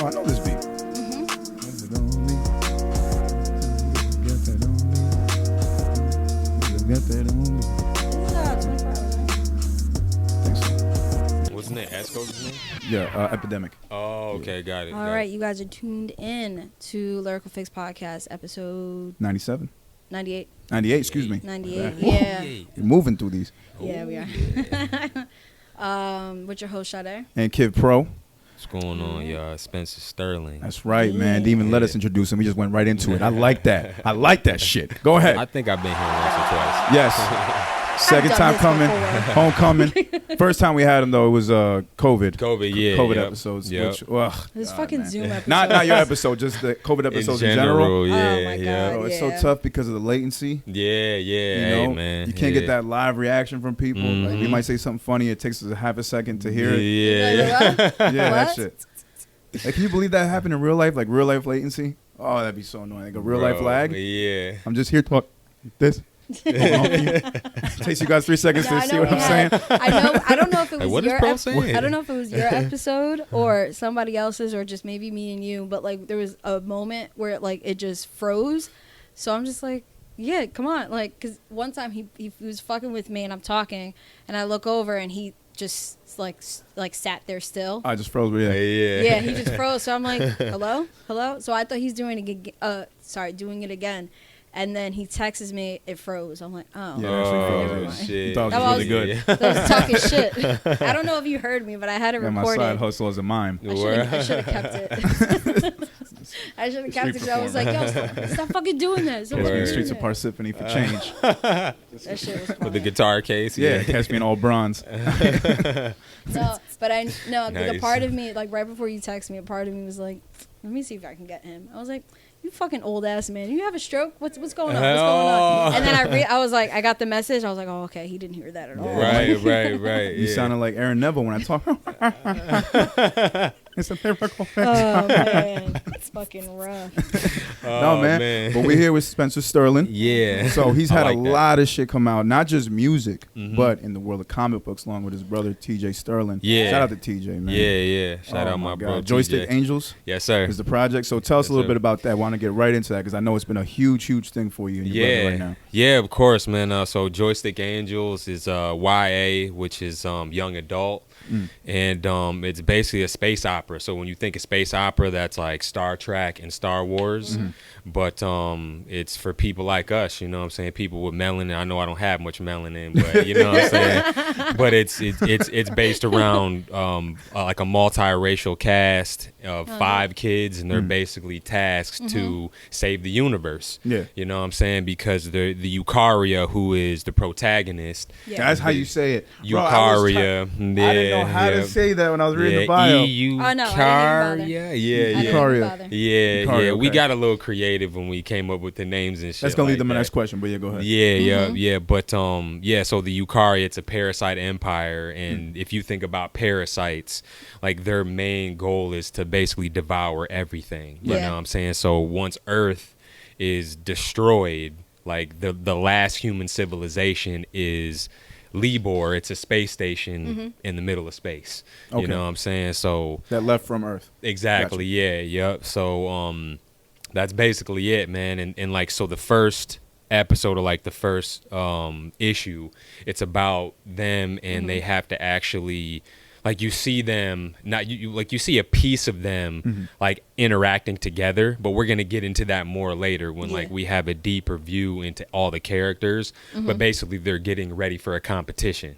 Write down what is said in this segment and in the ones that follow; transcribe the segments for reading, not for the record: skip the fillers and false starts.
Oh, I know this beat. Wasn't it Esco's name? Yeah, Epidemic. Oh, okay, got it. All right, you guys are tuned in to Lyrical Fix Podcast, episode 97. 98. 98, excuse me. 98, yeah. We're moving through these. Yeah, we are. With your host, Sade. And Kid Pro. What's going on, y'all? Spenser Sterling. That's right, man. Didn't even let us introduce him. We just went right into it. I like that. I like that shit. Go ahead. I think I've been here once or twice. Yes. Second time coming. Homecoming. First time we had him, though, it was COVID. COVID, yeah. COVID episodes. Yep. Which, ugh, This fucking man. Zoom episode. Not your episode, just the COVID episodes in general. Yeah, Oh, my yeah. God. Bro, it's so tough because of the latency. Yeah, You know, hey, man. you can't get that live reaction from people. Like, we might say something funny. It takes us a half a second to hear it. Yeah. Yeah, that What? shit. Like, can you believe that happened in real life? Like real life latency? Oh, that'd be so annoying. Like a real life lag. Yeah. I'm just here to talk this. Takes you guys 3 seconds to see what I'm saying. I don't know if it was what is your Pro saying? I don't know if it was your episode or somebody else's or just maybe me and you, but like there was a moment where it just froze. So I'm just like, yeah, come on, like, cause one time he was fucking with me and I'm talking and I look over and he just like sat there still. I just froze. Yeah. Yeah, he just froze. So I'm like, hello. So I thought he's doing it again. And then he texts me, it froze. I'm like, oh. Yeah, actually froze. Never mind. Shit. That was really good. I was talking shit. I don't know if you heard me, but I had it Yeah, my recorded. side hustle as a mime. I should have kept it. I should have kept it because I was like, yo, stop fucking doing that. Catch me in the streets of Parsippany for change. That shit was funny. With the guitar case. Yeah, catch me in all bronze. No, but Nice. a part of me, like right before you text me, a part of me was like, let me see if I can get him. I was like, you fucking old ass man. You have a stroke? What's going on? What's going on? And then I was like, I got the message. I was like, oh, okay. He didn't hear that at all. Right. You sounded like Aaron Neville when I talk. It's a lyrical fix. Oh, man. It's fucking rough. No, man. But we're here with Spenser Sterling. Yeah. So he's had I like a that. lot of shit come out, not just music, but in the world of comic books, along with his brother TJ Sterling. Yeah. Shout out to TJ, man. Yeah. Shout out my bro. Joystick TJ. Angels Yes, sir. is the project. So tell us Yes, a little sir. bit about that. I want to get right into that because I know it's been a huge thing for you and your brother right now. Yeah, of course, man. So Joystick Angels is YA, which is young adult. And it's basically a space opera. So when you think of space opera, that's like Star Trek and Star Wars. But it's for people like us, you know what I'm saying? People with melanin. I know I don't have much melanin, but you know what I'm saying? But it's based around like a multiracial cast of 5 kids, and they're basically tasked to save the universe. Yeah. You know what I'm saying? Because the Eukarya, who is the protagonist. Yeah. That's how you say it. Bro, Eukarya. I didn't know how to say that when I was reading the bio. Oh, no, I didn't Eukarya. even Eukarya. bother. Yeah. Okay. We got a little creative when we came up with the names and shit. That's going to lead like to my that. next question, but yeah, go ahead. Yeah. But so the Eukarya, it's a parasite empire, and if you think about parasites, like their main goal is to basically devour everything. You know what I'm saying? So once Earth is destroyed, like the last human civilization is Libor. It's a space station in the middle of space. Okay. You know what I'm saying? So That left from Earth. exactly, yep. So that's basically it, man. And like, so the first episode or like the first issue, it's about them, and they have to actually, like, you see them, not you like you see a piece of them like interacting together, but we're gonna get into that more later when like we have a deeper view into all the characters. But basically they're getting ready for a competition.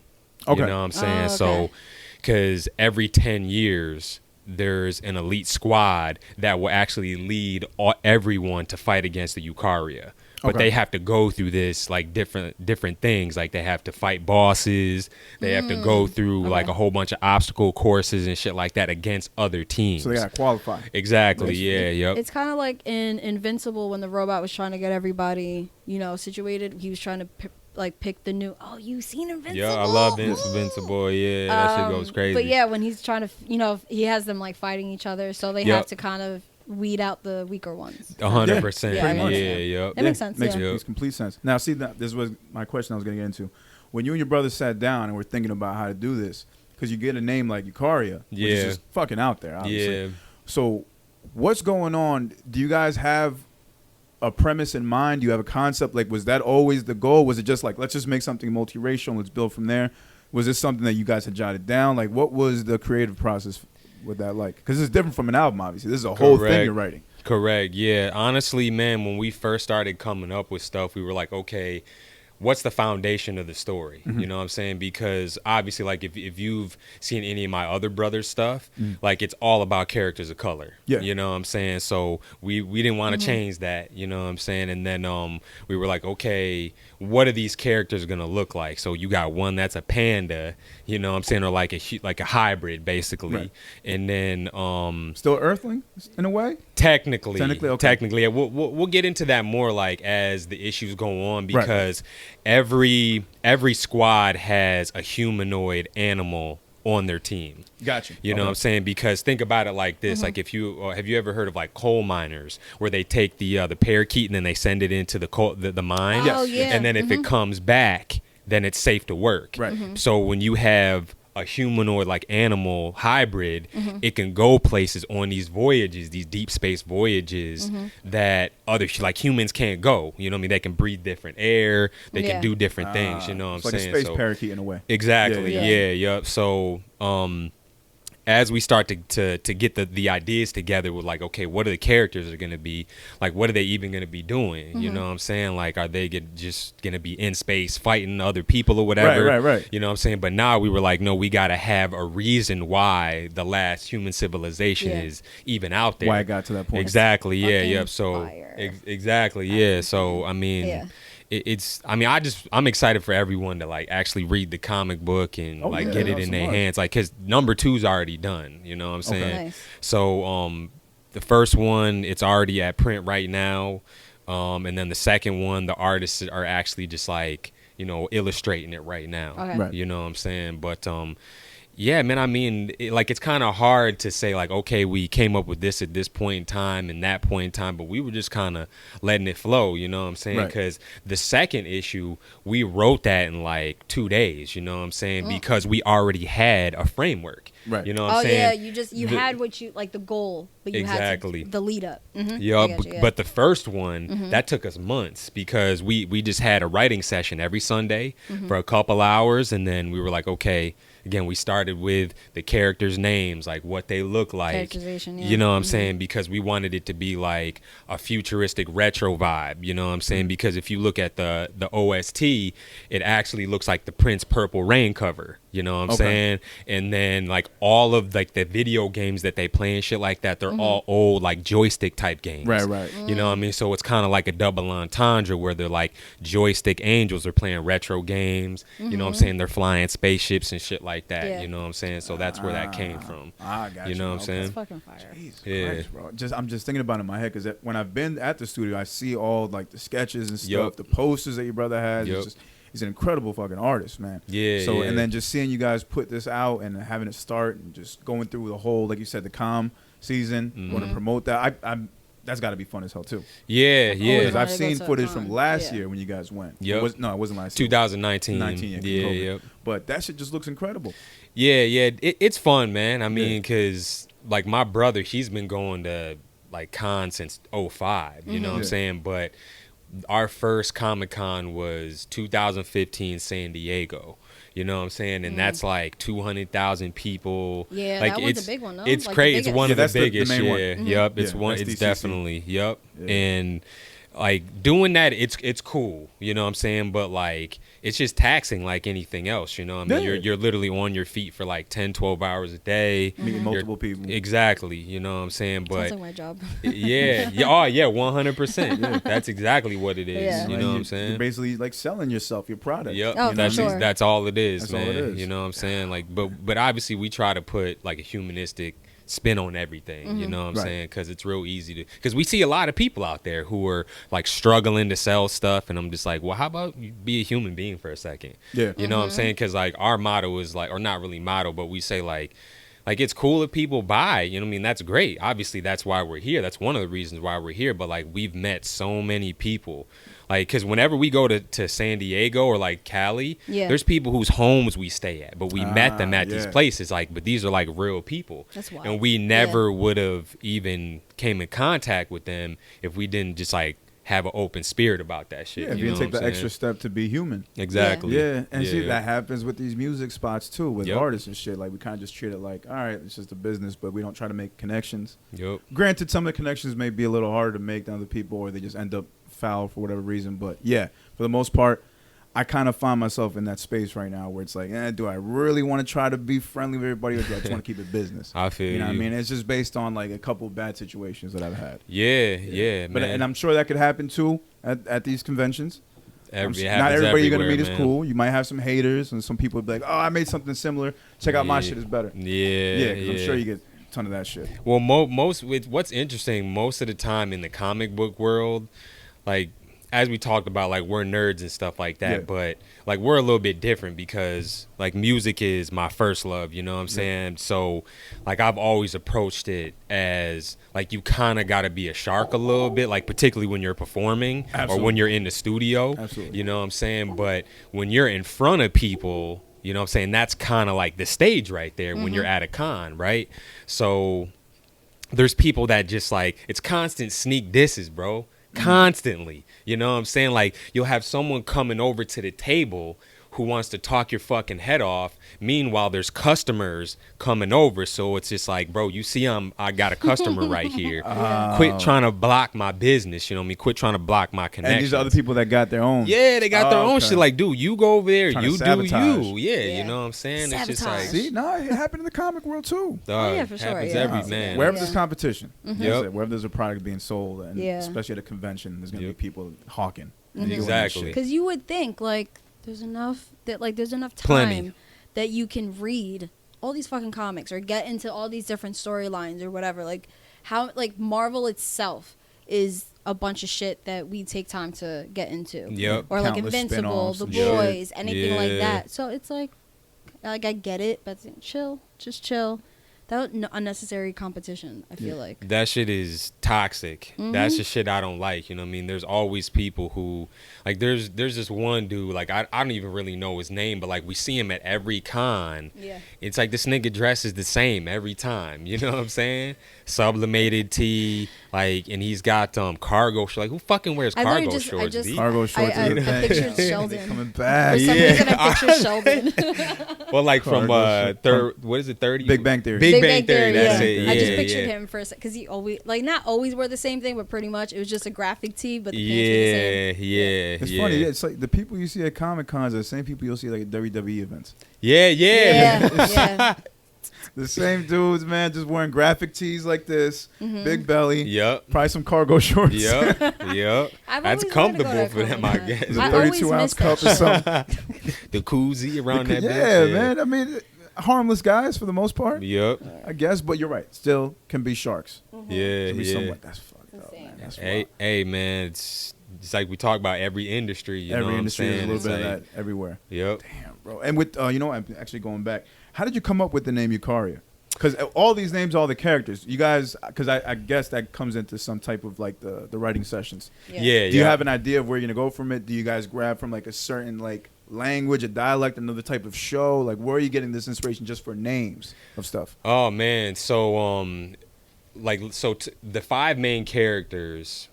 Okay. You know what I'm saying? Oh, So okay. because every 10 years there's an elite squad that will actually lead everyone to fight against the Eukarya. But they have to go through this like different things. Like they have to fight bosses. They have to go through like a whole bunch of obstacle courses and shit like that against other teams. So they got to qualify. Exactly. Yep. It's kind of like in Invincible when the robot was trying to get everybody, situated. He was trying to pick the new. Oh, you seen Invincible? Yeah, I love Invincible. Yeah, that shit goes crazy. But yeah, when he's trying to, he has them like fighting each other, so they have to kind of weed out the weaker ones. 100%. Yeah, Yep. It makes sense. Makes complete sense. Now, see, this was my question I was going to get into. When you and your brother sat down and were thinking about how to do this, because you get a name like Eukarya, which is just fucking out there, obviously. Yeah. So what's going on? Do you guys have a premise in mind? Do you have a concept? Like, was that always the goal? Was it just like, let's just make something multiracial and let's build from there? Was this something that you guys had jotted down? Like, what was the creative process with that like? Because it's different from an album, obviously. This is a whole thing you're writing. Correct. Yeah. Honestly, man, when we first started coming up with stuff, we were like, okay, what's the foundation of the story? You know what I'm saying? Because obviously, like, if you've seen any of my other brothers' stuff, like, it's all about characters of color. Yeah. You know what I'm saying? So we didn't want to change that, you know what I'm saying? And then we were like, okay, what are these characters going to look like? So you got one that's a panda, you know what I'm saying? Or like a hybrid, basically. Right. And then Still Earthling in a way? Technically, okay. Technically, yeah, we'll get into that more like as the issues go on, because every squad has a humanoid animal on their team. Gotcha. You know what I'm saying? Because think about it like this: like, if you have you ever heard of like coal miners, where they take the parakeet and then they send it into the mine, Oh, yeah. and then if it comes back, then it's safe to work. Right. So when you have a humanoid like animal hybrid, it can go places on these voyages, these deep space voyages that other like humans can't go. You know what I mean? They can breathe different air, they can do different things, you know what I'm like saying? Like a space parakeet in a way. Exactly. Yeah. Yep. So as we start to get the ideas together, with like, okay, what are the characters are going to be? Like, what are they even going to be doing? You know what I'm saying? Like, are they just going to be in space fighting other people or whatever? Right. You know what I'm saying? But now we were like, no, we got to have a reason why the last human civilization is even out there. Why it got to that point. Exactly. Yeah. Fucking Yep. So fire. exactly. Yeah. So, I mean, I'm excited for everyone to like actually read the comic book and get it in their hands, like, because number 2's already done, you know what I'm saying? Okay. Nice. So the first one, it's already at print right now, and then the second one, the artists are actually just like, you know, illustrating it right now. Okay. Right. You know what I'm saying? But yeah, man, I mean, it's kind of hard to say, like, okay, we came up with this at this point in time and that point in time, but we were just kind of letting it flow, you know what I'm saying? Because the second issue, we wrote that in like 2 days, you know what I'm saying? Because we already had a framework. Right. You know what I'm saying? Yeah, you had what you, like, the goal, but you had the lead up. Yeah, but the first one, that took us months, because we just had a writing session every Sunday for a couple hours, and then we were like, okay, again, we started with the characters' names, like what they look like. Characterization, yeah. You know what I'm saying? Because we wanted it to be like a futuristic retro vibe, you know what I'm saying? Because if you look at the OST, it actually looks like the Prince Purple Rain cover. You know what I'm saying? And then like all of like the video games that they play and shit like that, they're all old like joystick type games. Right. You know what I mean? So it's kind of like a double entendre where they're like Joystick Angels are playing retro games. You know what I'm saying? They're flying spaceships and shit like that. Yeah. You know what I'm saying? So that's where that came from. Got you know what I'm saying? It's fucking fire. Jesus Yeah. Christ, bro. I'm just thinking about it in my head, because when I've been at the studio, I see all like the sketches and stuff, the posters that your brother has. It's just, he's an incredible fucking artist, man. Yeah. So and then just seeing you guys put this out and having it start and just going through the whole, like you said, the comm season, want to promote that. I'm that's got to be fun as hell too. Yeah. Because I've to go seen to a footage con. from last year when you guys went. Yep. It wasn't last year. 2019. 19, Yeah. COVID. Yep. But that shit just looks incredible. Yeah. It's fun, man. I mean, because like my brother, he's been going to like cons since 2005. You know what I'm saying? But our first ComicCon was 2015 San Diego. You know what I'm saying? And that's like 200,000 people. Yeah, like, that was a big one, though. It's like crazy. It's one of the that's biggest. the main one. Yep. It's one. that's It's DCC. definitely. Yep. Yeah. And like doing that, it's cool. You know what I'm saying? But like, it's just taxing like anything else. You know what I mean? Yeah. You're literally on your feet for like 10, 12 hours a day. Meeting multiple people. Exactly. You know what I'm saying? But Sounds like my job. yeah. Oh yeah. 100%. That's exactly what it is. Yeah. You know what I'm saying? You're basically like selling yourself, your product. Yep. Oh, that's for sure. that's all it is, That's man. all it is. You know what I'm saying? Like, but obviously we try to put like a humanistic spin on everything. You know what I'm saying? Because it's real easy to. Because we see a lot of people out there who are like struggling to sell stuff, and I'm just like, well, how about you be a human being for a second? Yeah. You know what I'm saying? Because like our motto is like, or not really motto, but we say like, like, it's cool if people buy, you know what I mean? That's great. Obviously, that's why we're here. That's one of the reasons why we're here. But, like, we've met so many people. Like, because whenever we go to San Diego or, like, Cali, there's people whose homes we stay at. But we met them at these places. Like, but these are, like, real people. That's wild. And we never would have even came in contact with them if we didn't just, like, have an open spirit about that shit. Yeah, you take the extra step to be human. Exactly. Yeah, and see, that happens with these music spots too, with artists and shit. Like, we kind of just treat it like, all right, it's just a business, but we don't try to make connections. Granted, some of the connections may be a little harder to make than other people, or they just end up foul for whatever reason. But yeah, for the most part, I kind of find myself in that space right now where it's like, do I really want to try to be friendly with everybody, or do I just want to keep it business? I feel you know what I mean? It's just based on like a couple of bad situations that I've had. Yeah, but, man. And I'm sure that could happen too at these conventions. Not everybody you're gonna meet is cool. You might have some haters, and some people will be like, "Oh, I made something similar. Check out my shit; it's better." Yeah. I'm sure you get a ton of that shit. Well, most with what's interesting, most of the time in the comic book world, like, as we talked about, like, we're nerds and stuff like that, but like, we're a little bit different because, like, music is my first love, you know what I'm saying? So, like, I've always approached it as, like, you kind of got to be a shark a little bit, like, particularly when you're performing or when you're in the studio, you know what I'm saying? But when you're in front of people, you know what I'm saying, that's kind of like the stage right there when you're at a con, right? So there's people that just, like, it's constant sneak disses, bro. Constantly, you know what I'm saying? Like, you'll have someone coming over to the table who wants to talk your fucking head off. Meanwhile, there's customers coming over, so it's just like, bro, you see, I got a customer right here. Quit trying to block my business, you know what I mean? Quit trying to block my connection. And these are other people that got their own. Yeah, they got their own shit. Like, dude, you go over there, you do you. Yeah, you know what I'm saying? Sabotage. It's just like, see, no, it happened in the comic world too. Yeah, for sure. Happens Yeah. every man. Wherever there's competition, Yep. wherever there's a product being sold, and especially at a convention, there's gonna be people hawking. Exactly. Because you would think, like, there's enough time Plenty. that you can read all these fucking comics or get into all these different storylines or whatever. Like, how, like, Marvel itself is a bunch of shit that we take time to get into. Yep. Or like Countless Invincible, The spin-offs Boys, anything like that. So it's like I get it, but just chill. That unnecessary competition, I feel like. That shit is toxic. That's the shit I don't like. You know what I mean? There's always people who, like, there's this one dude, like, I don't even really know his name, but, like, we see him at every con. Yeah. It's like this nigga dresses the same every time. You know what I'm saying? Sublimated tee, like, and he's got cargo shorts. Like, who fucking wears cargo shorts? Cargo shorts. I pictured Sheldon. Coming back. For some reason, I pictured Sheldon. Well, like, from what is it, 30? Big Bang Theory. Big Bang Theory, that's it. I just pictured him for a second because he always, like, not always wore the same thing, but pretty much it was just a graphic tee, but the pants were the same. It's funny. It's like the people you see at Comic Cons are the same people you'll see like at WWE events. Yeah. The same dudes, man, just wearing graphic tees like this, big belly. Yep. Probably some cargo shorts. Yep. That's comfortable for them, I guess. It's a 32-ounce cup or something. The koozie around that bitch. Yeah, man. I mean, harmless guys for the most part. Yep. I guess, but you're right. Still can be sharks. Yeah. That's fucked up, man. That's hey, man, it's like we talk about every industry. You know what I'm saying? Every industry is a little bit of that everywhere. Yep. Damn, bro. And with, you know, I'm actually going back. How did you come up with the name Eukarya? Because all these names, all the characters, you guys, because I guess that comes into some type of like the writing sessions. Yeah. Do you have an idea of where you're going to go from it? Do you guys grab from like a certain like language, a dialect, another type of show? Like, where are you getting this inspiration just for names of stuff? Oh, man. So, the 5 main characters,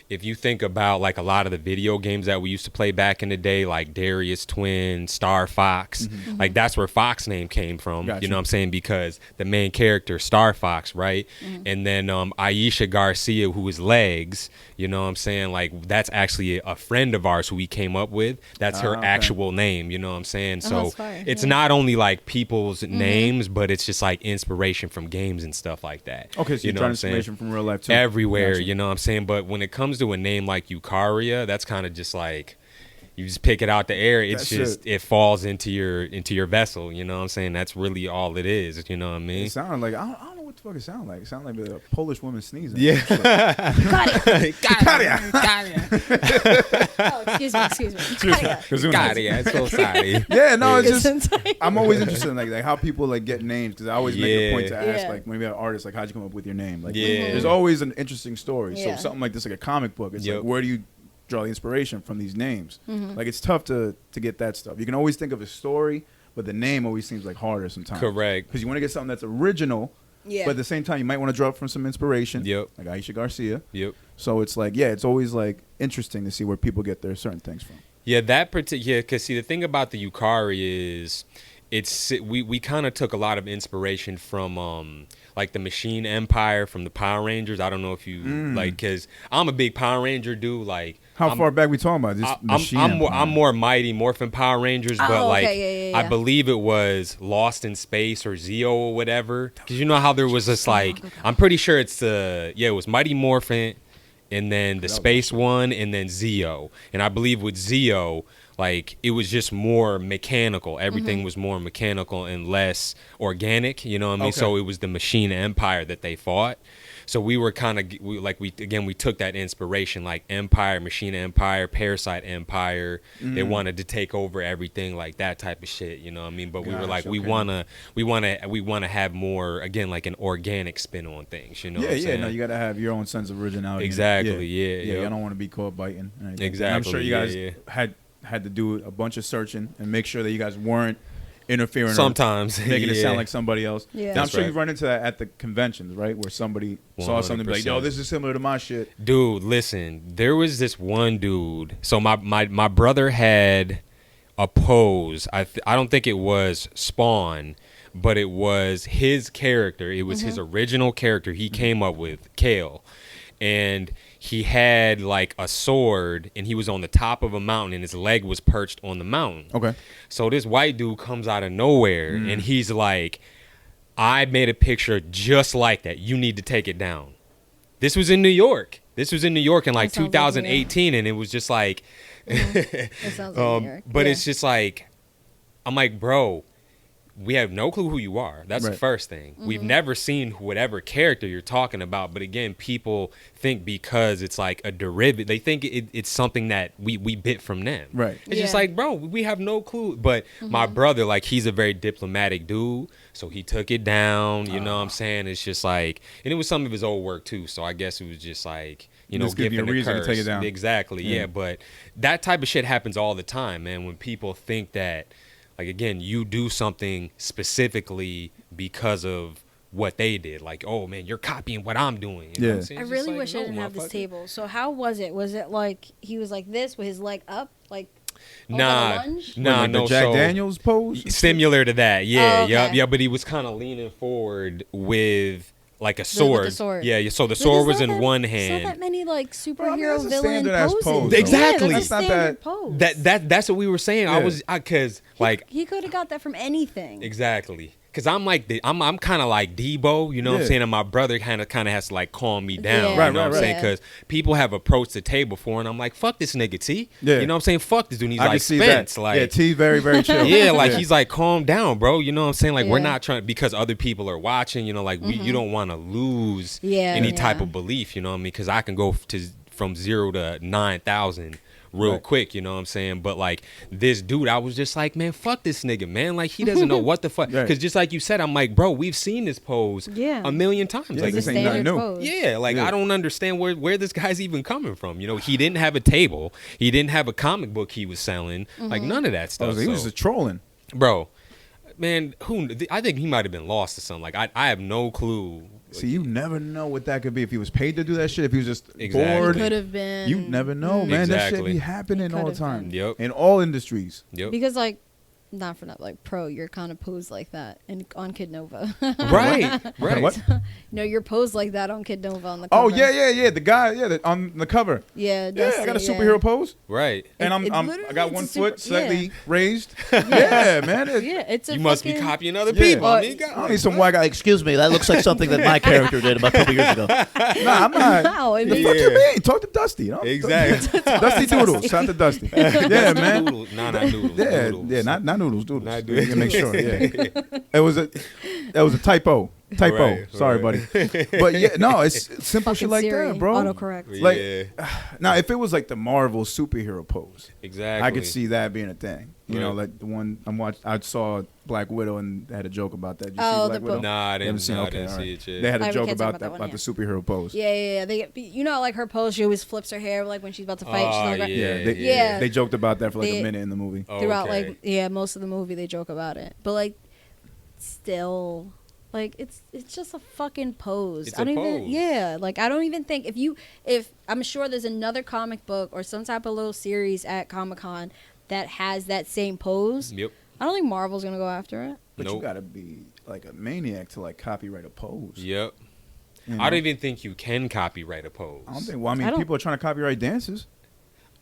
if you think about like a lot of the video games that we used to play back in the day, like Darius Twin, Star Fox, like that's where Fox name came from. Gotcha. You know what I'm saying? Because the main character, Star Fox, right? And then Aisha Garcia, who is Legs, you know what I'm saying? Like, that's actually a friend of ours who we came up with. That's her actual name, you know what I'm saying? So it's not only like people's names, but it's just like inspiration from games and stuff like that. Okay, so you draw inspiration from real life too. Everywhere, Gotcha. you know what I'm saying? But when it comes to a name like Eukarya, that's kind of just like, you just pick it out the air. It's it falls into your vessel. You know what I'm saying? That's really all it is. You know what I mean? It sounded like I don't know what the fuck it sound like? It sound like a Polish woman sneezing. Yeah. Oh, excuse me. Katia, it's so sorry. Yeah, no, it's It's just insane. I'm always interested in like how people like get names because I always make a point to ask Yeah. like maybe an artist like how'd you come up with your name? Like Yeah. there's always an interesting story. Yeah. So something like this, like a comic book, it's Yep. like where do you draw the inspiration from these names? Like it's tough to get that stuff. You can always think of a story, but the name always seems like harder sometimes. Correct. Because you want to get something that's original, Yeah. but at the same time you might want to draw from some inspiration. Yep. Like Aisha Garcia. Yep. So it's like it's always like interesting to see where people get their certain things from. Yeah, that particular. Because see, the thing about the Yukari is, we kind of took a lot of inspiration from like the Machine Empire from the Power Rangers. I don't know if you like, because I'm a big Power Ranger dude. Like, How far back we talking about? Just Machine Empire. I'm more Mighty Morphin Power Rangers, but Oh, like okay, yeah. I believe it was Lost in Space or Zeo or whatever. Because you know how there was this like, I'm pretty sure it was Mighty Morphin, and then the space one, and then Zeo. And I believe with Zeo, like it was just more mechanical. Everything was more mechanical and less organic. You know what I mean? Okay. So it was the Machine Empire that they fought. So we were kind of we took that inspiration, like Empire, Machine Empire, Parasite Empire. They wanted to take over everything, like that type of shit. You know what I mean? But we were like, we wanna have more, again, like an organic spin on things. You know? what I'm saying? No, you got to have your own sense of originality. Exactly, yeah, yeah. yep. You don't want to be caught biting. or anything. Exactly, And I'm sure you guys had to do a bunch of searching and make sure that you guys weren't interfering. Sometimes or making it yeah. sound like somebody else. Yeah. And I'm That's sure right. you've run into that at the conventions, right? Where somebody saw something and be like, yo, 100%. this is similar to my shit. Dude, listen, there was this one dude. So my brother had a pose. I don't think it was Spawn, but it was his character. It was his original character he came up with, Kale. And he had like a sword, and he was on the top of a mountain, and his leg was perched on the mountain. Okay. So this white dude comes out of nowhere, and he's like, I made a picture just like that. You need to take it down. This was in New York. in like That sounds like 2018, and it was just like, That sounds like New York. but Yeah. it's just like, I'm like, bro, we have no clue who you are. That's the Right. first thing. We've never seen whatever character you're talking about. But again, people think because it's like a derivative, they think it's something that we bit from them. Right. It's just Yeah. like, bro, we have no clue. But my brother, like, he's a very diplomatic dude. So he took it down. You know what I'm saying? It's just like, and it was some of his old work too. So I guess it was just like, you know, Just give you a giving reason to take it curse. down. Exactly. Yeah. Yeah. But that type of shit happens all the time, man. When people think that, like, again, you do something specifically because of what they did. Like, oh, man, you're copying what I'm doing. You know what I'm Yeah. saying? I It's really just like, wish I no, didn't have this motherfucker. table. So how was it? Was it like he was like this with his leg up, like Nah, lunge? nah, Like no. the Jack so, Daniels pose? similar to that, yeah, Oh, okay. yeah. But he was kind of leaning forward with like a sword. sword. Yeah. So the But sword is was that in that- one It's hand. not that many like Bro, I superhero mean, that's a villain standard-ass poses. pose, though. Exactly. Yeah, That's that's a not standard that- pose. That's what we were saying. Yeah. Cause like He could have got that from anything. exactly. Cause I'm like I'm kind of like Debo, you know what Yeah. I'm saying, and my brother kind of has to like calm me down, Yeah. you know what I'm Right. saying, Yeah. because people have approached the table before, and I'm like, fuck this nigga T, Yeah. you know what I'm saying, fuck this dude, and he's I like can see Spence, that. like Yeah, T very, very chill. yeah, like he's like, calm down, bro. You know what I'm saying? Like we're Yeah. not trying because other people are watching. You know, like you don't want to lose any type Yeah. of belief. You know what I mean? Because I can go from 0 to 9,000 real Right. quick. You know what I'm saying? But like this dude, I was just like, man, fuck this nigga, man. Like he doesn't know what the fuck. Right. Because just like you said, I'm like, bro, we've seen this pose Yeah. a million times. Yeah, like It's this a ain't nothing standard new. pose. yeah, like Yeah. I don't understand where this guy's even coming from. You know, he didn't have a table. He didn't have a comic book he was selling. Like none of that I stuff. was like, he was So- just trolling. bro, man, I think he might have been lost or something. Like I have no clue. See, you never know what that could be. If he was paid to do that shit, if he was just Exactly. bored. Could have been. You never know, man. That shit Exactly. be happening all the Could've time. been. Yep. In all industries. Yep. Because like, not for not like pro, you're kind of posed like that on Kid Nova. Right. Okay, what? No, you're posed like that on Kid Nova on the Oh cover. yeah. The guy, on the cover. Yeah, Yeah, I got a superhero pose, Right. and It I literally- got it's one a foot super- slightly raised. Yeah, man. Yeah, it's a You must be fucking- copying other Yeah. people. Well, nigga. I need some white guy. Excuse me, that looks like something that my character did about a couple years ago. Nah, I'm not. Wow, I The mean, fuck you Yeah. mean? Talk to Dusty. You know? Exactly. Dusty Doodles. Shout out to Dusty. Yeah, man. Noodles. Nah, not noodles. Yeah, Noodles. yeah, not noodles, doodles. Not You can make sure. Yeah, it was a typo. Typo. Right, Sorry, right. buddy. But yeah, no, it's simple shit Fucking like Siri, that, bro. autocorrect. Like, Yeah, now, if it was like the Marvel superhero pose, exactly. I could see that being a thing. You know, Right. like the one I saw Black Widow and they had a joke about that. Did you Oh, see the Black Widow? Nah, I You haven't didn't, seen it? nah, I Okay, didn't all see right. it yet. They had I a joke can't talk about about that one about yet. the superhero pose. Yeah. You know, like her pose, she always flips her hair like when she's about to fight. She's Oh, on the ground. yeah, yeah. They joked about that for like a They- minute in the movie. Oh, Throughout, okay. like, most of the movie they joke about it. But like, still, like, it's just a fucking pose. It's I a don't pose. even. Yeah, like I don't even think if I'm sure there's another comic book or some type of little series at ComicCon that has that same pose. Yep. I don't think Marvel's gonna go after it. But you Nope. gotta be like a maniac to like copyright a pose. Yep. you know? I don't even think you can copyright a pose. I don't think. Well, I mean, I don't- people are trying to copyright dances,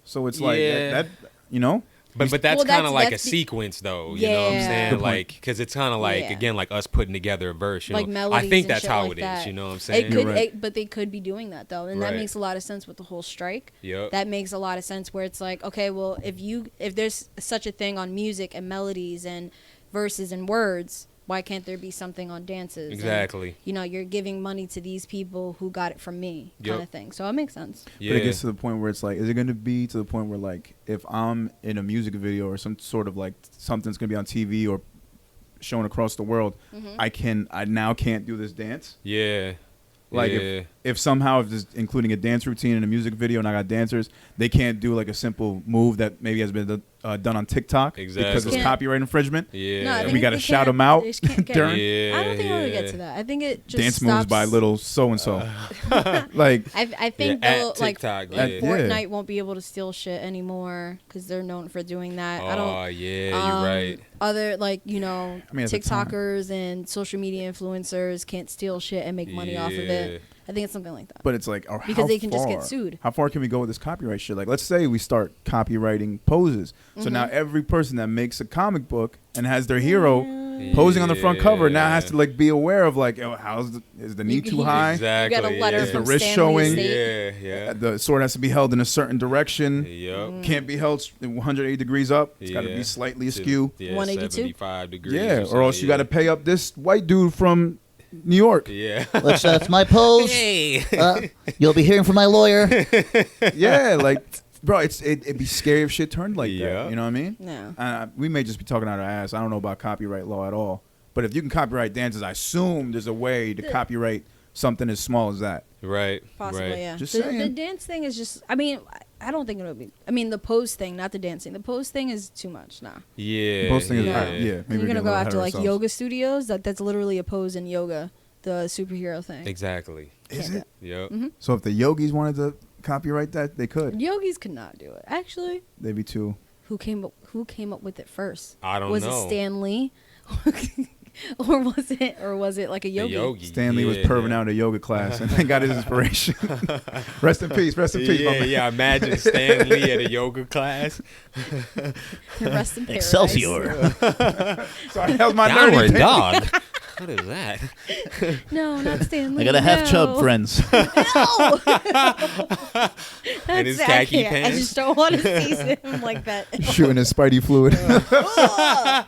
so it's like Yeah. that. You know, But that's Well, kind of like a that's the- sequence, though. You know what I'm Yeah. saying? Good point. Like, because it's kind of like, Yeah. again, like us putting together a verse. You Like know? melodies I think and that's shit how like it is. that. You know what I'm It saying? could, right. but they could be doing that though, and that Right. makes a lot of sense with the whole strike. Yep. That makes a lot of sense where it's like, okay, well, if there's such a thing on music and melodies and verses and words, why can't there be something on dances? And, Exactly. you know, you're giving money to these people who got it from me, kind Yep. of thing. So it makes sense. Yeah. but it gets to the point where it's like, is it going to be to the point where like, if I'm in a music video or some sort of like something's going to be on TV or shown across the world, Mm-hmm. I now can't do this dance. Yeah. Like yeah. if somehow if there's including a dance routine in a music video and I got dancers, they can't do like a simple move that maybe has been done on TikTok because Exactly. it's Can't- copyright infringement. Yeah. No, I And think we got to they shout can't- them out they just can't get- during Yeah. I don't think it'll get yeah. to that. I think it just dance stops. moves by little so and so. Like I think Yeah, at they'll, like TikTok, like yeah. Fortnite won't be able to steal shit anymore because they're known for doing that. I don't. Oh, yeah, you're right. Other like you know I mean, at the time. TikTokers and social media influencers can't steal shit and make money off of Yeah. it. I think it's something like that. but it's like Because how they can just get far- sued. How far can we go with this copyright shit? Like let's say we start copywriting poses. So now every person that makes a comic book and has their hero posing on the front cover now has to like be aware of like, oh, is the knee too high? Exactly. You got a letter yeah. Is the from wrist Stanley showing? Estate. Yeah, yeah. The sword has to be held in a certain direction. Yep. Can't be held 180 degrees up. It's got to Yeah. be slightly To- askew. Yeah, 182? 75 degrees. Yeah, or something, else you got to pay up this white dude from New York. Yeah. That's my pose. You'll be hearing from my lawyer. Yeah, like, bro, it'd be scary if shit turned like Yeah. that. You know what I mean? No. We may just be talking out our ass. I don't know about copyright law at all. But if you can copyright dances, I assume there's a way to copyright something as small as that. Right. Possibly, right. yeah. Just The saying. dance thing is just. I mean, I don't think it'll be. I mean, the pose thing, not the dancing. The pose thing is too much. Nah. Yeah. Most thing is, Yeah. maybe You're we're gonna getting a go little ahead after of like ourselves. yoga studios. That's literally a pose in yoga, the superhero thing. Exactly. Is Can't it? Yep. Mm-hmm. So if the yogis wanted to copyright that, they could. Yogis could not do it. Actually, They'd be too. who came up with it first? I don't was know. it Stan Lee? or was it like a The yogi? yogi. Stanley was Yeah, perving yeah. out a yoga class and then got his inspiration. Rest in peace. Rest in peace. my Yeah, man. yeah. Imagine Stan Lee at a yoga class. Rest in paradise. Excelsior. Sorry, that was my nerdy Downward thing. dog. What is that? No, not Stan Lee. I got a half chub, no. friends. No. And his That's- khaki I can't. I pants. just don't want to see him like that. Shooting his spidey fluid. That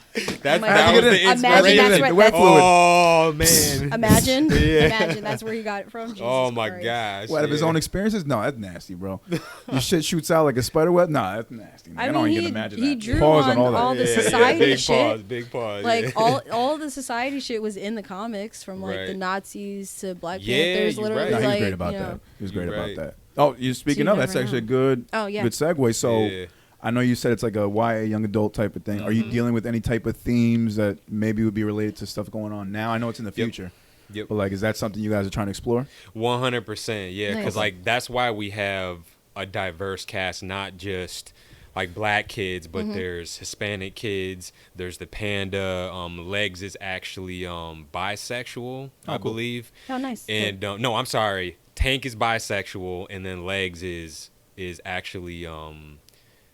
my that was God. the Imagine inspiration. that's where- The wet that's- fluid. Oh man. Imagine. Yeah. Imagine that's where he got it from. Jesus Oh my Christ. gosh. What, of his yeah. own experiences? No, that's nasty, bro. Your shit shoots out like a spider web? Nah, that's nasty. Man. I, I don't mean, even he- imagine he that. drew Pause on all that. all the Yeah, society big shit. pause, big pause. Like yeah. all the society shit was in the comics, from like the Right. Nazis to Black Yeah, Panthers. you're Literally, right. No, he was like great about you that. know. He was great You're about right. that. Oh, you speaking you of, that's never actually a know. good Oh yeah. good segue. So Yeah. I know you said it's like a YA young adult type of thing. Are you dealing with any type of themes that maybe would be related to stuff going on now? I know it's in the Yep. future. Yep. But like, is that something you guys are trying to explore? 100%. Yeah, because Nice. like that's why we have a diverse cast, not just like black kids, but there's Hispanic kids. There's the panda. Legs is actually bisexual, I cool. believe. Oh nice. And no, I'm sorry. Tank is bisexual, and then Legs is actually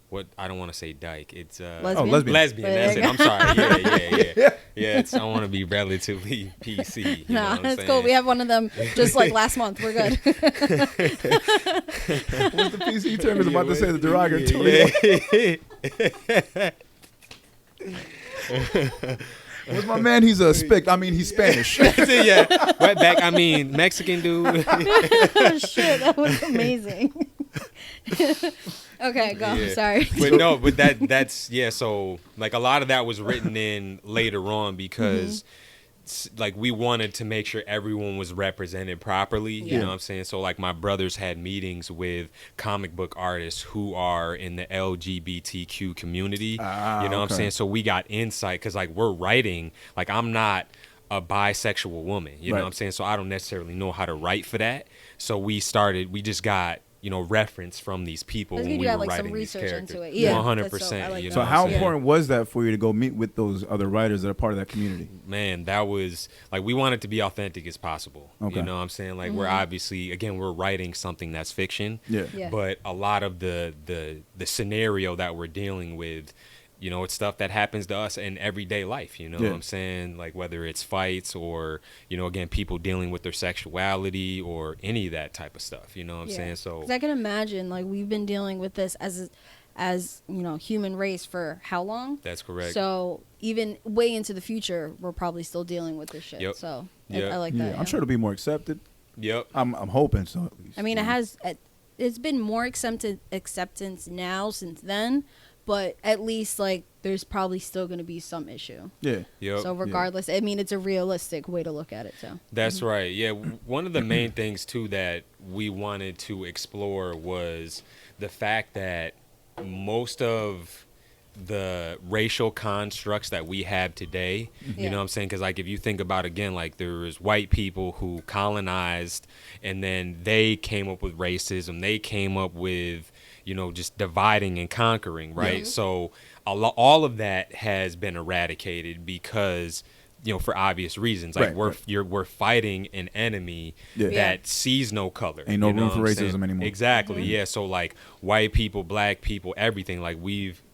what I don't want to say dyke. It's Lesbian? Oh, lesbian. lesbian. But That's there it. you I'm sorry. Yeah. Yeah, it's, I want to be relatively PC. You know Nah, what I'm that's saying? cool. We have one of them just like last month. We're good. What's the PC term? Is about to say the derogatory. What's my man? He's a spick. I mean, he's Spanish. Yeah, wetback. I mean, Mexican dude. Oh, shit, that was amazing. Okay, go. Yeah. Sorry. But no, but that's yeah. So like a lot of that was written in later on because like we wanted to make sure everyone was represented properly. You know what I'm saying? So like my brothers had meetings with comic book artists who are in the LGBTQ community. You know what I'm saying? So we got insight because like we're writing. Like I'm not a bisexual woman. You know what I'm saying? So I don't necessarily know how to write for that. So we just got reference from these people when we were like writing some these research characters. into it. Yeah, 100%. So how important was that for you to go meet with those other writers that are part of that community? Man, that was like we wanted to be authentic as possible. Okay. You know what I'm saying? Like we're obviously we're writing something that's fiction. Yeah. But a lot of the scenario that we're dealing with, it's stuff that happens to us in everyday life, what I'm saying? Like whether it's fights or, again, people dealing with their sexuality or any of that type of stuff, you know what I'm saying? So 'cause I can imagine like we've been dealing with this as human race for how long? That's correct. So even way into the future, we're probably still dealing with this shit. Yep. So Yep. I like that. Yeah, I'm sure it'll be more accepted. Yep. I'm hoping so. At least. I mean, it's been more acceptance now since then, but at least like there's probably still going to be some issue. Yeah. Yep. So regardless, I mean, it's a realistic way to look at it. So that's right. Yeah. One of the main things too that we wanted to explore was the fact that most of the racial constructs that we have today, you know what I'm saying? Because like if you think about again, like there was white people who colonized and then they came up with racism. They came up with just dividing and conquering, right? So all of that has been eradicated because, for obvious reasons. Like we're fighting an enemy that sees no color. Ain't no room for racism anymore. Exactly, yeah. So like white people, black people, everything, like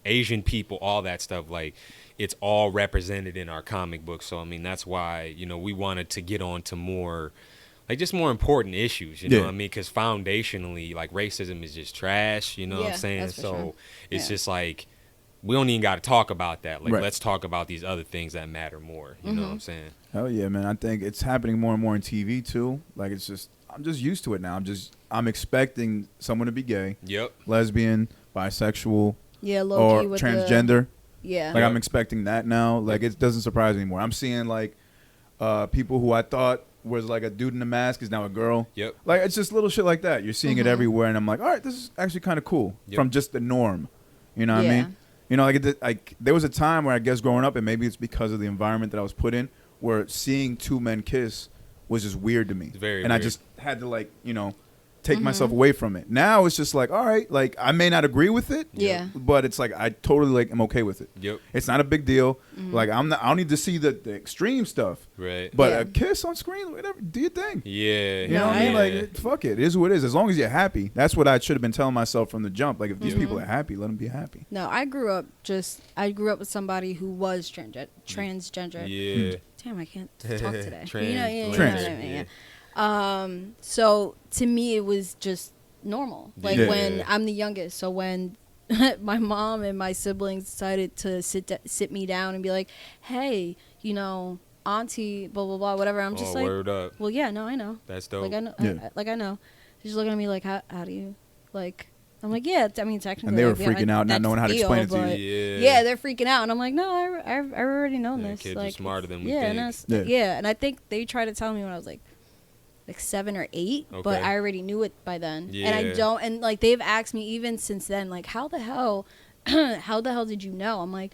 Asian people, all that stuff, like it's all represented in our comic books. So I mean that's why, we wanted to get on to more like just more important issues, you know what I mean? Because foundationally, like racism is just trash, you know what I'm saying? So it's just like, we don't even got to talk about that. Like, let's talk about these other things that matter more, you know what I'm saying? Hell yeah, man. I think it's happening more and more in TV too. Like I'm just used to it now. I'm expecting someone to be gay, lesbian, bisexual, or with transgender. Like I'm expecting that now. Like it doesn't surprise me anymore. I'm seeing like people who I thought was like a dude in a mask is now a girl. Like it's just little shit like that. You're seeing it everywhere, and I'm like, all right, this is actually kind of cool from just the norm. You know what I mean? Like there was a time where I guess growing up, and maybe it's because of the environment that I was put in, where seeing two men kiss was just weird to me. It's very and weird. I just had to like take myself away from it. Now it's just like, all right, like I may not agree with it, but it's like I totally like am okay with it. It's not a big deal. Like I don't need to see the extreme stuff. Right. But a kiss on screen, whatever, do your thing. Yeah. You know what I mean? Like fuck it. It is what it is. As long as you're happy. That's what I should have been telling myself from the jump. Like if these people are happy, let them be happy. No, I grew up with somebody who was transgender. Yeah. Damn, I can't talk today. Trans. So to me, it was just normal. Like when I'm the youngest, so when my mom and my siblings decided to sit me down and be like, "Hey, auntie, blah blah blah, whatever." I'm just like, word up. "Well, yeah, no, I know. That's dope. Like I know, I know." She's looking at me like, "How do you like?" I'm like, "Yeah, I mean, technically." And they were freaking out, not knowing how to explain it to you. Yeah, they're freaking out, and I'm like, "No, I've already known this." Kids like, are smarter than we think. And I think they tried to tell me when I was like 7 or 8, but I already knew it by then. And I don't, and like they've asked me even since then, like, how the hell did you know? I'm like,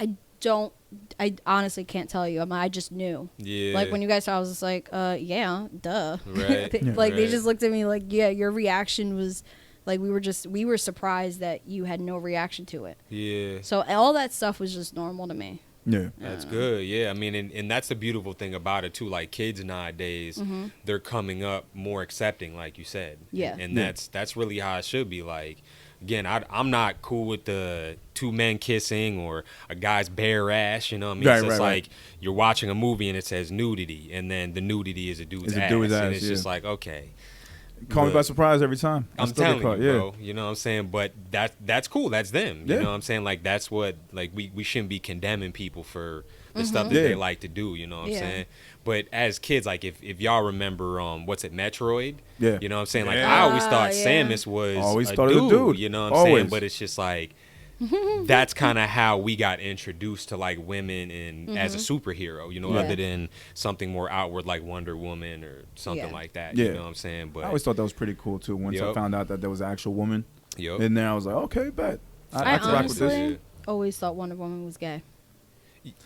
I honestly can't tell you. I just knew. Yeah. Like when you guys saw, I was just like, yeah, duh. Right. They just looked at me like, yeah, your reaction was like, we were surprised that you had no reaction to it. Yeah. So all that stuff was just normal to me. Yeah. That's good. Yeah. I mean, and that's the beautiful thing about it too. Like kids nowadays, they're coming up more accepting, like you said. Yeah. And that's really how it should be. Like, again, I'm not cool with the two men kissing or a guy's bare ass. You know what I mean? It's just like you're watching a movie and it says nudity, and then the nudity is a dude's ass. And it's just like, okay. Call me by surprise every time. I'm telling you, bro. You know what I'm saying? But that's cool. That's them. You know what I'm saying? Like that's what, like we shouldn't be condemning people for the stuff that they like to do. You know what I'm Yeah. saying? But as kids, like if y'all remember, what's it, Metroid? Yeah. You know what I'm saying? Like Yeah. I always thought Yeah. Samus was Always a thought it was a dude. You know what I'm saying? Always. But it's just like that's kind of how we got introduced to like women and as a superhero. You know, Yeah. other than something more outward like Wonder Woman or something Yeah. like that. Yeah. You know what I'm saying? But I always thought that was pretty cool too. Once I Yup. found out that there was an actual woman Yup. in there, I was like, okay, bet. I I can rock with this. honestly always thought Wonder Woman was gay.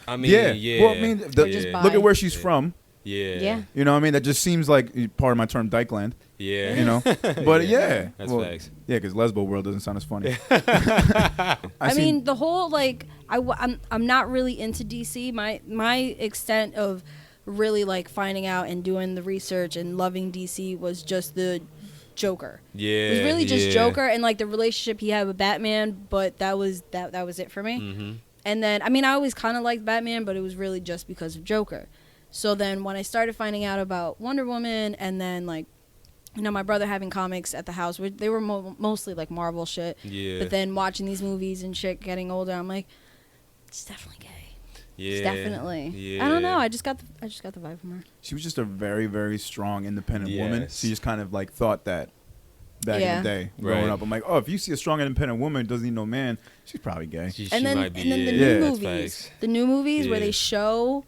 I mean, Yeah. yeah. Well, I mean, Just look at where she's Yeah. from. Yeah. Yeah. You know what I mean? That just seems like part of my term, Dykeland. Yeah. You know? But yeah. That's well, facts. Yeah, because Lesbo World doesn't sound as funny. I mean, the whole like I'm not really into DC. My extent of really like finding out and doing the research and loving DC was just the Joker. Yeah. It was really just yeah. Joker and like the relationship he had with Batman, but that was it for me. Mm-hmm. And then I mean I always kind of liked Batman, but it was really just because of Joker. So then when I started finding out about Wonder Woman and then like you know my brother having comics at the house, they were mostly like Marvel shit. Yeah. But then watching these movies and shit getting older, I'm like, it's definitely gay. Yeah. It's definitely. Yeah. I don't know. I just got the vibe from her. she was just a very, very strong, independent woman. Yes. She just kind of like thought that back Yeah. in the day growing Right. up. I'm like, oh, if you see a strong, independent woman who doesn't need no man, she's probably gay. She And then might be. the yeah. new Yeah. That's movies, facts. the new movies where Yeah. they show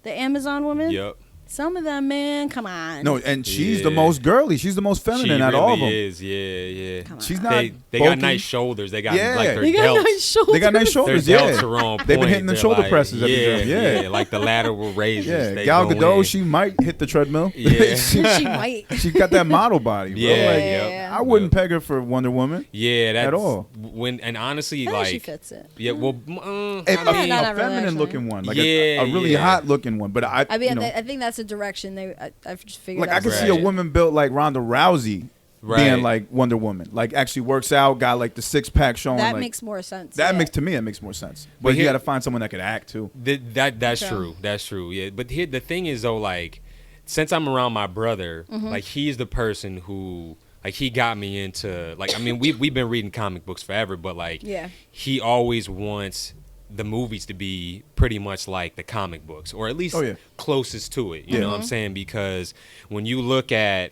the Amazon women. Yep. Some of them, man, come on. No, and she's Yeah. the most girly. She's the most feminine She out of all of them. really is. Yeah. Come on. She's not. They got bulky. nice shoulders. They got Yeah. like their They got delts. nice shoulders. They got nice Their shoulders. delts Yeah. are on They've been point. hitting the They're shoulder like, presses at the gym. Yeah. like the lateral raises. Yeah, they Gal go Gadot, in. she might hit the treadmill. Yeah. she might. she got that model body, bro. Yeah, Like, yep. I wouldn't peg her for Wonder Woman. Yeah, that's at all. And honestly, I think like she fits it. yeah, well, A, not a really, feminine actually. looking one, like Yeah, a really yeah. hot looking one. But I I mean, you know, I think that's a direction I've just figured like out. I could Right. see a woman built like Ronda Rousey Right. being like Wonder Woman, like actually works out, got like the 6-pack showing. That like, makes more sense. that yeah. makes to me that makes more sense. But But you here- got to find someone that could act too. That's True. true. That's true. Yeah, but here the thing is though, like since I'm around my brother, Mm-hmm. like he's the person who like he got me into like I mean we've been reading comic books forever, but like Yeah. he always wants the movies to be pretty much like the comic books or at least Oh, yeah. closest to it. You know what I'm saying? Because when you look at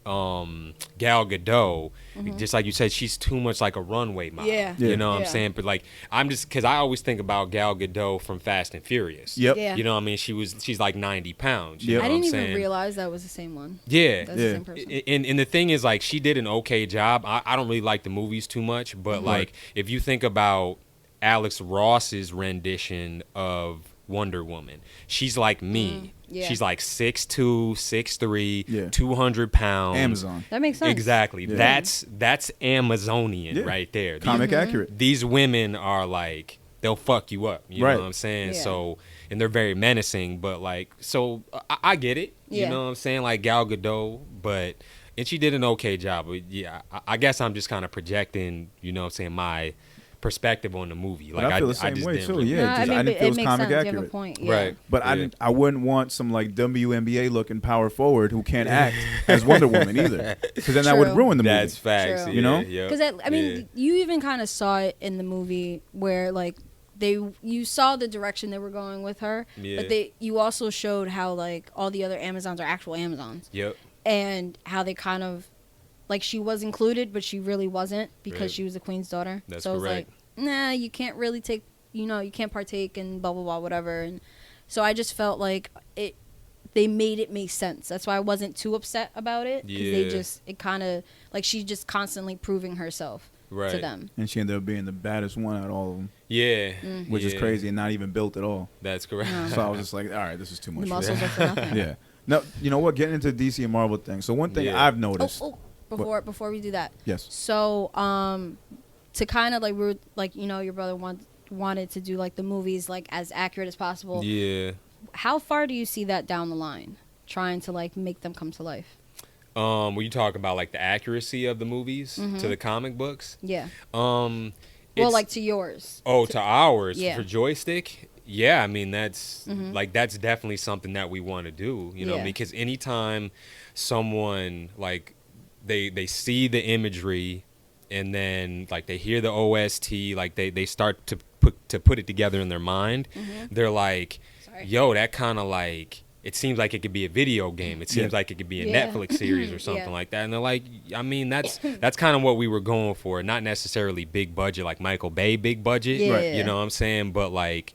Gal Gadot, just like you said, she's too much like a runway model. Yeah. Yeah. You know what I'm Yeah. saying? But like I'm just because I always think about Gal Gadot from Fast and Furious. Yep. Yeah. You know what I mean? She's like 90 pounds. You Yep. know I what didn't I'm even saying? realize that was the same one. Yeah. That's Yeah. the same person. And the thing is, like, she did an okay job. I don't really like the movies too much, but like, if you think about Alex Ross's rendition of Wonder Woman, she's like me. yeah. She's like 6'2", 6'3", Yeah. 200 pounds. Amazon, That makes sense. Exactly. Yeah. That's Amazonian Yeah. right there. comic accurate. These women are like they'll fuck you up. You Right. know what I'm saying? Yeah. So and they're very menacing, but like so I get it. You Yeah. know what I'm saying? Like Gal Gadot, but and she did an okay job. But yeah, I guess I'm just kind of projecting. You know what I'm saying? My perspective on the movie. Like But I feel the I same just way didn't too. really- Yeah, No, just, I mean, I but didn't feel it it was makes comic sense. You have a accurate. point. Yeah. Right. But Yeah. I wouldn't want some like WNBA looking power forward who can't act as Wonder Woman either, because then that would True. ruin the movie. That's facts. True. You know? Yeah. Because I mean, Yeah. you even kind of saw it in the movie where like you saw the direction they were going with her, Yeah. but you also showed how like all the other Amazons are actual Amazons, Yep. and how they kind of like she was included, but she really wasn't because Right. she was the queen's daughter. That's so it was correct. like, nah, you can't really take, you can't partake in blah blah blah whatever, and so I just felt like they made it make sense. That's why I wasn't too upset about it because Yeah. it kind of like she's just constantly proving herself Right. to them. And she ended up being the baddest one out of all of them, Yeah. which is Yeah. crazy and not even built at all. That's correct. No. So I was just like, all right, this is too The much. muscles are for nothing. Yeah. No, you know what? Getting into DC and Marvel thing. So one thing Yeah. I've noticed. Before we do that. Yes. So to kind of like we were like your brother wanted to do like the movies like as accurate as possible. Yeah. How far do you see that down the line? Trying to like make them come to life. When you talk about like the accuracy of the movies to the comic books, Yeah. well, Well, like to yours. to ours Yeah. for Joystick. Yeah, I mean that's like that's definitely something that we want to do. You know, Yeah. because anytime someone like they see the imagery and then like they hear the OST, like they start to put it together in their mind, they're like, yo, that kind of like, it seems like it could be a video game. It seems like it could be a Netflix series or something like that. And they're like, I mean, that's kind of what we were going for. Not necessarily big budget, like Michael Bay big budget. Yeah. You know what I'm saying? But like,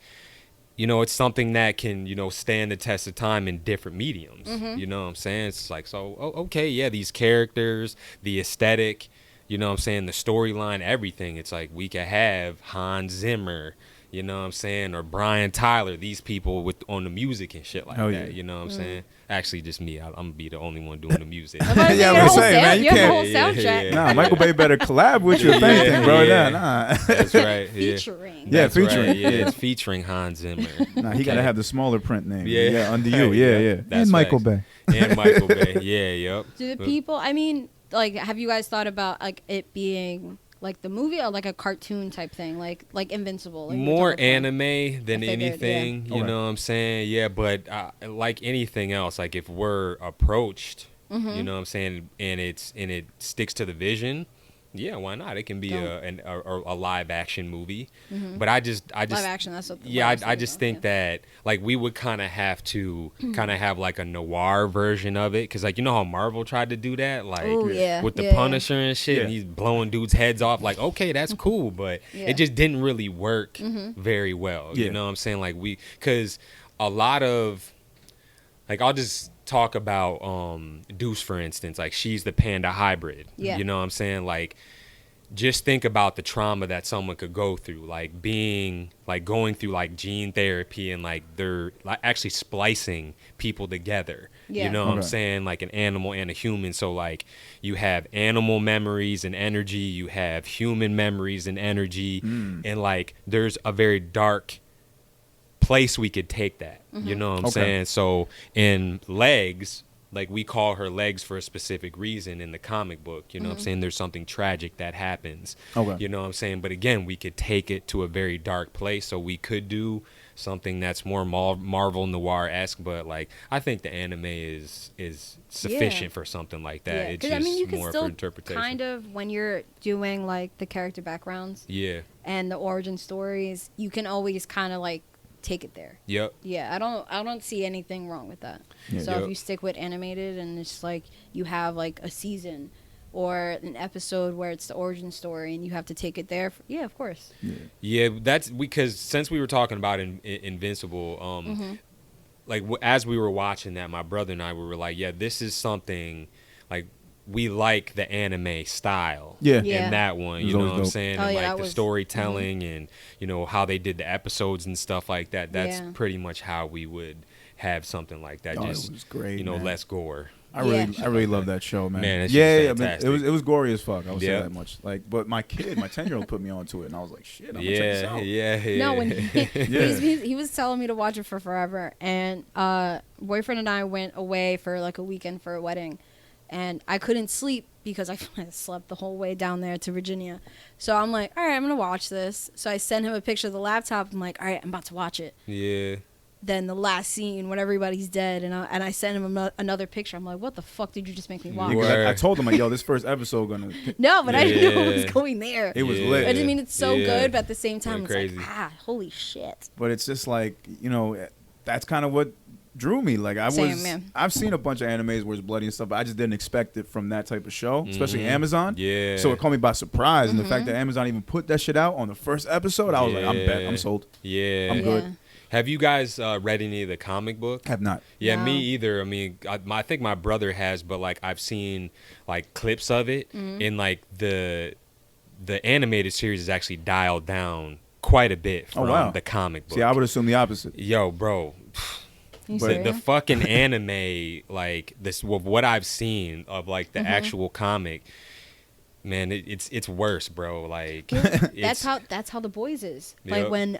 you know, it's something that can, you know, stand the test of time in different mediums. You know what I'm saying? It's like, so, okay, yeah, these characters, the aesthetic, you know what I'm saying, the storyline, everything. It's like we could have Hans Zimmer, you know what I'm saying, or Brian Tyler, these people on the music and shit like that, you know what I'm saying? Actually, just me. I'm going to be the only one doing the music. Yeah, I'm saying, man, you have a can't. whole soundtrack. Nah, Michael Bay better collab with you if anything, bro. Nah. That's right. Featuring. Yeah, That's featuring. Right. Yeah, it's featuring Hans Zimmer. Nah, he got to have the smaller print name. Yeah. Under you. Yeah. That's And Michael facts. Bay. And Michael Bay. Yeah, yep. Do the people, I mean, like, have you guys thought about, like, it being like the movie or like a cartoon type thing, like Invincible? Like more anime than I figured, anything, yeah. you know what I'm saying? Yeah, but like anything else, like if we're approached, you know what I'm saying, and it sticks to the vision, yeah, why not? It can be a live action movie. But I just live action. That's what. I just think that like we would kind of have to have like a noir version of it, because like, you know how Marvel tried to do that, like with the Punisher and shit, and he's blowing dudes' heads off. Like, okay, that's cool, but it just didn't really work very well. You know what I'm saying? Like because a lot of, like, I'll just talk about Deuce, for instance. Like, she's the panda hybrid. You know what I'm saying? Like, just think about the trauma that someone could go through, like going through like gene therapy, and like they're like actually splicing people together. You know what I'm saying? Like an animal and a human. So like you have animal memories and energy, you have human memories and energy, and like there's a very dark place we could take that. You know what I'm saying? So in Legs, like we call her Legs for a specific reason in the comic book. You know what I'm saying? There's something tragic that happens. You know what I'm saying? But again, we could take it to a very dark place. So we could do something that's more Marvel noir-esque, but like I think the anime is sufficient for something like that. It's just, I mean, you can more still for interpretation. kind of, when you're doing like the character backgrounds and the origin stories, you can always kind of like take it there. Yeah, I don't see anything wrong with that. So if you stick with animated and it's like you have like a season or an episode where it's the origin story and you have to take it there, yeah, of course. Yeah, that's because since we were talking about Invincible, like as we were watching that, my brother and I were like, yeah, this is something like we like the anime style in that one, you know what I'm saying? And like the storytelling and, you know, how they did the episodes and stuff like that. That's pretty much how we would have something like that. Just, it was great, you know, man. less gore. I really love that show, man. Man, I mean, it was gory as fuck. I would say that much. Like, but my 10-year-old put me onto it, and I was like, shit, I'm gonna check this out. No, when he was telling me to watch it for forever, and boyfriend and I went away for like a weekend for a wedding, and I couldn't sleep because I slept the whole way down there to Virginia. So I'm like, all right, I'm gonna watch this. So I sent him a picture of the laptop. I'm like, all right, I'm about to watch it. Then the last scene when everybody's dead, and I sent him another picture. I'm like, what the fuck did you just make me watch? I told him, like, yo, this first episode gonna... No, but I knew it was going there. It was lit. I mean, it's so good, but at the same time, it's crazy. like, holy shit. But it's just like, you know, that's kind of what drew me. Like, I've seen a bunch of animes where it's bloody and stuff, but I just didn't expect it from that type of show, especially Amazon. So it caught me by surprise, and the fact that Amazon even put that shit out on the first episode, I was like, I'm bet, I'm sold. I'm good. Have you guys read any of the comic book? Have not. Yeah, no. Me either. I mean, I think my brother has, but like I've seen like clips of it, and like the animated series is actually dialed down quite a bit from the comic book. See, I would assume the opposite. Yo, bro. But the fucking anime, like this, what I've seen of like the actual comic, man, it's worse, bro. Like that's how The Boys is. Like when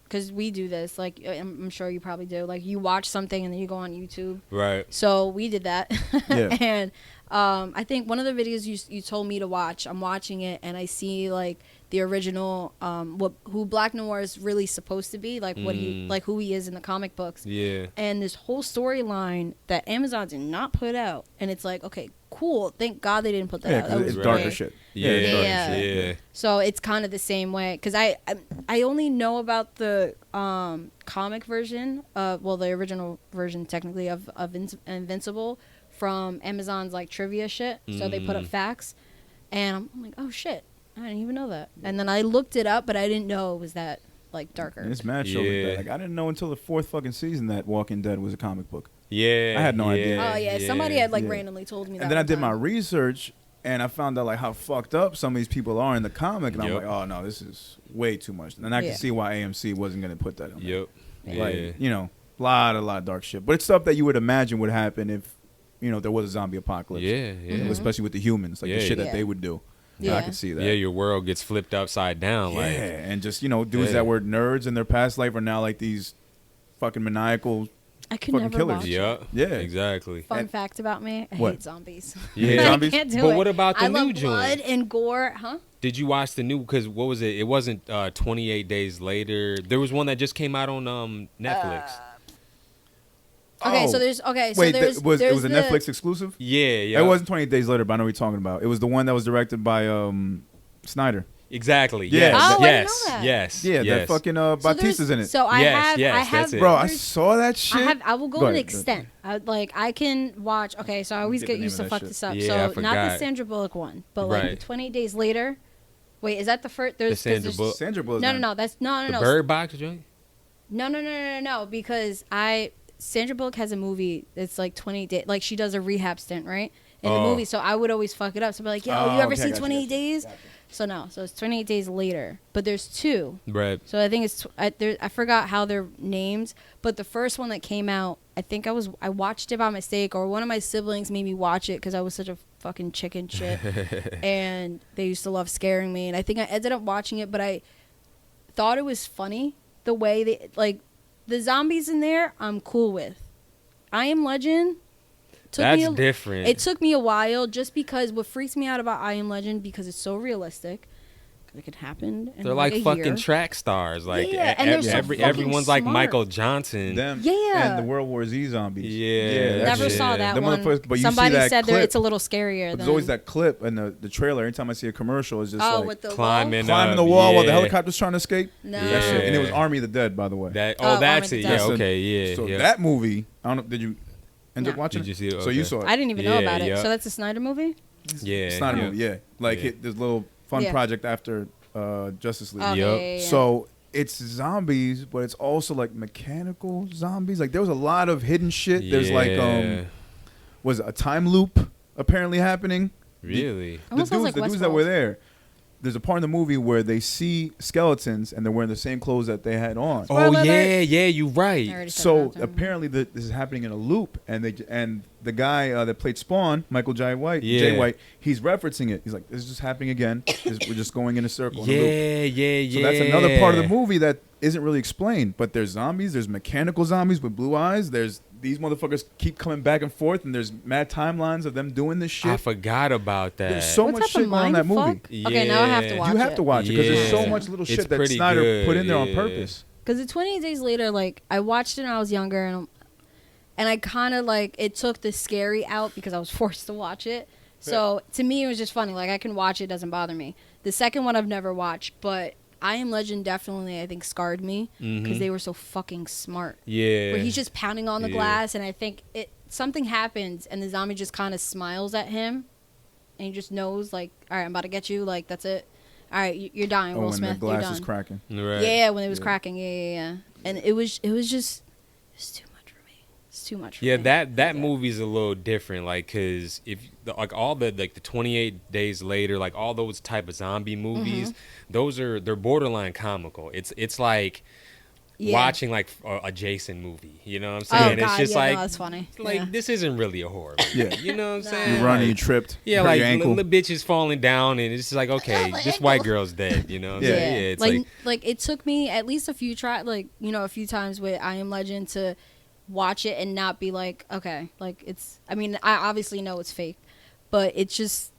because we do this, like I'm sure you probably do. Like you watch something and then you go on YouTube. Right. So we did that, and I think one of the videos you told me to watch, I'm watching it and I see like the original, who Black Noir is really supposed to be, like what he, like who he is in the comic books. Yeah. And this whole storyline that Amazon did not put out, and it's like, okay, cool. Thank God they didn't put that out. That it's was darker great. shit. Yeah. So it's kind of the same way, because I only know about the comic version, the original version technically of Invincible from Amazon's like trivia shit. So they put up facts, and I'm like, oh shit, I didn't even know that. And then I looked it up, but I didn't know it was that like darker. It's mad show like I didn't know until the 4th fucking season that Walking Dead was a comic book. Yeah. I had no idea. Oh yeah, somebody had like randomly told me that. And then I did my time. research, and I found out like how fucked up some of these people are in the comic, and I'm like, oh no, this is way too much. And I can see why AMC wasn't gonna put that on. Yep. Like, you know, a lot of dark shit. But it's stuff that you would imagine would happen if, you know, there was a zombie apocalypse. Yeah. You know, especially with the humans, like the shit that they would do. Yeah. I can see that. Yeah, your world gets flipped upside down. Like, and just, you know, dudes that were nerds in their past life are now like these fucking maniacal I could fucking never killers. watch it. Yeah. Yeah. Exactly. Fun fact about me: I What? hate zombies. Yeah. I can't do it. But what about the I new love blood joint? and gore, huh? Did you watch the new? Because what was it? It wasn't 28 Days Later. There was one that just came out on Netflix. Okay, Oh. so there's Wait, there's it was a the- Netflix exclusive? Yeah. It wasn't 28 Days Later, but I know what you're talking about. It was the one that was directed by Snyder. Exactly. Yeah. Yes. Oh, I didn't yes. know that. Yes. Yeah, yes. that fucking So Batista's in it. So I Yes, have, yes, I have, that's it. Bro, I there's- saw that shit. I will go Go an ahead. extent. I can watch. Okay, so I always Get get the name used of to that fuck shit. this up. Yeah, I So not the forgot. Sandra Bullock one, but Right. like 20 Days Later. Wait, is that the first? The Sandra Bullock. Sandra Bullock. No. That's no. The Bird Box joint. No. Because Sandra Bullock has a movie. It's like 20 days. Like she does a rehab stint, right? In the Oh. movie. So I would always fuck it up. So I'd be like, yo, Oh, you ever okay, seen gotcha, 28 gotcha. Days? So no. So it's 28 Days Later. But there's two. Right. So I think it's I forgot how they're named, but the first one that came out, I think I watched it by mistake, or one of my siblings made me watch it because I was such a fucking chicken shit, and they used to love scaring me, and I think I ended up watching it, but I thought it was funny the way they like the zombies in there. I'm cool with. I Am Legend. That's different. It took me a while just because what freaks me out about I Am Legend because it's so realistic. It could happen. In They're like a fucking year. track stars. Like Yeah, and they're so fucking everyone's like smart. Michael Johnson. Them Yeah. and the World War Z zombies. Yeah, that's Never it. saw that Them one. motherfuckers- but you see Somebody that said clip, it's a little scarier. but than there's always that clip in the trailer. Anytime I see a commercial, it's just Oh, like with the climbing climbing the up, wall while the yeah. helicopter's trying to escape. No. That shit. And it was Yeah. Army of the Dead, by the way. That Oh, that's Army it. of the Yeah. Dead. Okay. Yeah. So yeah. that movie, I don't know. Did you end up No. watching Did you see it? So you Okay. saw it. I didn't even know Yeah, about it. yeah. So that's a Snyder movie? Yeah. It's not a yeah. movie. Yeah, like Yeah. this little fun Yeah. project after Justice League. Okay, Yup. yeah. So it's zombies, but it's also like mechanical zombies. Like there was a lot of hidden shit. There's like Yeah. was it a time loop apparently happening? Really. Almost sounds like The dudes that were Westworld. there. There's a part in the movie where they see skeletons and they're wearing the same clothes that they had on. Oh Spoiler yeah, alert. yeah. You right. I already said So that. apparently this is happening in a loop, and the guy that played Spawn, Michael J. White, Yeah. he's referencing it. He's like, "This is just happening again. We're just going in a circle." In a loop. Yeah. So that's another part of the movie that isn't really explained. But there's zombies. There's mechanical zombies with blue eyes. There's these motherfuckers keep coming back and forth, and there's mad timelines of them doing this shit. I forgot about that. There's so What much type shit of going on in that movie. mindfuck? Okay, now I have to Yeah. watch You have it. to watch it because there's so Yeah. much little It's shit that pretty Snyder good, put in there on yeah. purpose. Because the 28 Days Later, like, I watched it when I was younger, and I kind of, like, it took the scary out because I was forced to watch it. So, to me, it was just funny. Like, I can watch it. It doesn't bother me. The second one I've never watched, but I Am Legend definitely, I think, scarred me because they were so fucking smart. Yeah. Where he's just pounding on the Yeah. glass, and I think something happens, and the zombie just kind of smiles at him, and he just knows, like, all right, I'm about to get you. Like, that's it. All right, you're dying, Oh, Will when the Smith. You're glass is done. cracking. Right. Yeah, when it was Yeah. cracking. Yeah. And it was just, it's too much for me. It's too much for Yeah, me. that movie's a little different, like, cause like all the 28 Days Later, like all those type of zombie movies, they're borderline comical. It's like Yeah. watching like a Jason movie. You know what I'm Oh, saying? God, It's just yeah, like no, that's funny. like Yeah. this isn't really a horror movie. Yeah. You know what I'm Nah. saying? You run and you Like, tripped. yeah, hurt like your ankle. the bitch is falling down, and it's just like, okay, my this white ankle. girl's dead. You know? What I'm Yeah. saying? It's like like it took me at least a few a few times with I Am Legend to watch it and not be like, okay, like it's. I mean, I obviously know it's fake, but it's just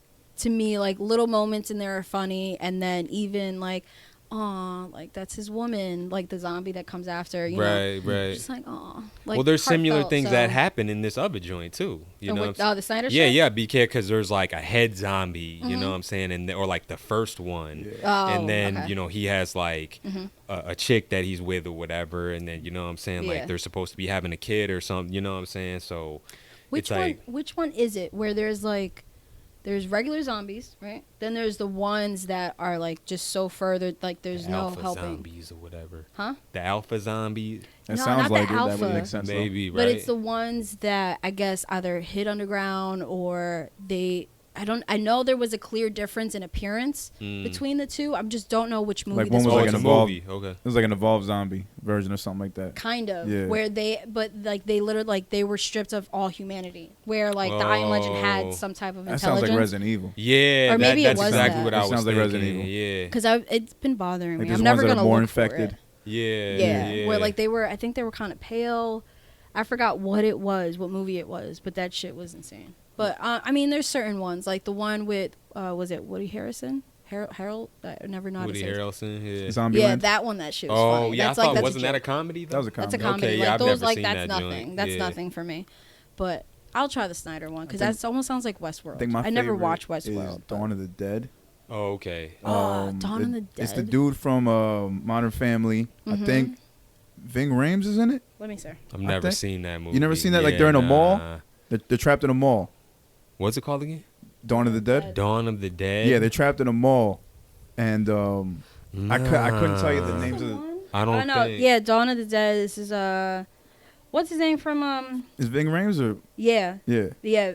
to me, like little moments in there are funny, and then even like, oh, like that's his woman, like the zombie that comes after, you know, right. just like, oh, like Well, there's similar heartfelt, things so. that happen in this other joint too. You know, what I'm saying? The Snyder Yeah, shit? yeah, because there's like a head zombie, you know what I'm saying, and or like the first one, Oh, and then okay. you know he has like a chick that he's with or whatever, and then you know what I'm saying, Yeah. like they're supposed to be having a kid or something, you know what I'm saying. So Which it's one? like Which one is it? Where there's like, there's regular zombies, right? Then there's the ones that are like just so further, like there's the no alpha helping. zombies or whatever. Huh? The alpha zombies, It No, sounds not like the it. That alpha. would make sense. though. maybe, right? But it's the ones that I guess either hid underground or they. I know there was a clear difference in appearance between the two. I just don't know which movie Like this one was oh, like it's an a evolved. movie. Okay. It was like an evolved zombie version or something like that. kind of Yeah. where but they literally like they were stripped of all humanity. Where like the I Am Legend Oh. had some type of That sounds intelligence. like Resident Evil. Yeah, Or maybe it that's was exactly that. what It I was sounds like thinking. Resident Evil. Yeah, Because it's been bothering Like me. there's I'm never ones that gonna are more look infected. for it. yeah, Yeah, where like I think they were kind of pale. I forgot what it was, what movie it was, but that shit was insane. But I mean, there's certain ones like the one with was it Woody Harrison? Harold? I never know how to Woody say his- Harrelson. Yeah. Zombie Yeah, Land? that one. That shit was Oh funny. yeah, That's I thought that's wasn't that a joke. comedy? That was a That's comedy. a comedy. Okay, yeah, like I've those, never like seen that's that nothing. joint. That's Yeah. nothing for me. But I'll try the Snyder one because think- that almost sounds like Westworld. I think my never favorite watched is Westworld. but- Dawn of the Dead. Oh, okay. Dawn of the It's the Dead? dude from Modern Family. I think Ving Rhames is in it. Let me see. I've never think- seen that movie. You never seen that? Like Yeah, they're in a mall? nah. They're trapped in a mall. What's it called again? Dawn of the Dead. Dawn of the Dead. Yeah, they're trapped in a mall, and I couldn't tell you the names of the. I don't know. think. Yeah, Dawn of the Dead. This is what's his name from Is Ving Rhames or Yeah. yeah?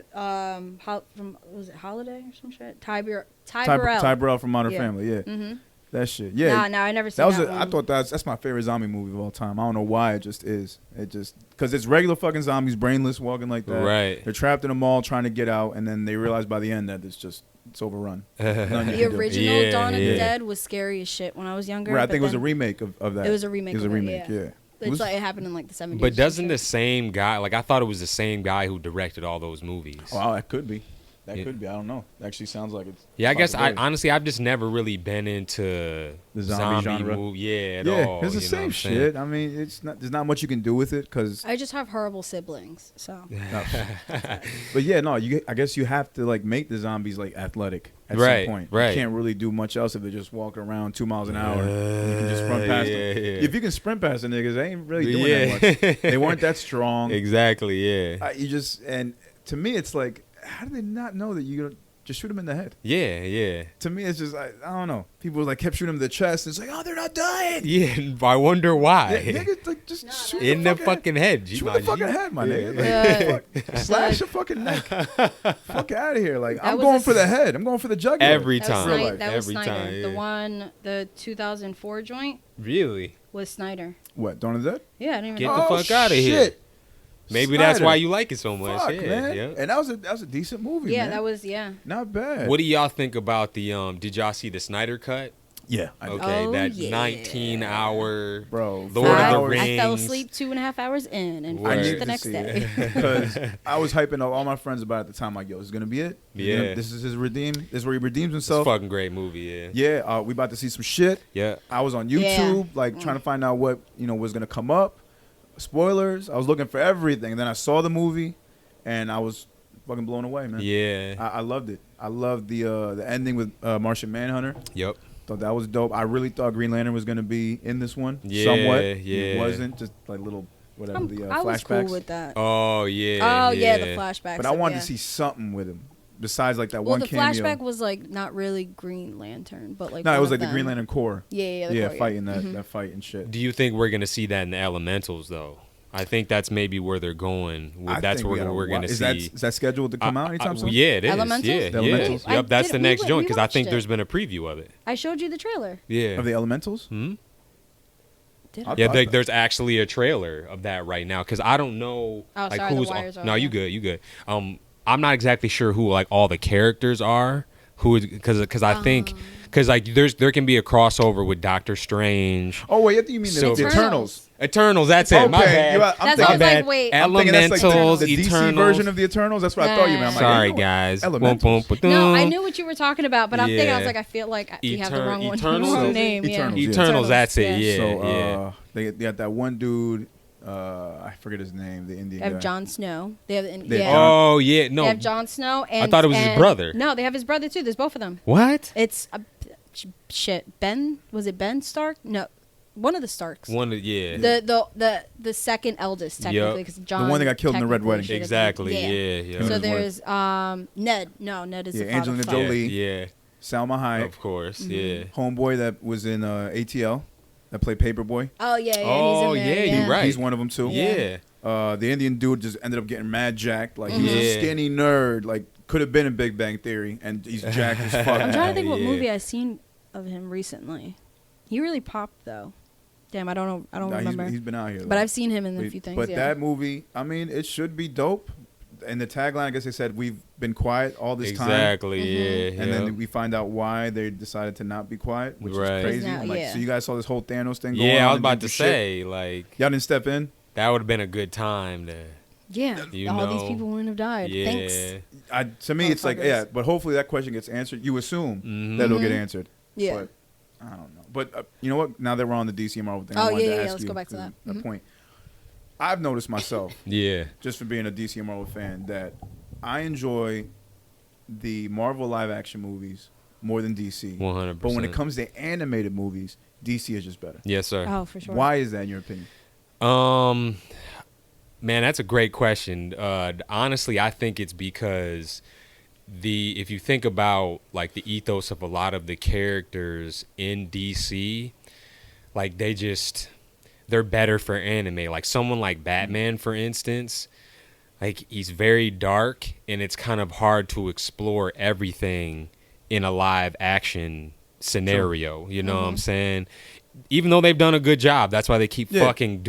From was it Holiday or some shit? Ty Burrell. Ty Burrell from Modern Yeah. Family. Yeah, Mm-hmm. that shit. Yeah, Nah, I never seen that was. that I one. thought that's my favorite zombie movie of all time. I don't know why. It just is. It just because it's regular fucking zombies, brainless, walking like that. Right. They're trapped in a mall trying to get out, and then they realize by the end that it's overrun. Nothing you The can do. original Yeah, Dawn of the yeah. Dead was scary as shit when I was younger. Right, I but think it was a then remake of that. It was a remake It was a of it, remake. yeah. Yeah. It It's was- like it happened in like the 70s. But or doesn't some the shit. same guy? Like I thought it was the same guy who directed all those movies. Oh, that could be. That Yeah. could be. I don't know. It actually sounds like it's. Yeah, I guess possibility. honestly I've just never really been into The zombie genre. movie. Yeah, at Yeah, all. it's the you know what same I'm saying? shit. I mean, it's not. There's not much you can do with it because. I just have horrible siblings, so But yeah, no. I guess you have to like make the zombies like athletic at Right, some point. right. You can't really do much else if they're just walking around 2 miles an hour. You can just sprint past them. yeah. If you can sprint past the niggas, they ain't really doing that much. They weren't that strong. Exactly. Yeah. You just and to me, it's like, how do they not know that you just shoot them in the head? Yeah. Yeah. To me, it's just I don't know. People like kept shooting them in the chest. And it's like, oh, they're not dying. Yeah. I wonder why. Yeah, niggas like just shoot In the fucking head. Shoot my the G. fucking head, my Yeah. nigga. Like, fuck, slash your fucking neck. Fuck out of here. Like, That I'm was going a for the head. I'm going for the jugular. Every that was, time. Real life. That was Every Snyder. time. The Yeah. one, the 2004 joint Really? was Snyder. What, Dawn of the Dead? Yeah, I didn't even Get know. the fuck outta here. shit. Maybe that's Snyder. why you like it so much. Fuck, yeah. man. Yeah. And that was a decent movie, Yeah, man. that was Not bad. What do y'all think about the Did y'all see the Snyder cut? Yeah. I did. Okay, Oh, that yeah. 19-hour Bro, Lord of the hours. Rings. I fell asleep 2.5 hours in and Word. finished needed the to next see day. Because I was hyping up all my friends about it at the time. Like, yo, this is gonna be it. Yeah. This is his redeem. This is where he redeems It's a himself. fucking great movie, yeah. Yeah. We about to see some shit. Yeah. I was on Yeah. YouTube, like trying to find out what was gonna come up. Spoilers. I was looking for everything. And then I saw the movie, and I was fucking blown away, man. Yeah. I loved it. I loved the ending with Martian Manhunter. Yep. Thought that was dope. I really thought Green Lantern was gonna be in this one. Yeah, somewhat. yeah. It wasn't just like little whatever I was flashbacks. cool with that. Oh, yeah. Oh yeah, the flashbacks. But I wanted yeah. to see something with him besides like that Well, one the cameo. flashback was like not really Green Lantern, but like No, it one was of like the them. Green Lantern Corps. Yeah, the Yeah, Corps, fighting that Mhm. that fight and shit. Do you think we're going to see that in the Elementals, though? I think that's maybe where they're going. That's think where we're going to is see. Is that scheduled to come out anytime soon? Yeah, it is. Elementals? Yeah, The yeah. Elementals? I Yep, that's did- the we next went- joint we because I watched think it. there's been a preview of it. I showed you the trailer. Yeah. Of the Elementals? Hmm? Did I I? Yeah, thought there's actually a trailer of that right now because I don't know Oh, like sorry, the who's. wires are No, on, you yeah. good, you good. I'm not exactly sure who like all the characters are. Who because I think because like there can be a crossover with Doctor Strange. Oh wait, I think you mean the Silver- Eternals. Eternals, that's it. My bad. I'm That's thinking, why I was bad. like, wait. I'm thinking that's like Elementals, the DC Eternals. version of the Eternals. That's what I thought you meant. I'm like, Sorry, you know what? guys. Elementals. Boom, boom, No, I boom. knew what you were talking about, but I'm thinking, I was like, I feel like we have the wrong one. Eternals? Wrong name. Eternals, Yeah. yeah. Eternals, that's it. Yeah, So yeah. they got that one dude. I forget his name. The Indian They have guy. Jon Snow. They have They have Oh yeah, They no. have Jon Snow and I thought it was his brother. No, they have his brother too. There's both of them. What? It's shit. Ben, was it Ben Stark? No, one of the Starks. One of yeah. The second eldest technically, because John. The one that got killed in the Red technically Wedding. should have Exactly. been- Yeah. Him So and his there's Ned. No, Ned is Yeah, the father. Angelina Fuck. Jolie. Yeah. Salma Hayek. Of course. Mm-hmm. Yeah. Homeboy that was in ATL that played Paperboy. Oh yeah, Oh, he's in there, yeah, you're right. He's one of them too. Yeah. The Indian dude just ended up getting mad jacked. Like he was Yeah. a skinny nerd. Like could have been in Big Bang Theory, and he's jacked as fuck. I'm trying to think what Yeah. movie I've seen of him recently. He really popped though. Damn, I don't know. I don't Nah, remember. he's been out here. But though. I've seen him in a few things. But yeah. that movie, I mean, it should be dope. And the tagline, I guess they said, we've been quiet all this time. Exactly. Yeah. And yeah. then we find out why they decided to not be quiet, which Right. is crazy. Now, I'm like, yeah. so you guys saw this whole Thanos thing going on? Yeah, I was and about didn't to do shit? say like Y'all didn't step in? that would have been a good time to. Yeah, You all these know, people wouldn't have died. Yeah. Thanks. To me, it's like, Motherfuckers. yeah, but hopefully that question gets answered. You assume Mhm. that it'll get answered. Yeah. But I don't know. But you know what? Now that we're on the DC and Marvel thing, Oh, I wanted yeah, to yeah, ask let's you go back to that. a Mhm. point. I've noticed myself, Yeah. just for being a DC and Marvel fan, that I enjoy the Marvel live action movies more than DC. 100%. But when it comes to animated movies, DC is just better. Yes, sir. Oh, for sure. Why is that in your opinion? Man, that's a great question. Honestly, I think it's because if you think about like the ethos of a lot of the characters in DC, like they're better for anime. Like someone like Batman, for instance, like he's very dark and it's kind of hard to explore everything in a live action scenario. You know what I'm saying? Even though they've done a good job, that's why they keep fucking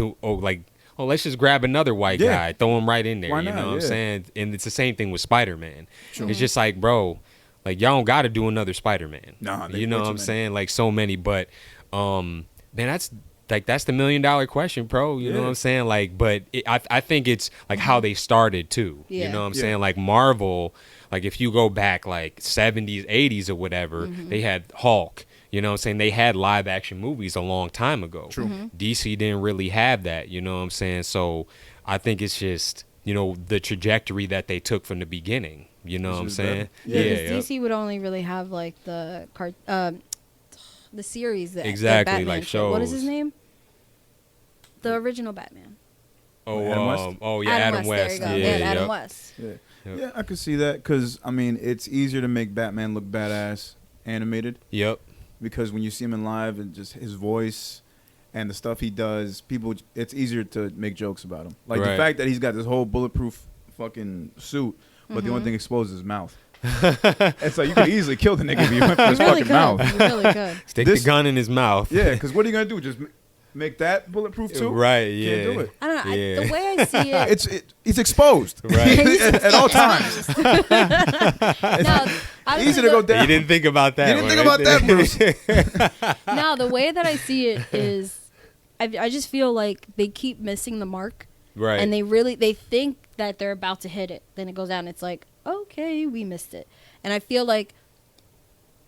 let's just grab another white guy, throw him right in there. Why You not? know what I'm Yeah. saying? And it's the same thing with Spider-Man. It's just like, bro, like y'all don't got to do another Spider-Man. Nah, there's you know way what too I'm many. saying? Like so many, but man, that's the $1 million question, bro. You know Yeah. what I'm saying? Like, but I think it's like how they started too. You Yeah. know what I'm Yeah. saying? Like Marvel, like if you go back like 70s, 80s or whatever, they had Hulk. You know what I'm saying? They had live action movies a long time ago. True. DC didn't really have that. You know what I'm saying? So I think it's just, the trajectory that they took from the beginning. You know what I'm is saying? better. Yeah, Yeah. 'cause DC would only really have like the series that Exactly, Batman like shit. What is his shows. name? The original Batman. Adam West? Adam West. There Yeah, you go. They had Adam yep. West. Yeah. Yep. Yeah, I could see that because, I mean, it's easier to make Batman look badass animated Yep. because when you see him in live and just his voice and the stuff he does, it's easier to make jokes about him. Like the Right. fact that he's got this whole bulletproof fucking suit, but the only thing exposed is his mouth. It's like you could easily kill the nigga if you went for his You really fucking could. mouth. You really could. Stick This- the gun in his mouth. Yeah, because what are you gonna do? Just make that bulletproof too? Right, yeah. Can't do it. I don't know. Yeah. The way I see it, It's exposed Right. at all times. no, Easy to go down. You didn't think about that. You didn't one, think about right that, there. Bruce. No, the way that I see it is, I just feel like they keep missing the mark, Right. and they think that they're about to hit it. Then it goes down. It's like, okay, we missed it, and I feel like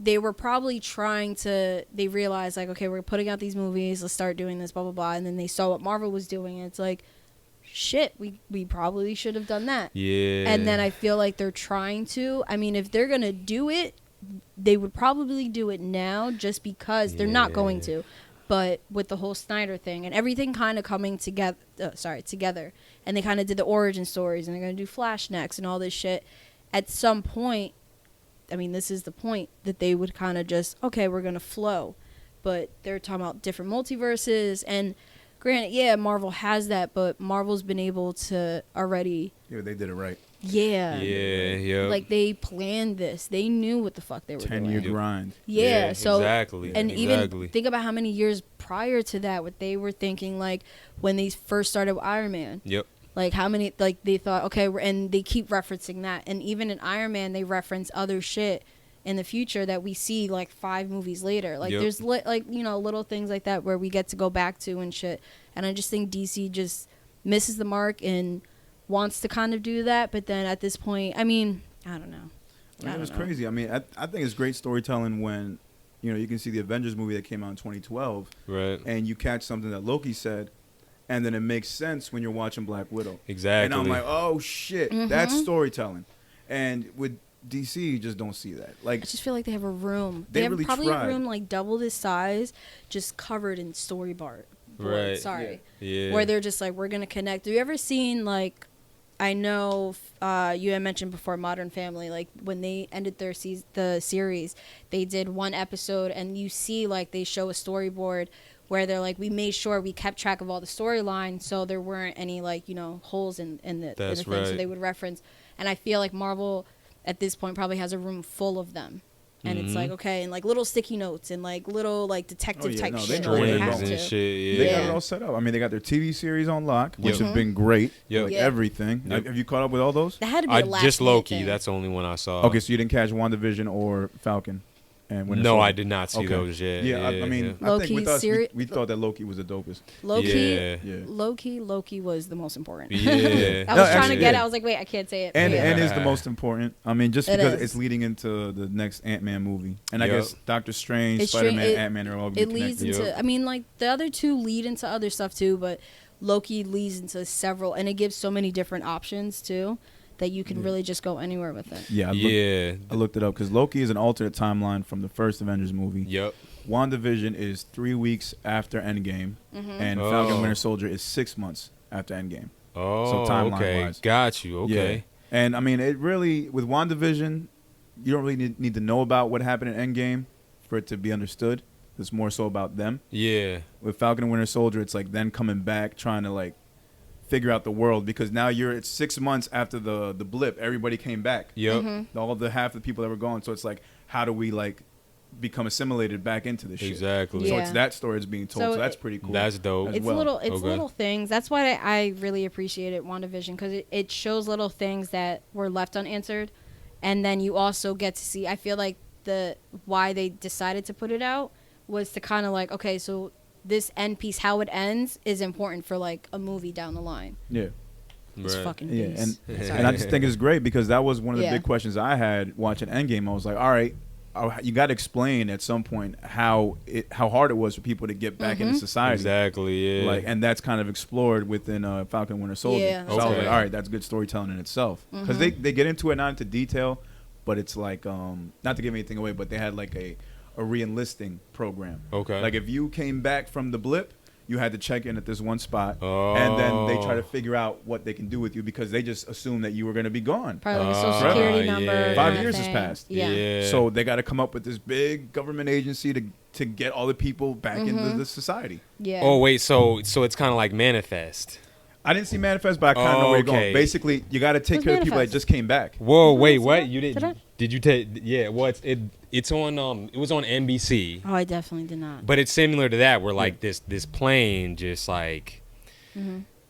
they were probably they realized like, okay, we're putting out these movies, let's start doing this, blah blah blah, and then they saw what Marvel was doing, and it's like, shit, we probably should have done that. Yeah. And then I feel like they're trying to. I mean, if they're going to do it, they would probably do it now just because they're not going Yeah. to. But with the whole Snyder thing and everything kind of coming together, and they kind of did the origin stories and they're going to do Flash next and all this shit. At some point, I mean, this is the point that they would kind of just, okay, we're going to flow. But they're talking about different multiverses and granted, yeah, Marvel has that, but Marvel's been able to already, Yeah, they did it right. Yeah, yeah. like they planned this. They knew what the fuck they were 10-year doing. grind. Yeah, so exactly. and exactly. even think about how many years prior to that, what they were thinking, like when they first started with Iron Man. Yep. Like how many, like they thought, okay, and they keep referencing that, and even in Iron Man, they reference other shit in the future that we see like 5 movies later. Like Yep. there's like, you know, little things like that where we get to go back to and shit. And I just think DC just misses the mark and wants to kind of do that, but then at this point, I mean, I don't know. It was crazy. I mean, I think it's great storytelling when, you know, you can see the Avengers movie that came out in 2012, Right. and you catch something that Loki said, and then it makes sense when you're watching Black Widow. Exactly. And I'm like, oh shit, that's storytelling. And with DC, you just don't see that. Like, I just feel like they have a room. They They have really probably tried. a room like double this size, just covered in storyboard. Right. Sorry. Yeah. Where they're just like, we're gonna connect. Have you ever seen like, I know you had mentioned before Modern Family, like when they ended their the series, they did one episode and you see like they show a storyboard where they're like, we made sure we kept track of all the storylines so there weren't any like, you know, holes in the That's thing. So right. they would reference. And I feel like Marvel at this point probably has a room full of them. And it's like, okay, and like little sticky notes and like little like detective type no, they shit. know Like, where they they're have going. to. and shit. they Yeah. got it all set up. I mean, they got their TV series on lock, which Yep. have been great. Yep. Like Yeah. everything. Yep. Have you caught up with all those? That had to be I a last just minute Loki. thing. That's the only one I saw. Okay, so you didn't catch WandaVision or Falcon and Winter No, Soldier? I did not see those yet. Yeah, I mean, I think Loki with us, seri- we thought that Loki was the dopest. Loki, Yeah. Loki was the most important. Yeah. I was No, trying to actually, get it. yeah. I was like, wait, I can't say it. And but yeah. and is the most important. I mean, just It because is. it's leading into the next Ant-Man movie, and I Yep. guess Doctor Strange, It's Spider-Man, it- Ant-Man are all gonna it be leads connected. into. Yep. I mean, like the other two lead into other stuff too, but Loki leads into several, and it gives so many different options too that you can really just go anywhere with it. Yeah, Yeah. I looked it up because Loki is an alternate timeline from the first Avengers movie. Yep. WandaVision is 3 weeks after Endgame, and Oh. Falcon Winter Soldier is 6 months after Endgame. Oh, timeline okay. wise. Got you. Okay. Yeah. And I mean, it really, with WandaVision, you don't really need to know about what happened in Endgame for it to be understood. It's more so about them. Yeah. With Falcon and Winter Soldier, it's like then coming back, trying to like figure out the world, because now it's 6 months after the blip. Everybody came back. Yep. All the half the people that were gone. So it's like, how do we like become assimilated back into this shit? Exactly. So Yeah. it's that story that's being told. So So that's pretty cool. That's dope. as It's well. it's Okay. little things. That's why I really appreciated WandaVision, because it shows little things that were left unanswered, and then you also get to see. I feel like why they decided to put it out was to kind of like, okay, so this end piece, how it ends, is important for like a movie down the line. Yeah. This Right. fucking Yeah, piece. and Sorry. and I just think it's great because that was one of the Yeah. big questions I had watching Endgame. I was like, all right, you got to explain at some point how hard it was for people to get back into society. Exactly. Yeah. Like, and that's kind of explored within Falcon Winter Soldier. Yeah, So I was okay. like, all right, that's good storytelling in itself. Because they get into it, not into detail, but it's like, not to give anything away, but they had like a re-enlisting program. Okay. Like if you came back from the blip, you had to check in at this one spot, and then they try to figure out what they can do with you because they just assume that you were going to be gone. Probably like a social Forever. security Yeah. number. 5 kinda years has thing. passed. Yeah. So they got to come up with this big government agency to get all the people back into the society. Yeah. Oh wait, so it's kind of like Manifest. I didn't see Manifest, but I kind of know where you're going. Okay. Basically, you got to take Who's care of the people that Manifest? just came back. Whoa, wait, see what? that? You Did I? didn't? Did you take? Yeah, well, it's on. It was on NBC, Oh, I definitely did not. but it's similar to that, where like this plane just like,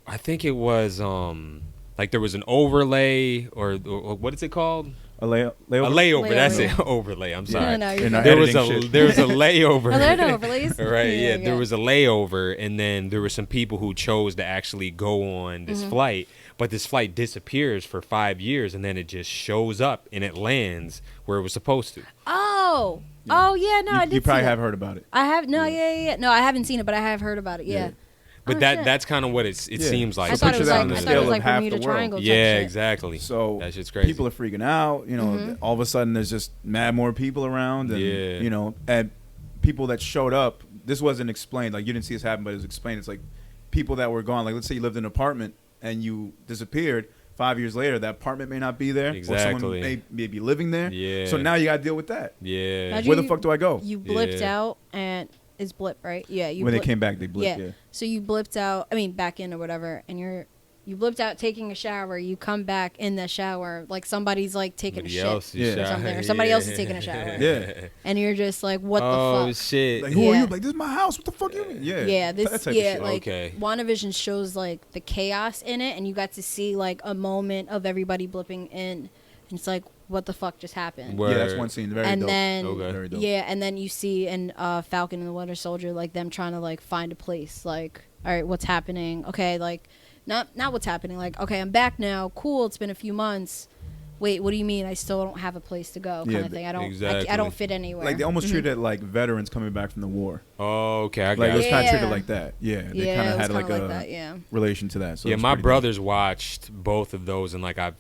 I think it was like there was an overlay or what is it called? A layover. A layover. That's Layover. it. Overlay. I'm sorry. No, You're you're not fine. There was editing shit. there was a layover. Oh, there are no overlays? Right, yeah. Yeah, There yeah. was a layover, and then there were some people who chose to actually go on this flight, but this flight disappears for 5 years, and then it just shows up and it lands where it was supposed to. Oh. Oh, yeah, no, I did You probably see have that. heard about it. I have, no, yeah. No, I haven't seen it, but I have heard about it, yeah. Yeah. But Oh, that shit. that's kind of what it Yeah. seems like. I thought it was that like, on the I thought scale it was of like half Bermuda the world. Triangle type Yeah, shit. exactly. So that shit's crazy. people are freaking out. You know, all of a sudden there's just mad more people around, and Yeah. you know, and people that showed up. This wasn't explained. Like you didn't see this happen, but it was explained. It's like people that were gone. Like let's say you lived in an apartment and you disappeared. 5 years later, that apartment may not be there, or someone Exactly. may be living there. Yeah. So now you got to deal with that. Yeah. Imagine Where the you- fuck do I go? You blipped Yeah. out, and it's blip, right? Yeah, you When they blip- came back, they blipped. Yeah. So you blipped out, I mean, back in or whatever, and you blipped out taking a shower. You come back in the shower, like somebody's like taking Somebody a shit else is Yeah. or shy. something, or somebody else is Yeah. taking a shower. Yeah. And you're just like, what Oh the fuck? shit. Like who are Yeah. you? Like this is my house. What the fuck you mean? Yeah. Yeah, that this type of yeah, shit. like Okay. WandaVision shows like the chaos in it, and you got to see like a moment of everybody blipping in and it's like, what the fuck just happened? Word. Yeah, that's one scene. Very And dope. then Okay. Very dope. yeah, and then you see in Falcon and the Winter Soldier, like them trying to like find a place, like, all right, what's happening? Okay, like not what's happening, like, okay, I'm back now, cool, it's been a few months. Wait, what do you mean I still don't have a place to go? Kind Yeah, of thing. I don't exactly. I don't fit anywhere. Like they almost treated it like veterans coming back from the war. Oh, okay. I Like got it was you. kind of treated Yeah. like that. Yeah, they yeah, kind it of was had kinda like a that, yeah. relation to that. So Yeah, it was my pretty dope. brothers watched both of those, and like I've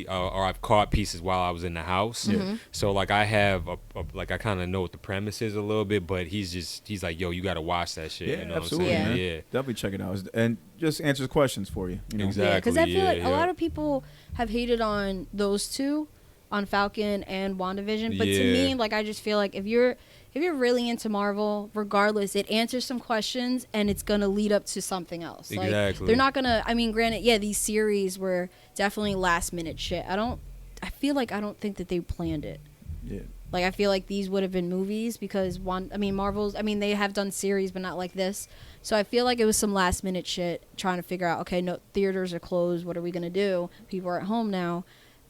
or I've caught pieces while I was in the house. Mm-hmm. So like I have like I kind of know what the premise is a little bit, but he's like, yo, you got to watch that shit. Yeah, you know absolutely, what I'm saying? man. Yeah. Definitely check it out, and just answers questions for you. You know? Exactly. Yeah, because I feel like yeah. a lot of people have hated on those two, on Falcon and WandaVision. But to Yeah. me, like, I just feel like if you're really into Marvel, regardless, it answers some questions and it's gonna lead up to something else. Like, Exactly. they're not gonna. I mean, granted, yeah, these series were definitely last minute shit. I feel like I don't think that they planned it. Yeah. Like, I feel like these would have been movies because Marvel's. I mean, they have done series, but not like this. So I feel like it was some last minute shit trying to figure out. Okay, no, theaters are closed. What are we gonna do? People are at home now.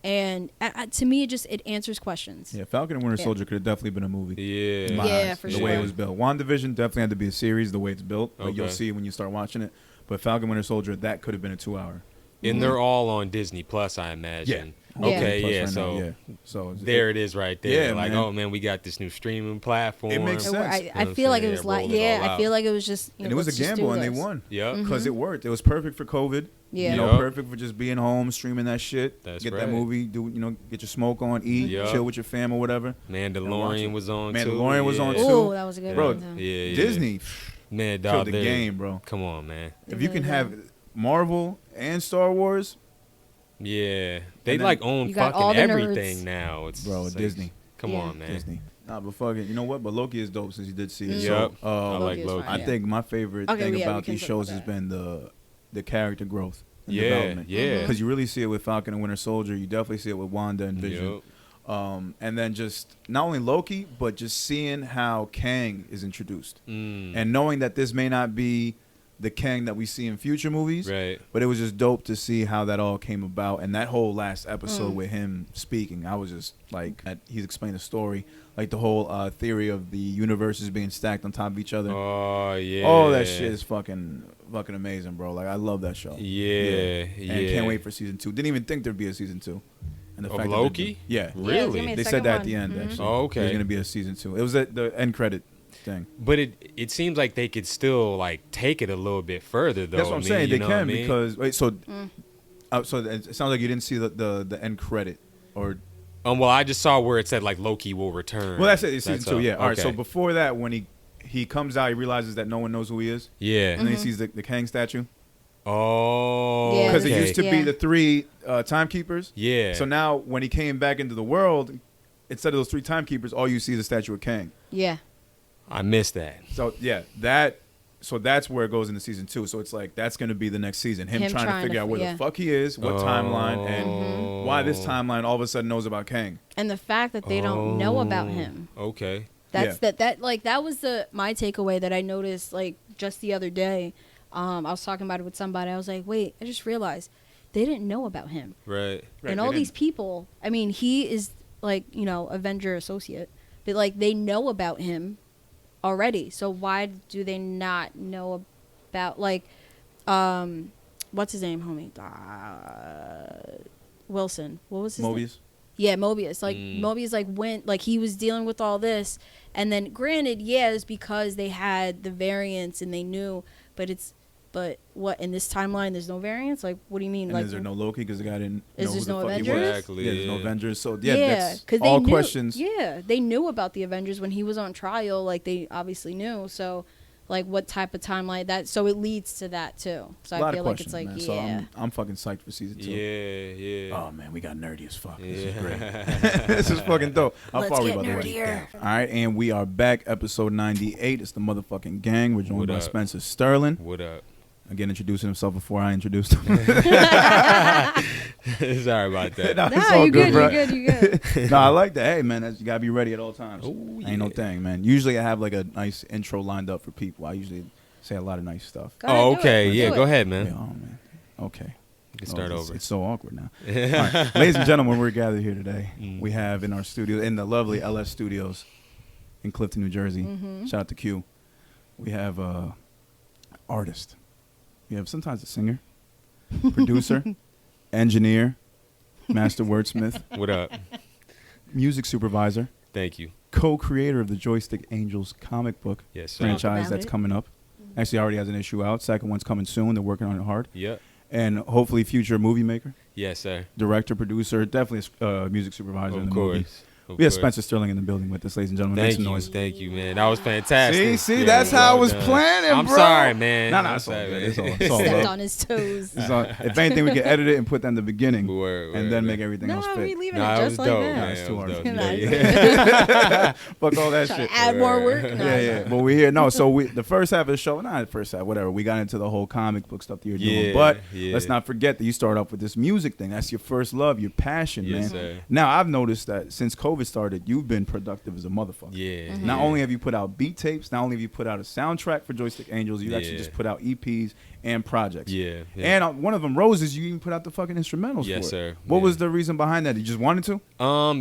And to me, it answers questions. Yeah, Falcon and Winter Yeah. Soldier could have definitely been a movie. Yeah. in my Yeah, eyes, for the way it sure. was built. WandaVision definitely had to be a series, the way it's built. Like you'll Okay. see when you start watching it. But Falcon Winter Soldier, that could have been a 2-hour. And they're all on Disney Plus, I imagine. Yeah. Okay, Plus yeah. right So now, yeah. So there it is right there. Yeah, like, man. oh man, we got this new streaming platform. It makes sense. I feel like it was like, yeah, I feel like it was just, and it was a gamble, and they won. Yep. Because it worked. It was perfect for COVID. Yeah. You know, Yup. perfect for just being home, streaming that shit. That's get right. that movie, get your smoke on, eat, Yup. chill with your fam or whatever. And watch Mandalorian it. was on too. Mandalorian was on, yeah. too. Oh, that was a good Bro, one. Yeah, Disney Man, killed dog, the they- game, bro. Come on, man. If you can really have Marvel and Star Wars, Yeah, they And then- like own You got all fucking the nerds. everything now. It's bro, like, Disney. Come Yeah. on, man. Disney. Nah, but fuck it. You know what? But Loki is dope since you did see it. Yep. So, I like Loki is Loki. fine, I yeah. think my favorite Okay, thing yeah, we about can these talk shows about has been the character growth and Yeah, development. yeah. Because you really see it with Falcon and Winter Soldier. You definitely see it with Wanda and Vision. Yup. And then just not only Loki, but just seeing how Kang is introduced. Mm. And knowing that this may not be the Kang that we see in future movies, Right. but it was just dope to see how that all came about. And that whole last episode with him speaking, I was just like, he's explained the story, like the whole theory of the universes being stacked on top of each other. Oh yeah. Oh, that shit is fucking amazing, bro. Like I love that show. Yeah, And can't wait for season 2. Didn't even think there'd be a season 2. And the Of fact that Loki? they did- yeah. Really? Yeah, it's gonna be a They second said that at one. the end. Mhm. Actually, Oh, okay. There's gonna be a season 2. It was at the end credit thing. But it seems like they could still like take it a little bit further though. That's what I'm saying. You They know what I can mean? because wait. So, so it sounds like you didn't see the end credit or. Well, I just saw where it said like Loki will return. Well, that's it. It's season 2. all. Yeah. All right. So Okay. before that, when he comes out, he realizes that no one knows who he is, Yeah. and then he sees the Kang statue Oh. Yeah, because okay. it used to be Yeah. the 3 timekeepers. Yeah. So now when he came back into the world, instead of those 3 timekeepers, all you see is a statue of Kang. Yeah. I missed that. So yeah, that's where it goes into season 2. So it's like that's going to be the next season. Him trying to figure out where yeah. the fuck he is, what timeline, and why this timeline all of a sudden knows about Kang. And the fact that they don't know about him. Okay. That's that was my takeaway that I noticed like just the other day. I was talking about it with somebody. I was like, wait, I just realized they didn't know about him. Right. And all these people, I mean, he is like, Avenger associate, but like they know about him already. So why do they not know about like, what's his name, homie? Wilson. What was his name? Mobius. Yeah, Mobius. Like Mobius, like went, like he was dealing with all this, and then granted, yeah, it's because they had the variants and they knew, but what in this timeline? There's no variants. Like, what do you mean? And like, is there no Loki because the guy didn't Is know there who the no fuck he was? Avengers? Exactly. Yeah, there's no yeah. Avengers. So yeah, that's because all they knew, questions. Yeah, they knew about the Avengers when he was on trial. Like they obviously knew. So, like, what type of timeline that? So it leads to that too. So A lot I feel of like questions, it's like man. yeah. So I'm fucking psyched for season 2. Yeah, yeah. Oh man, we got nerdy as fuck. This is Yeah. great. This is fucking dope. How Let's far are we get by the way? nerdier. All right, and we are back, episode 98. It's the motherfucking gang. We're joined What by up? Spenser Sterling. What up? Again, introducing himself before I introduced him. Sorry about that. Nah, it's Nah, all you good, bro. you good, you good. No, I like that. Hey, man, you gotta be ready at all times. Oh, Ain't no yeah. thing, man. Usually, I have like a nice intro lined up for people. I usually say a lot of nice stuff. Go ahead, Oh, do it. okay. Do Yeah, it. go ahead, Yeah, man. oh man. Okay. You can start over. It's so awkward now. All right. Ladies and gentlemen, we're gathered here today. We have in our studio, in the lovely LS Studios in Clifton, New Jersey. Shout out to Q. We have artist. We have sometimes a singer, producer, engineer, master wordsmith. What up? Music supervisor. Thank you. Co-creator of the Joystick Angels comic book Yes, sir. franchise that's coming up. Actually, already has an issue out. Second one's coming soon. They're working on it hard. Yep. And hopefully future movie maker, Yes, sir. director, producer, definitely a music supervisor in Of the movie. course. We have Spenser Sterling in the building with us, ladies and gentlemen. Make Thank some you. noise. Thank you, man. That was fantastic. See, that's how I was done. planning, I'm bro. sorry, man. Nah, I'm it's all sorry, good. man. It's all Stepped love. on his toes. If anything, we can edit it and put that in the beginning Word, and word, then word. make everything No, else we fit. leaving Nah, it it just was like dope, that. man. It's too It was hard. dope. Nice. Fuck all that Try shit. to add more work. No, Yeah, yeah. But we're here. No, so the first half of the show, not the first half, whatever. We got into the whole comic book stuff that you're doing. Yeah, But yeah. let's not forget that you started off with this music thing. That's your first love, your passion, Yes, man. sir. Now, I've noticed that since COVID started, you've been productive as a motherfucker. Yeah. Not yeah. only have you put out beat tapes, not only have you put out a soundtrack for Joystick Angels, you actually Yeah. just put out EPs and projects. Yeah. yeah. And one of them, Roses, you even put out the fucking instrumentals for Yes, it. sir. What Yeah. was the reason behind that? You just wanted to?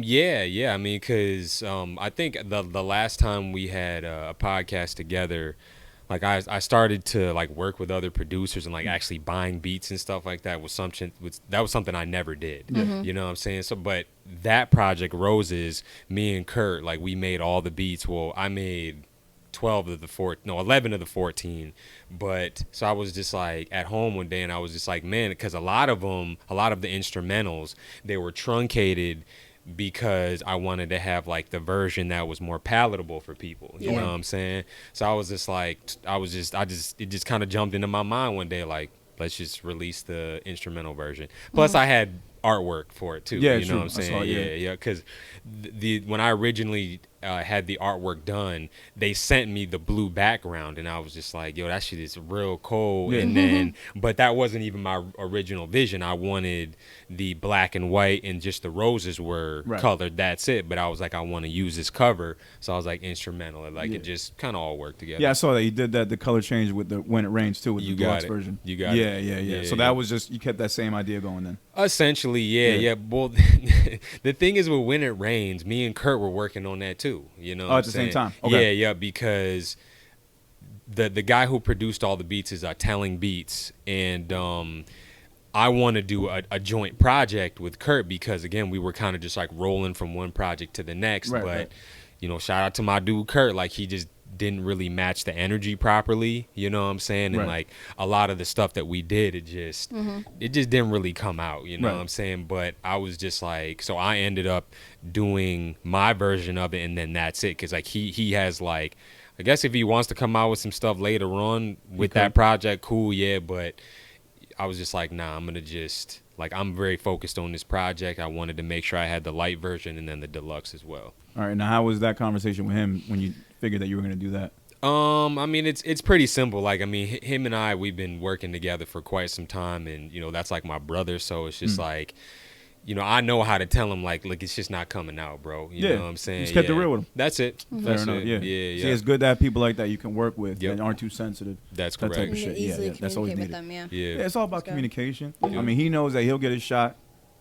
Yeah. I mean, cause I think the last time we had a podcast together, like I started to like work with other producers and like actually buying beats and stuff like that was something I never did. You know what I'm saying? So, but that project Roses, me and Kurt, like we made all the beats. Well, I made 11 of the 14. But so I was just like at home one day and I was just like, man, because a lot of the instrumentals, they were truncated because I wanted to have like the version that was more palatable for people. You know what I'm saying? So I was just like, it just kind of jumped into my mind one day, like, let's just release the instrumental version. Plus I had artwork for it too. Yeah, you know true. what I'm I saw saying? it, Yeah. Because when I originally had the artwork done, they sent me the blue background, and I was just like, yo, that shit is real cool. Yeah. And then, but that wasn't even my original vision. I wanted the black and white, and just the roses were colored. That's it. But I was like, I want to use this cover, so I was like instrumental. It just kind of all worked together. Yeah, I saw that you did the color change with the When It Rains too with You the got deluxe it. version. You got it. Yeah. So Yeah. that was just you kept that same idea going then. Essentially, Yeah. yeah. Well, the thing is with When It Rains, me and Kurt were working on that too. You know, At the same time. Okay. Yeah, because the guy who produced all the beats is Telling Beats, and I want to do a joint project with Kurt because again, we were kind of just like rolling from one project to the next. But you know, shout out to my dude Kurt, like he just didn't really match the energy properly, you know what I'm saying? And like a lot of the stuff that we did, it just didn't really come out, you know what I'm saying? But I was just like, so I ended up doing my version of it, and then that's it. Cause like he has like, I guess if he wants to come out with some stuff later on with that project, cool, yeah. But I was just like, nah, I'm gonna just like, I'm very focused on this project. I wanted to make sure I had the light version and then the deluxe as well. All right. Now, how was that conversation with him when you figured that you were going to do that? I mean, it's pretty simple. Like, I mean, him and I, we've been working together for quite some time, and you know, that's like my brother. So it's just like, you know, I know how to tell him like, look, it's just not coming out, bro. You know what I'm saying? You just kept it real with him. That's it. Fair That's enough. it. Yeah. Yeah. See, it's good to have people like that you can work with Yep. and aren't too sensitive. That's That type correct. of You shit. can easily Yeah, that's always communicate with needed. them, yeah. Yeah. Yeah, it's all about Let's go. communication. Yeah. I mean, he knows that he'll get his shot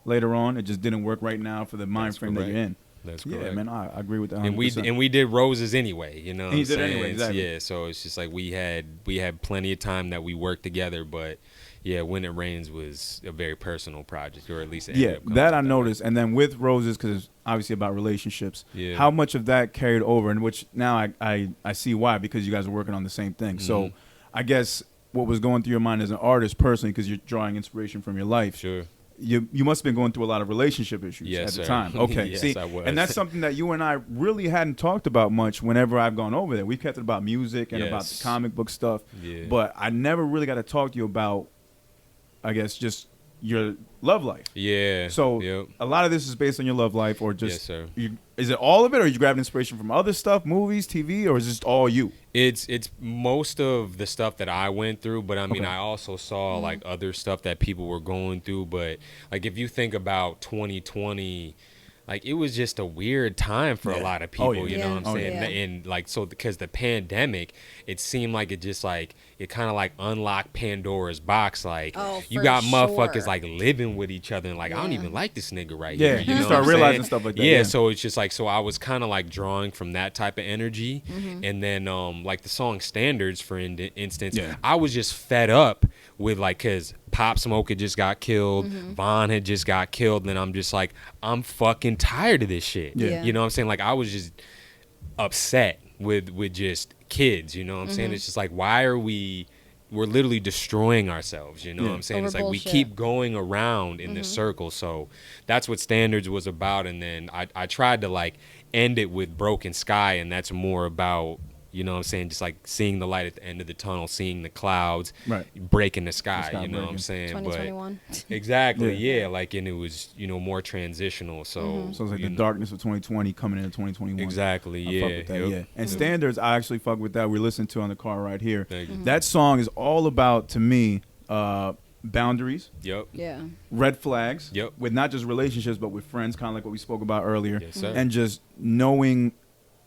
later on. It just didn't work right now for the mind That's frame that correct. you're in. That's Yeah, correct. man, I agree with that. 100%. And we did Roses anyway, you know. And you what I'm did it saying? anyway, exactly. Yeah, so it's just like we had plenty of time that we worked together, but yeah, When It Rains was a very personal project, or at least it ended up coming that I out way. noticed. And then with Roses, because it's obviously about relationships, Yeah. how much of that carried over, and which now I see why, because you guys are working on the same thing. So Mm-hmm. I guess what was going through your mind as an artist personally, because you're drawing inspiration from your life, Sure. you must have been going through a lot of relationship issues Yes, at the sir. time. Okay, Yes, see, I was. and that's something that you and I really hadn't talked about much whenever I've gone over there. We've kept it about music and about the Yes. comic book stuff, Yeah. but I never really got to talk to you about, I guess, just your love life. Yeah. So yep. a lot of this is based on your love life, or just Yes, sir. Is it all of it, or you grabbing inspiration from other stuff, movies, TV, or is it just all you? It's most of the stuff that I went through, but I mean, Okay. I also saw like other stuff that people were going through. But like, if you think about 2020, like it was just a weird time for a lot of people. yeah. You know what I'm Yeah. saying? Yeah. And like, so because the pandemic, it seemed like it just like it kind of like unlocked Pandora's box. Like Oh, you for got motherfuckers sure. like living with each other and like I don't Yeah. even like this nigga right Yeah, here. you know start what I'm realizing saying? stuff like that, Yeah, yeah. so it's just like so I was kind of like drawing from that type of energy, Mm-hmm. and then like the song Standards for instance, Yeah. I was just fed up with like because Pop Smoke had just got killed, Mm-hmm. Von had just got killed, and I'm just like I'm fucking tired of this shit. Yeah. You know what I'm saying? Like I was just upset with just kids, you know what I'm saying? It's just like why are we're literally destroying ourselves, you know what I'm saying? Over It's like we bullshit. keep going around in this circle. So that's what Standards was about, and then I tried to like end it with Broken Sky, and that's more about, you know what I'm saying, just like seeing the light at the end of the tunnel, seeing the clouds Right. breaking the sky, sky you know what I'm breaking. saying? 2021. But exactly, Yeah. yeah, like, and it was, you know, more transitional. So, So it's like you the know, darkness of 2020 coming into 2021. Exactly, I yeah. fuck with that, Yep. yeah. And Standards, I actually fuck with that. We listened to on the car right here. Thank you. That song is all about, to me, boundaries, Yep. Yeah. red flags, Yep. with not just relationships, but with friends, kind of like what we spoke about earlier. Yes, sir. And just knowing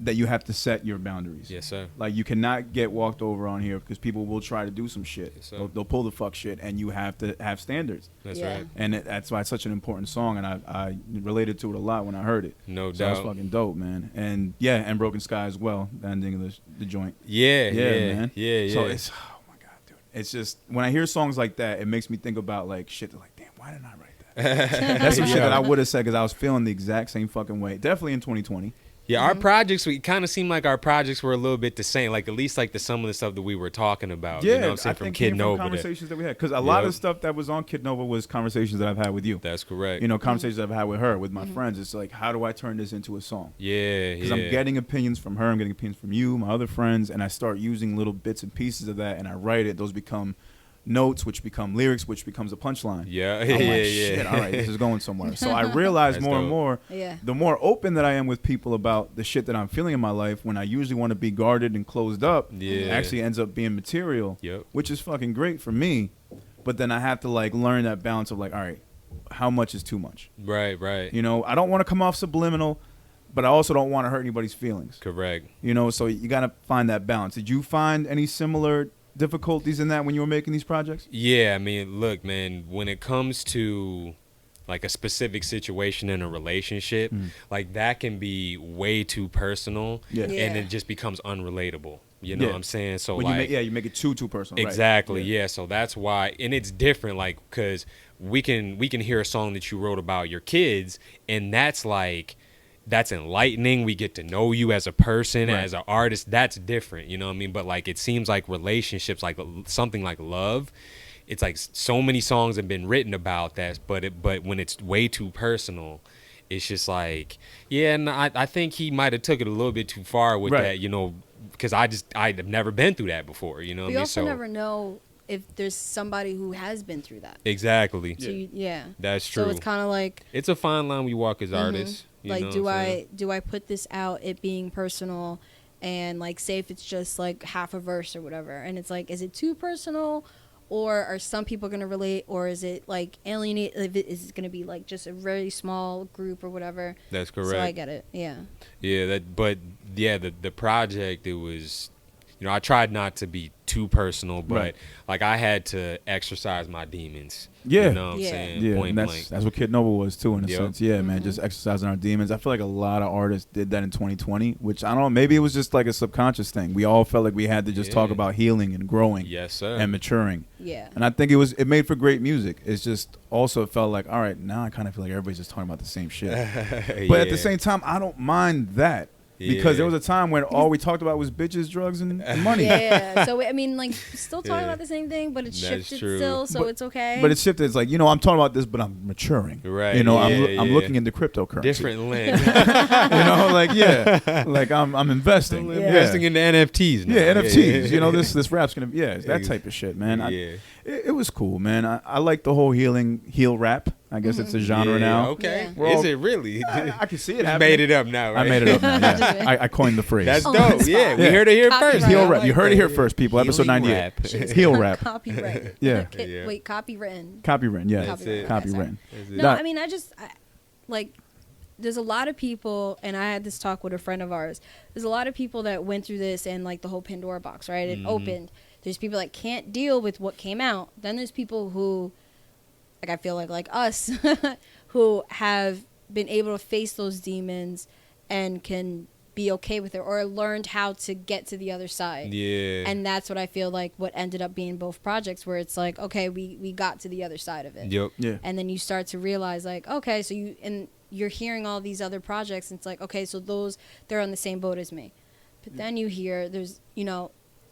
that you have to set your boundaries. Yes, sir. Like you cannot get walked over on here because people will try to do some shit. Yes, sir. They'll pull the fuck shit, and you have to have standards. That's Yeah. right. And that's why it's such an important song, and I related to it a lot when I heard it. No So that's doubt. fucking dope, man. And yeah, and Broken Sky as well, the ending of the joint. Yeah, Yeah, yeah, man. yeah, yeah. So it's, oh my god, dude. It's just when I hear songs like that, it makes me think about like shit. Like, damn, why didn't I write that? That's some shit that I would have said because I was feeling the exact same fucking way. Definitely in 2020. Yeah, our projects, we kind of seemed like our projects were a little bit the same, like at least like some of the stuff that we were talking about. Yeah, you know what I'm saying, I from think Kid came Nova. from to- conversations that we had because a lot Yep. of stuff that was on Kid Nova was conversations that I've had with you. That's correct. You know, conversations I've had with her, with my friends. It's like, how do I turn this into a song? Yeah, Because yeah. I'm getting opinions from her, I'm getting opinions from you, my other friends, and I start using little bits and pieces of that, and I write it. Those become notes, which become lyrics, which becomes a punchline. Yeah, I'm yeah, like, yeah. shit, all right, this is going somewhere. So I realize That's more and dope. more, Yeah. the more open that I am with people about the shit that I'm feeling in my life, when I usually want to be guarded and closed up, Yeah. it actually ends up being material, Yep. which is fucking great for me. But then I have to like learn that balance of like, all right, how much is too much? Right, right. You know, I don't want to come off subliminal, but I also don't want to hurt anybody's feelings. Correct. You know, so you got to find that balance. Did you find any similar difficulties in that when you were making these projects? Yeah, I mean, look, man, when it comes to like a specific situation in a relationship, like that can be way too personal, Yeah. and Yeah. it just becomes unrelatable. You know Yeah. what I'm saying? So When like, you make it too personal. right. exactly, yeah. So that's why, and it's different, like, because we can hear a song that you wrote about your kids, and that's like, that's enlightening. We get to know you as a person, Right. as an artist. That's different, you know what I mean? But like, it seems like relationships, like something like love, it's like so many songs have been written about that, but when it's way too personal, it's just like, yeah, and I think he might have took it a little bit too far with Right. that, you know, because I've never been through that before, you know what We I mean? also So never know if there's somebody who has been through that. exactly, So yeah. that's true. So it's kind of like, It's a fine line we walk as artists. you like, know do what I'm saying? do I put this out, it being personal, and like say if it's just like half a verse or whatever, and it's like, is it too personal, or are some people gonna relate, or is it like alienate? Is it gonna be like just a very small group or whatever? That's correct. So I get it. Yeah. Yeah, the project, it was, you know, I tried not to be too personal, but Right. like I had to exercise my demons. Yeah. You know what I'm Yeah. saying? Yeah, Point and blank. that's what Kid Nova was too, in a Yep. sense. Yeah, man, just exercising our demons. I feel like a lot of artists did that in 2020, which I don't know, maybe it was just like a subconscious thing. We all felt like we had to just talk Yeah. about healing and growing Yes, sir. and maturing. Yeah. And I think it made for great music. It's just also felt like, all right, now I kind of feel like everybody's just talking about the same shit. But at the same time, I don't mind that. Because there Yeah. was a time when all we talked about was bitches, drugs, and money. Yeah. So I mean, like, still talking Yeah. about the same thing, but it's That's shifted true. still, so But- it's okay. But it's shifted. It's like, you know, I'm talking about this, but I'm maturing. Right, You know, yeah, I'm yeah. looking into cryptocurrency. Different lens. You know, like, yeah. Like, I'm investing. Investing into NFTs now. Yeah, NFTs. You know, this rap's going to be, yeah, it's that Ex- type of shit, man. Yeah. It was cool, man. I like the whole heel rap. I guess it's a genre Yeah, now. Okay. Yeah. We're Is all- it really? I can see it You happening. made it up now, right? I made it up now, yeah. I coined the phrase. That's On dope. the Yeah, spot. we Yeah. heard it here Copyright. first. heel I rap. like You heard that. it here first, people. Episode Healing 98. rap. Shit's Heel rap. Copyrighted. Yeah. Yeah. Wait, copywritten. Copywritten, yeah. That's it. Copywritten. That's it. No, That- I mean, like, there's a lot of people, and I had this talk with a friend of ours. There's a lot of people that went through this and like the whole Pandora box, right? It opened. There's people that can't deal with what came out. Then there's people who, like I feel like us, who have been able to face those demons and can be okay with it, or learned how to get to the other side. Yeah. And that's what I feel like what ended up being both projects, where it's like, okay, we got to the other side of it. Yep. Yeah. And then you start to realize like, okay, so you're hearing all these other projects, and it's like, okay, so they're on the same boat as me. But then you hear there's,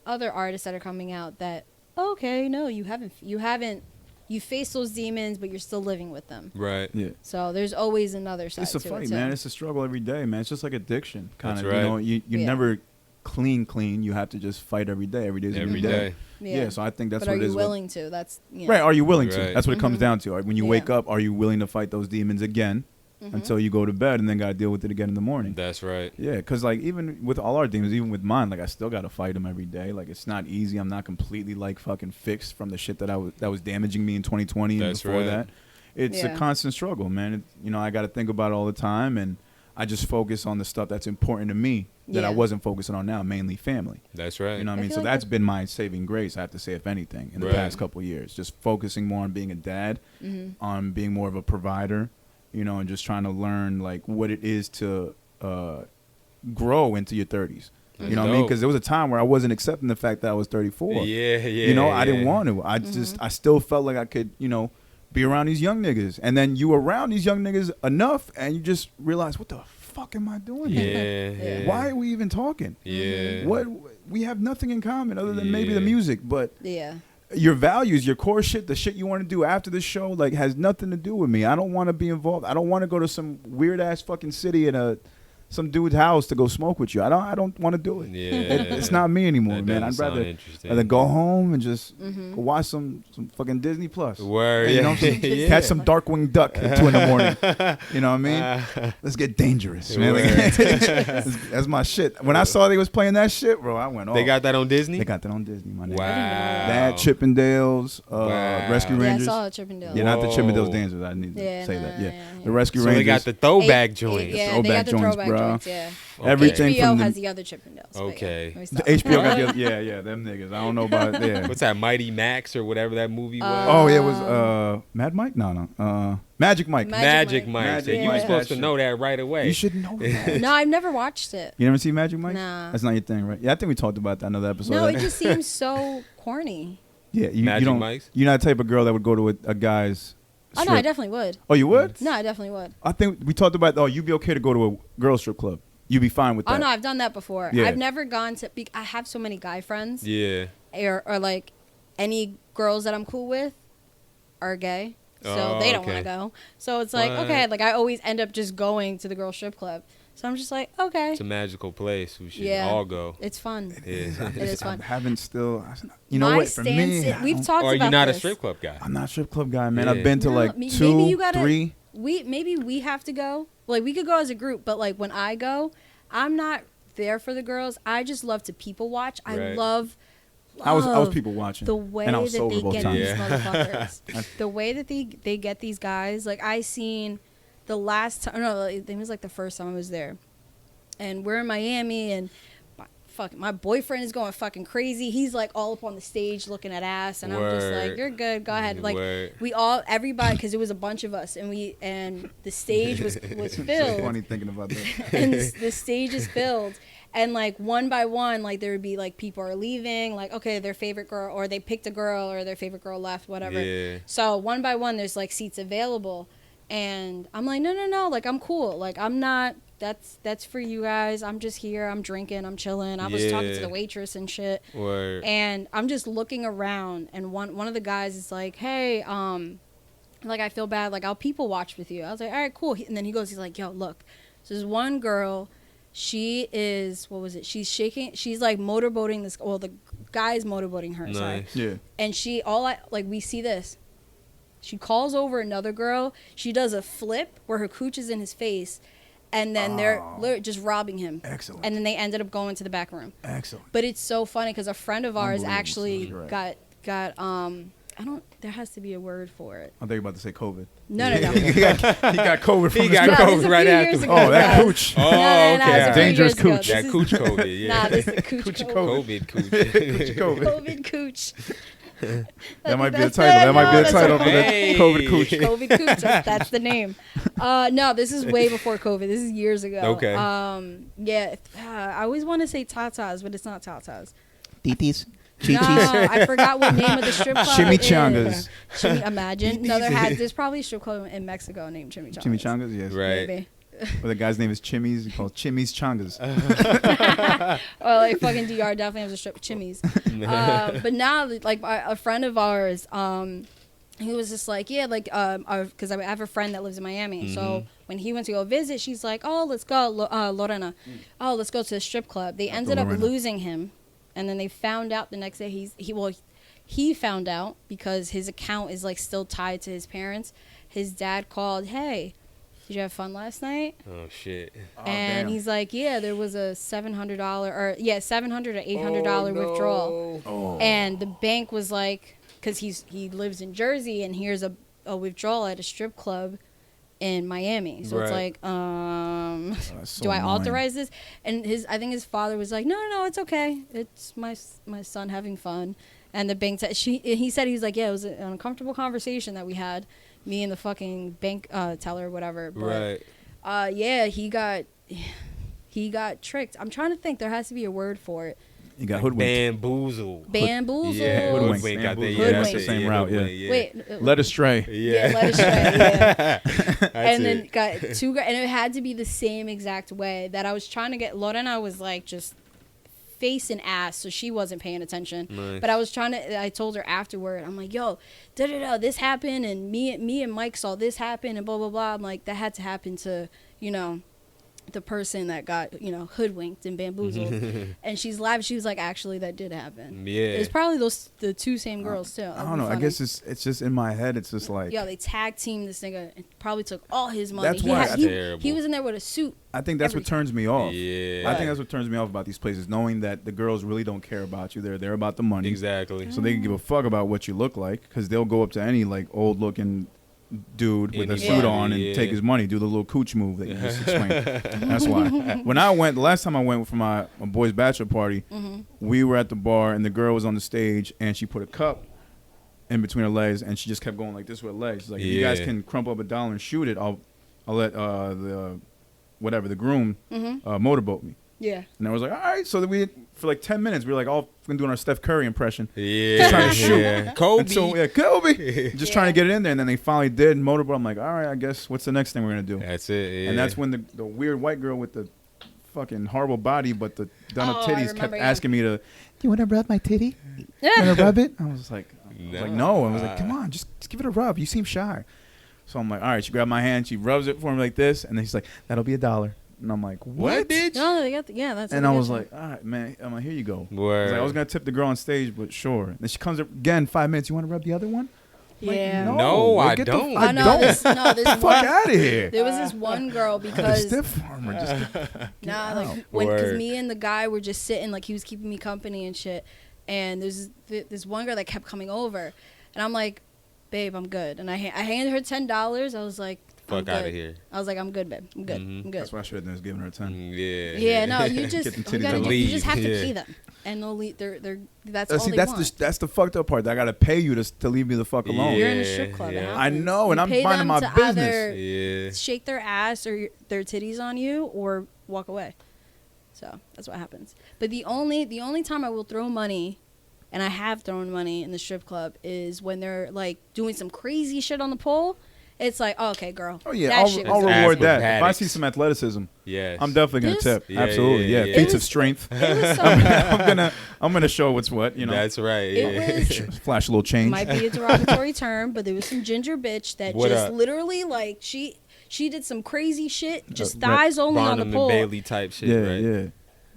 other artists that are coming out that, okay, no, you face those demons, but you're still living with them. Right. Yeah. So there's always another side It's a to fight, it, too. man. It's a struggle every day, man. It's just like addiction, kind of. That's right. You're never clean. You have to just fight every day. Every day's a new Every day. day. Yeah. So I think that's but what are it is. you willing to? That's Right. Are you willing to? Right. That's what it comes down to. When you Yeah. wake up, are you willing to fight those demons again until you go to bed, and then got to deal with it again in the morning? That's right. Yeah, because like even with all our demons, even with mine, like I still got to fight them every day. Like it's not easy. I'm not completely like fucking fixed from the shit that was damaging me in 2020 and That's before right. that. It's a constant struggle, man. I got to think about it all the time, and I just focus on the stuff that's important to me that I Yeah. wasn't focusing on now, mainly family. That's right. You know what I mean? feel So like that's been my saving grace, I have to say, if anything, in the Right. past couple of years. Just focusing more on being a dad, on being more of a provider, and just trying to learn like what it is to grow into your 30s. That's You know what I mean? dope. Because there was a time where I wasn't accepting the fact that I was 34. Yeah. I didn't want to. I still felt like I could, be around these young niggas. And then you around these young niggas enough, and you just realize, what the fuck am I doing here? Yeah. Why are we even talking? Yeah. What we have nothing in common other than maybe the music, but Yeah. your values, your core shit, the shit you want to do after the show, like has nothing to do with me. I don't want to be involved. I don't want to go to some weird ass fucking city in some dude's house to go smoke with you. I don't want to do it. Yeah. It's not me anymore, That man. I'd doesn't sound rather interesting. go home and just go watch some fucking Disney Plus. Word. You know what I'm saying? Yeah. Catch some Darkwing Duck at 2 a.m. You know what I mean? Let's get dangerous, man. Word. That's my shit. When I saw they was playing that shit, bro, I went off. They got that on Disney? They got that on Disney, my nigga. Wow. That Chippendales, Wow. Rescue Yeah, I Rangers. saw Chippendale. Yeah, not the Whoa. Chippendales dancers. I need to say no, that. no, Yeah, yeah. the Rescue So Rangers. they got the throwback joints. Yeah, they got the Throwback throwback joints, bro. joints, yeah. Everything HBO from has the the other Chippendales. but Okay. yeah, let me the stop. HBO got the yeah, them niggas. I don't know about What's that, Mighty Max or whatever that movie was? Oh, yeah, it was Mad Mike? No. Magic Mike. Magic Magic Mike. Magic So you were Mike. supposed to That know that right away. You should know that. No, I've never watched it. You never see Magic Mike? Nah. That's not your thing, right? Yeah, I think we talked about that in another episode. No, it just seems so corny. yeah, you Magic don't. Mike's? You're not the type of girl that would go to a guy's. Oh, no, I strip. definitely would. Oh, you would? No, I definitely would. I think we talked about. Oh, you'd be okay to go to a girl strip club. You'd be fine with that. Oh, no, I've done that before. Yeah. I've never gone to... I have so many guy friends. Yeah. Or like, any girls that I'm cool with are gay. So Oh, they don't okay. want to go. So it's like, What? okay, like I always end up just going to the girl strip club. So I'm just like, okay. It's a magical place. We should Yeah. all go. It's fun. Yeah. It is fun. I haven't still. You know My what? For me, stance, I we've don't- talked Or are about you not this. a strip club guy? I'm not a strip club guy, man. Yeah. I've been to No, like maybe 2, you gotta- 3. Maybe we have to go. Like we could go as a group, but like when I go, I'm not there for the girls. I just love to people watch. I Right. love I was people watching. the way and I that was sober they both get times. these Yeah. motherfuckers. The way that they get these guys. Like I seen the last time. No, it was like the first time I was there, and we're in Miami, and my boyfriend is going fucking crazy. He's like all up on the stage looking at ass, and I'm just like, Word. you're good, go ahead. Like Word. everybody, because it was a bunch of us, and the stage was It's filled. funny thinking about that. And the stage is filled, and like one by one, like there would be like people are leaving, like okay, their favorite girl, or they picked a girl, or their favorite girl left, whatever. Yeah. So one by one, there's like seats available, and I'm like, no, like I'm cool, like I'm not. That's for you guys. I'm just here. I'm drinking. I'm chilling. I was talking to Yeah. the waitress and shit. Word. And I'm just looking around, and one of the guys is like, hey, like I feel bad, like I'll people watch with you. I was like, all right, cool. And then he's like, yo, look, so there's one girl, she is, what was it? She's shaking, she's like motorboating this, well, the guy's motorboating her, sorry. Nice. Yeah. And we see this. She calls over another girl. She does a flip where her cooch is in his face, and then they're literally just robbing him. Excellent. And then they ended up going to the back room. Excellent. But it's so funny because a friend of ours Unbelievable. actually Right. got There has to be a word for it. I thought you were about to say COVID. No. he got COVID from He the got strip. COVID right after. Oh, that cooch. Oh, No, okay. it's a few Dangerous years ago. cooch. That cooch COVID, yeah. Nah, this is cooch Coochie COVID. COVID cooch. Coochie COVID. COVID cooch. That might be the title. That might be the title for the Hey. COVID cooch. COVID cooch. That's the name. No, this is way before COVID. This is years ago. Okay. Yeah. I always want to say tatas, but it's not tatas. Titis. No, Chichis. I forgot what name of the strip club. Chimichangas. Imagine. No, there's probably a strip club in Mexico named Chimichangas. Chimichangas, yes. Right. Maybe. But the guy's name is Chimmy's. He calls Chimmy's Changas. Well, like fucking DR definitely has a strip Chimmies. But now, like a friend of ours, he was just like, yeah, like, because I have a friend that lives in Miami. So when he went to go visit, she's like, oh, let's go, Lorena. Oh, let's go to the strip club. They ended up losing him, and then they found out the next day he found out because his account is like still tied to his parents. His dad called, hey, did you have fun last night? Oh shit. And he's like, yeah, there was a $700 or $700 or $800 withdrawal. Oh. And the bank was like, because he lives in Jersey, and here's a withdrawal at a strip club in Miami. So it's Right. like, So do I annoying. authorize this? And I think his father was like, no, it's okay. It's my son having fun. And the bank said, he said, he's like, yeah, it was an uncomfortable conversation that we had, me and the fucking bank teller or whatever. But, Right. yeah, he got tricked. I'm trying to think. There has to be a word for it. You got hoodwinked. Bamboozled. Yeah, Hoodwinked. hoodwink out there. Bamboozled. Yeah, that's Hoodwinked. the same Yeah, route. hoodwink, Yeah. Wait. Led astray. Yeah. Led astray. Yeah. That's And then it. got and it had to be the same exact way that I was trying to get. Lorena was like just face and ass, so she wasn't paying attention. Nice. But I told her afterward, I'm like, yo, this happened, and me and Mike saw this happen, and blah blah blah. I'm like, that had to happen to the person that got hoodwinked and bamboozled. And she's laughing. She was like, actually, that did happen. Yeah. It was probably the two same girls too. I don't know. I guess it's just in my head. It's just like, yo, they tag teamed this nigga and probably took all his money. That's he, why had, I- he, Terrible. he was in there with a suit. I think that's what turns me off. Yeah. I think that's what turns me off about these places, knowing that the girls really don't care about you. They're there about the money. Exactly. So they can give a fuck about what you look like, because they'll go up to any like old looking dude with a Any- suit on and yeah. take his money, do the little cooch move that you just explained. That's why. When I went, the last time I went for my boy's bachelor party, we were at the bar and the girl was on the stage and she put a cup in between her legs and she just kept going like this with her legs. She's like, if you guys Yeah. can crumple up $1 and shoot it, I'll let the groom motorboat me. Yeah. And I was like, all right. So that for like 10 minutes, we were like all fucking doing our Steph Curry impression. Yeah. Just trying to shoot. Yeah. Kobe. And so, Kobe. Just trying to get it in there. And then they finally did motorboat. I'm like, all right, I guess what's the next thing we're going to do? That's it. Yeah. And that's when the weird white girl with the fucking horrible body but the done up Oh, I titties kept remember, yeah. asking me to, Do you want to rub my titty? Want to rub it? I was like, no. I was like, come on, just give it a rub. You seem shy. So I'm like, all right. She grabbed my hand. She rubs it for me like this. And then she's like, that'll be $1. And I'm like, what? bitch? No, they got that's. And what I they was got. like, all right, man. I'm like, here you go. Word. I was going to tip the girl on stage, but sure. And then she comes up again, 5 minutes. You want to rub the other one? I'm like, yeah. No, I get the- don't. I Oh, no, don't. this Fuck one, out of here. there was this one girl The because stiff farmer. Just nah, out. like when because Word. me and the guy were just sitting, like he was keeping me company and shit. And there's this one girl that kept coming over, and I'm like, babe, I'm good. And I handed her $10. I was like, I'm Fuck out good. of here. I was like, I'm good, babe. I'm good. Mhm. I'm good. That's what I should have done, is giving her a 10. Yeah. Yeah, no, you just Get them you, titties gotta to get, you just leave. have to Yeah. pay them, and they'll leave. They're that's all See, they that's want. that's the fucked up part. I gotta pay you to leave me the fuck alone. You're in a strip club. Yeah. It I happens. know, and You I'm pay minding them my to business. either Yeah. shake their ass or their titties on you, or walk away. So that's what happens. But the only time I will throw money, and I have thrown money in the strip club, is when they're like doing some crazy shit on the pole. It's like, oh, okay, girl. Oh yeah, that shit I'll was reward that. If I Acrobatics. see some athleticism, Yes. I'm definitely gonna This- tip. Yeah, Absolutely, yeah, yeah. yeah. Feats It of was- strength. It was so. I'm gonna show what's what. You know, That's right. It Yeah. was- flash a little change. Might be a derogatory term, but there was some ginger bitch that What just up? literally like she did some crazy shit, just right. thighs only on Barnum the and pole. Bailey type shit, yeah, right? yeah.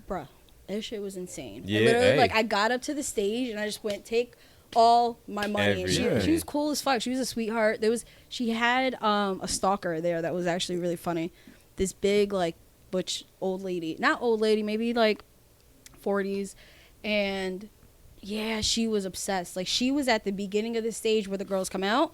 Bruh, that shit was insane. Yeah, I literally, hey. like, I got up to the stage and I just went, take all my money. And Everything. she was cool as fuck. She was a sweetheart. She had a stalker there that was actually really funny. This big, like, butch old lady. Not old lady, maybe like 40s. And Yeah, she was obsessed. Like, she was at the beginning of the stage where the girls come out,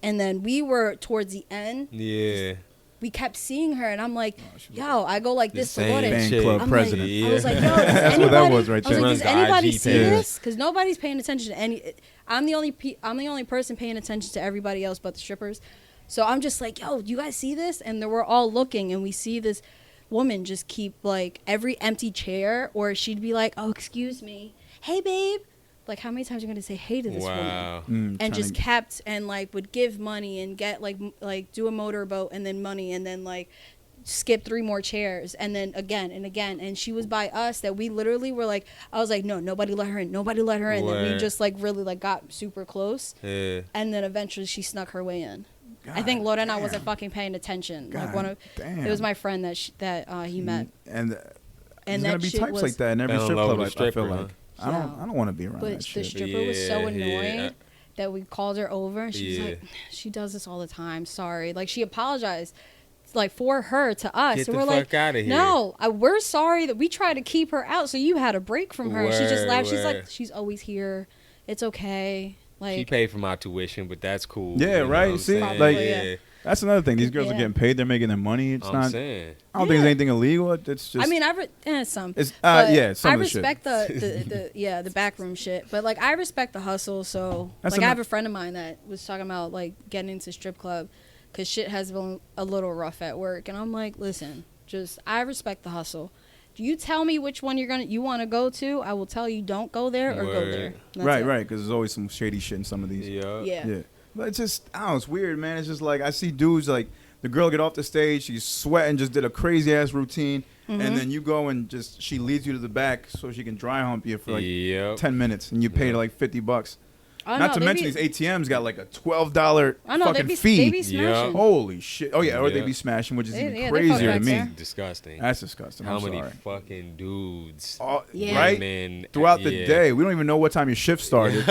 and then we were towards the end. Yeah. We kept seeing her, and I'm like, yo, I go like this to same Lorden. Fan shit. club I'm president. Like, I was like, yo, does That's anybody, what that was right I was there. like, does Runs the anybody IG see page. this? Because nobody's paying attention to any. I'm the only person paying attention to everybody else but the strippers. So I'm just like, yo, you guys see this? And then we're all looking, and we see this woman just keep like every empty chair, or she'd be like, oh, excuse me, hey babe. Like, how many times are you gonna say hey to this woman? And just kept and like would give money and get like do a motorboat and then money and then like skip 3 more chairs and then again and again. And she was by us that we literally were like, I was like, no, nobody let her in, nobody let her in. Then we just like really like got super close. Yeah. And then eventually she snuck her way in. I think Lorden and I wasn't fucking paying attention. It was my friend that he met. And there's that gonna be shit types was- like that in every Fell in strip love club. with a I stripper, feel like huh? I don't want to be around But that the shit. stripper was so Yeah, annoying yeah. that we called her over. And she was like, she does this all the time. Sorry. Like, she apologized, like, for her to us. Get and the we're fuck like, outta here. no, we're sorry that we tried to keep her out. So you had a break from her. And she just Word, laughed. She's like, word. she's always here. It's okay. She Like, paid for my tuition, but that's cool. Yeah, you know right? what I'm See, saying? like- yeah. That's another thing. These girls are Yeah. getting paid. They're making their money. It's I'm not. saying. I don't think Yeah. there's anything illegal. It's just. I mean, some. It's But yeah. Some I of the shit. respect the backroom shit, but like I respect the hustle. So That's like I ano- have a friend of mine that was talking about like getting into strip club because shit has been a little rough at work, and I'm like, listen, just I respect the hustle. Do you tell me which one you want to go to? I will tell you don't go there or go Word. there. That's Right, it. right. Because there's always some shady shit in some of these. Yeah. Yeah. Yeah. But it's just, I don't know, it's weird, man. It's just like, I see dudes like, the girl get off the stage, she's sweating, just did a crazy ass routine, and then you go and just, she leads you to the back so she can dry hump you for like Yep. 10 minutes, and you pay her like $50. Oh, Not no, to they mention be- these ATMs got like a $12 I know fucking they fee. be smashing. Holy shit. Oh yeah, or they Yeah. be smashing, which is Yeah, even they fuck crazier to back me. there. Disgusting. That's disgusting. How I'm many sorry. fucking dudes? Yeah. Right? Men, Throughout the yeah. day, we don't even know what time your shift started,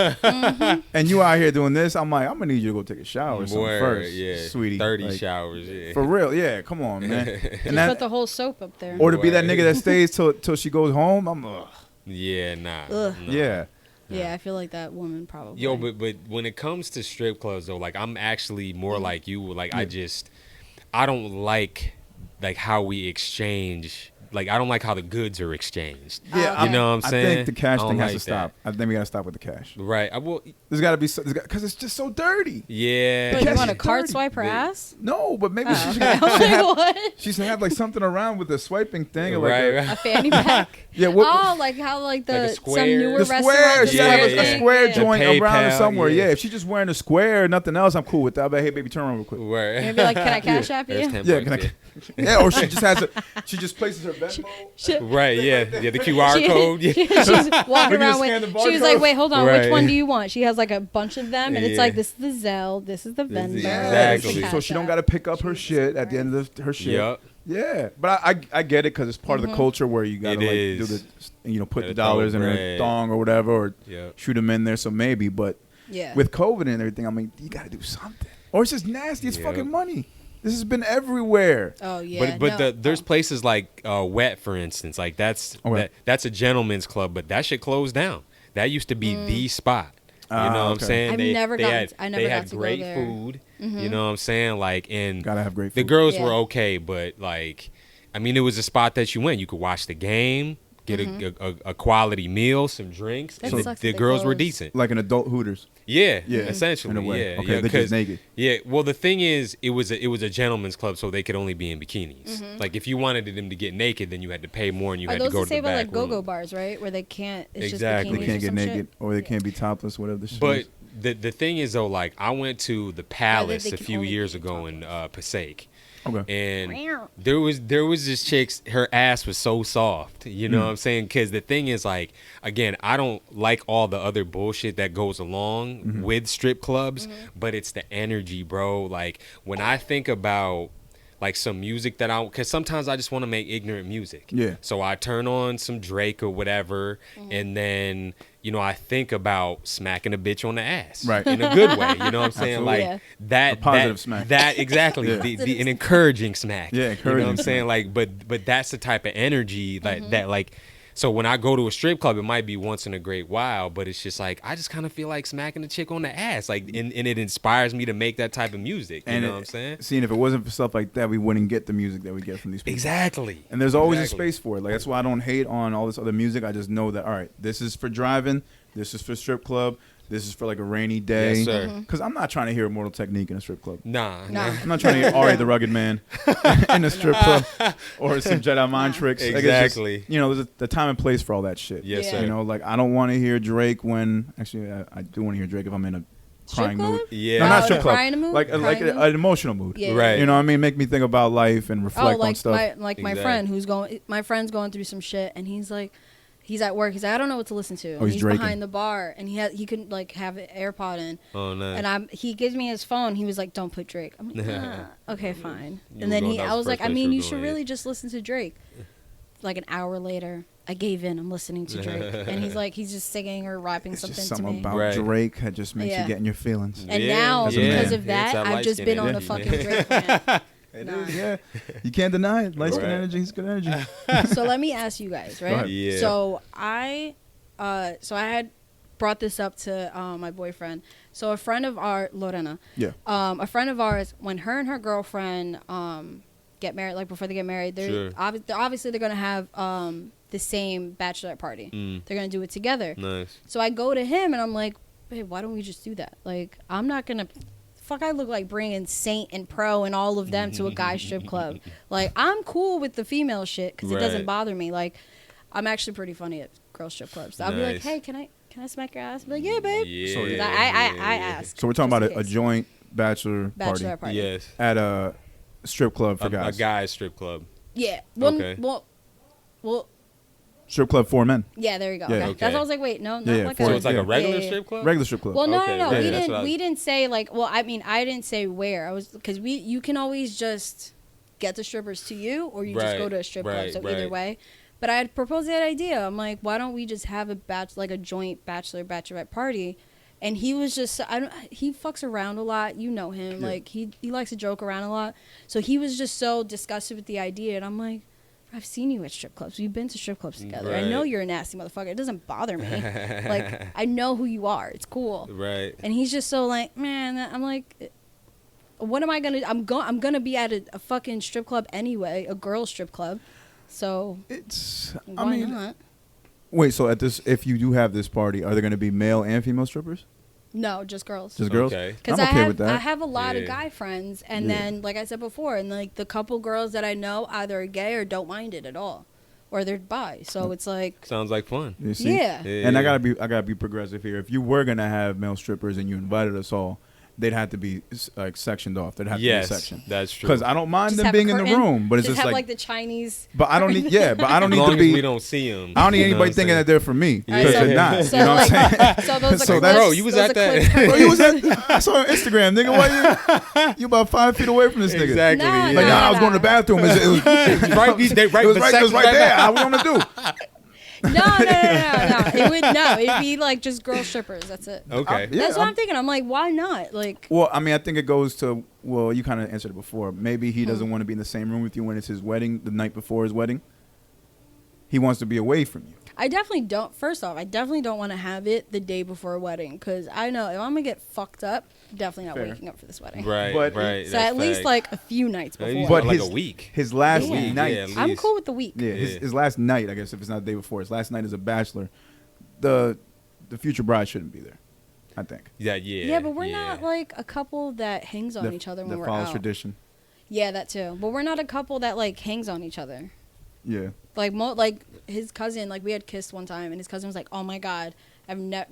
and you out here doing this. I'm like, I'm gonna need you to go take a shower or something Word, first, yeah. sweetie. 30 Like, showers, yeah. for real. Yeah, come on, man. And Just that, put the whole soap up there. or to be that Word. nigga that stays till she goes home. I'm Yeah, nah. Ugh. nah. yeah. Yeah, I feel like that woman probably. Yo, but when it comes to strip clubs though, like I'm actually more like you. Like I don't like how we exchange. Like I don't like how the goods are exchanged. Yeah, You know what I'm I saying? think the cash I don't thing has like to stop. that. I think we gotta stop with the cash. Right. There's gotta be because it's just so dirty. Yeah. But you Cash want to is card dirty. swipe her They- ass? No, but maybe she Oh, should, okay. should I'm like, have, what? she should have like something around with the swiping thing. Or like Right, a- right. A fanny pack? Yeah, what, Oh, like how like Like a some square. newer the restaurant. square. She does gotta have that a thing. square Yeah. joint The around her PayPal, somewhere. yeah. Yeah, if she's just wearing a square, nothing else, I'm cool with that. But hey, baby, turn around real quick. Right. And be like, can I cash app you? There's 10 Yeah, bucks, can I? yeah. Yeah, or she just has she just places her Venmo. Right, yeah. Yeah, the QR code. Yeah. She's walking Maybe around scan the with. She was barcode. like, "Wait, hold on. Right. Which one do you want?" She has like a bunch of them, and it's Yeah. like, "This is the Zelle. This is the This Venmo." is- Yeah, Exactly. Cash so she don't App. got to pick up her Jesus shit at the end Christ. of her shit. Yep. Yeah, but I get it because it's part of the culture where you gotta It like is. do the put the Gotta throw dollars in her bread. thong or whatever, or Yep. shoot them in there. So maybe, but Yeah. with COVID and everything, I mean, you gotta do something, or it's just nasty. It's Yep. fucking money. This has been everywhere. Oh yeah. But no. there's places like Wet, for instance, like that's Okay. that's a gentleman's club, but that shit closed down. That used to be the spot. You know what I'm okay. saying? I've They, never they gotten had, to- I never they got had to go great there. food. You know what I'm saying? Like, and Gotta have great the food. girls Yeah. were okay, but like, I mean, it was a spot that you went. You could watch the game, get a quality meal, some drinks, That and sucks the that they girls were closed. decent. Like an adult Hooters. Yeah, Yeah, essentially. in a way. Yeah, Okay, yeah, they're just naked. Yeah, well, the thing is, it was a gentleman's club, so they could only be in bikinis. Like, if you wanted them to get naked, then you had to pay more, and you Are had those to go the to the same back like go-go room. bars, right? Where they can't. It's Exactly. Just They bikinis can't or get some naked, shit? or they can't be topless, whatever the shit But is. the thing is, though, like, I went to the Palace they a can few only years be ago in Passaic. Okay. And there was this chick, her ass was so soft, you know what I'm saying? Because the thing is, like, again, I don't like all the other bullshit that goes along with strip clubs, but it's the energy, bro. Like, when I think about like some music that because sometimes I just want to make ignorant music. Yeah. So I turn on some Drake or whatever, and then, you know, I think about smacking a bitch on the ass. Right. In a good way. You know what I'm saying? Absolutely. Like Yeah. that. A positive that, smack. That, exactly. Yeah. An encouraging smack. Yeah, You know what I'm encouraging saying? smack. Like, but that's the type of energy that like So when I go to a strip club, it might be once in a great while, but it's just like I just kind of feel like smacking a chick on the ass, like, and it inspires me to make that type of music. You know what I'm saying? Seeing if it wasn't for stuff like that, we wouldn't get the music that we get from these people. Exactly. And there's always a space for it. Like that's why I don't hate on all this other music. I just know that all right, this is for driving, this is for strip club, this is for like a rainy day. Yes, sir. Because I'm not trying to hear Immortal Technique in a strip club. Nah. I'm not trying to hear Ari the Rugged Man in a strip club or some Jedi mind tricks. Like, Exactly. it's just, there's a time and place for all that shit. Yes, Yeah. sir. Like I don't want to hear Drake when actually I do want to hear Drake if I'm in a crying club? mood. Yeah. No, not Oh, strip club. crying mood? Like Crying mood? an emotional mood. Yeah. Right. You know what I mean? Make me think about life and reflect on like stuff. my Exactly. friend my friend's going through some shit, and he's like, he's at work. He's like, I don't know what to listen to. Oh, he's draking. behind the bar, and he couldn't like have an AirPod in. Oh, nice. And he gives me his phone. He was like, "Don't put Drake." I'm like, okay, fine. You And then were going- that I was was the like, first I place mean, you you were should going, really just listen to Drake. Like an hour later, I gave in. I'm listening to Drake, and he's just singing or rapping It's something just to something me. about Right. Drake that just makes Yeah. you get in your feelings. And Yeah, now, yeah. because of It's that, that I've just been on a light-skinned fucking energy, Drake fan. It Nah. is, yeah. You can't deny it. Light skin Right. energy is good energy. So let me ask you guys, Go right? ahead. Yeah. So I had brought this up to my boyfriend. So a friend of ours, Lorena, Yeah. a friend of ours, when her and her girlfriend get married, like before they get married, Sure. obviously they're gonna have the same bachelorette party. They're gonna do it together. Nice. So I go to him and I'm like, babe, why don't we just do that? Like, I'm not gonna. Fuck, I look like bringing Saint and Pro and all of them to a guy strip club. Like, I'm cool with the female shit because it doesn't Right. bother me. Like, I'm actually pretty funny at girl strip clubs. So I'll be like, Nice. hey, can I smack your ass? Be like, yeah, babe. Yeah. 'Cause I ask. So we're talking just about in a case. joint bachelor Bachelor party. Yes. at a strip club for A guys. guy's strip club. Yeah. Well, Okay. well, Strip club for men. yeah. There you go. Yeah. Okay. Okay. That's why I was like, wait, no, not Yeah, like for- So a. it's like Yeah. a regular Yeah. strip club? Regular strip club. Well, no, Okay, no, okay, we that's what I didn't. was- We didn't say like. Well, I mean, I didn't say where. I was because you can always just get the strippers to you, or you just go Right, to a strip club. right, So either right. way. But I had proposed that idea. I'm like, why don't we just have a joint bachelorette party? And he was just, he fucks around a lot. You know him. Yeah. Like, he likes to joke around a lot. So he was just so disgusted with the idea. And I'm like, I've seen you at strip clubs. We've been to strip clubs together. I know Right. you're a nasty motherfucker. It doesn't bother me. Like, I know who you are. It's cool. Right. And he's just so like, man, I'm like, what am I going to, I'm going to be at a fucking strip club anyway, a girl strip club. So It's. why I mean, not? wait. So if you do have this party, are there going to be male and female strippers? No, just girls. Just girls. Okay. I'm Because okay with that. I have a lot of Yeah. guy friends, and Yeah. then like I said before, and like the couple girls that I know either are gay or don't mind it at all, or they're bi. So it's like, Sounds like fun. You see? yeah, And I gotta be progressive here. If you were gonna have male strippers and you invited us all, they'd have to be like sectioned off. There'd have Yes, to be a section. that's true. Because I don't mind Just them have a being in the curtain. room, but it's just just have like. like the Chinese. But I don't need. Yeah, but I don't As need long to as we be. don't see them. I don't need anybody thinking that they're for me because so- they're not. So you know like, what I'm saying? so those So are that's- Bro, you was those at are that. clips- Bro, you was at, I saw on Instagram, nigga. Why you about 5 feet away from this nigga? Exactly. Nah, yeah. Like, nah, I was Nah. going to the bathroom. It was right, it was right there. I was going to do. No. It would no. It'd be like just girl strippers. That's it. Okay. Yeah, That's what I'm thinking. I'm like, why not? Like, Well, I mean, I think it goes to, well, you kind of answered it before. Maybe he doesn't want to be in the same room with you when it's his wedding, the night before his wedding. He wants to be away from you. I definitely don't. First off, I definitely don't want to have it the day before a wedding because I know if I'm gonna get fucked up, definitely not Fair. waking up for this wedding. Right, But- right. So that's at least facts. like a few nights Yeah, before. you But like his- a week. His last Yeah. night. Yeah, at I'm least. cool with the week. Yeah, Yeah. his last night, I guess, if it's not the day before, his last night as a bachelor, the future bride shouldn't be there, I think. Yeah. Yeah, but we're not like a couple that hangs on each other when that we're follows out. tradition. Yeah, that too. But we're not a couple that like hangs on each other. Yeah. Like like his cousin, like we had kissed one time, and his cousin was like, "Oh my god,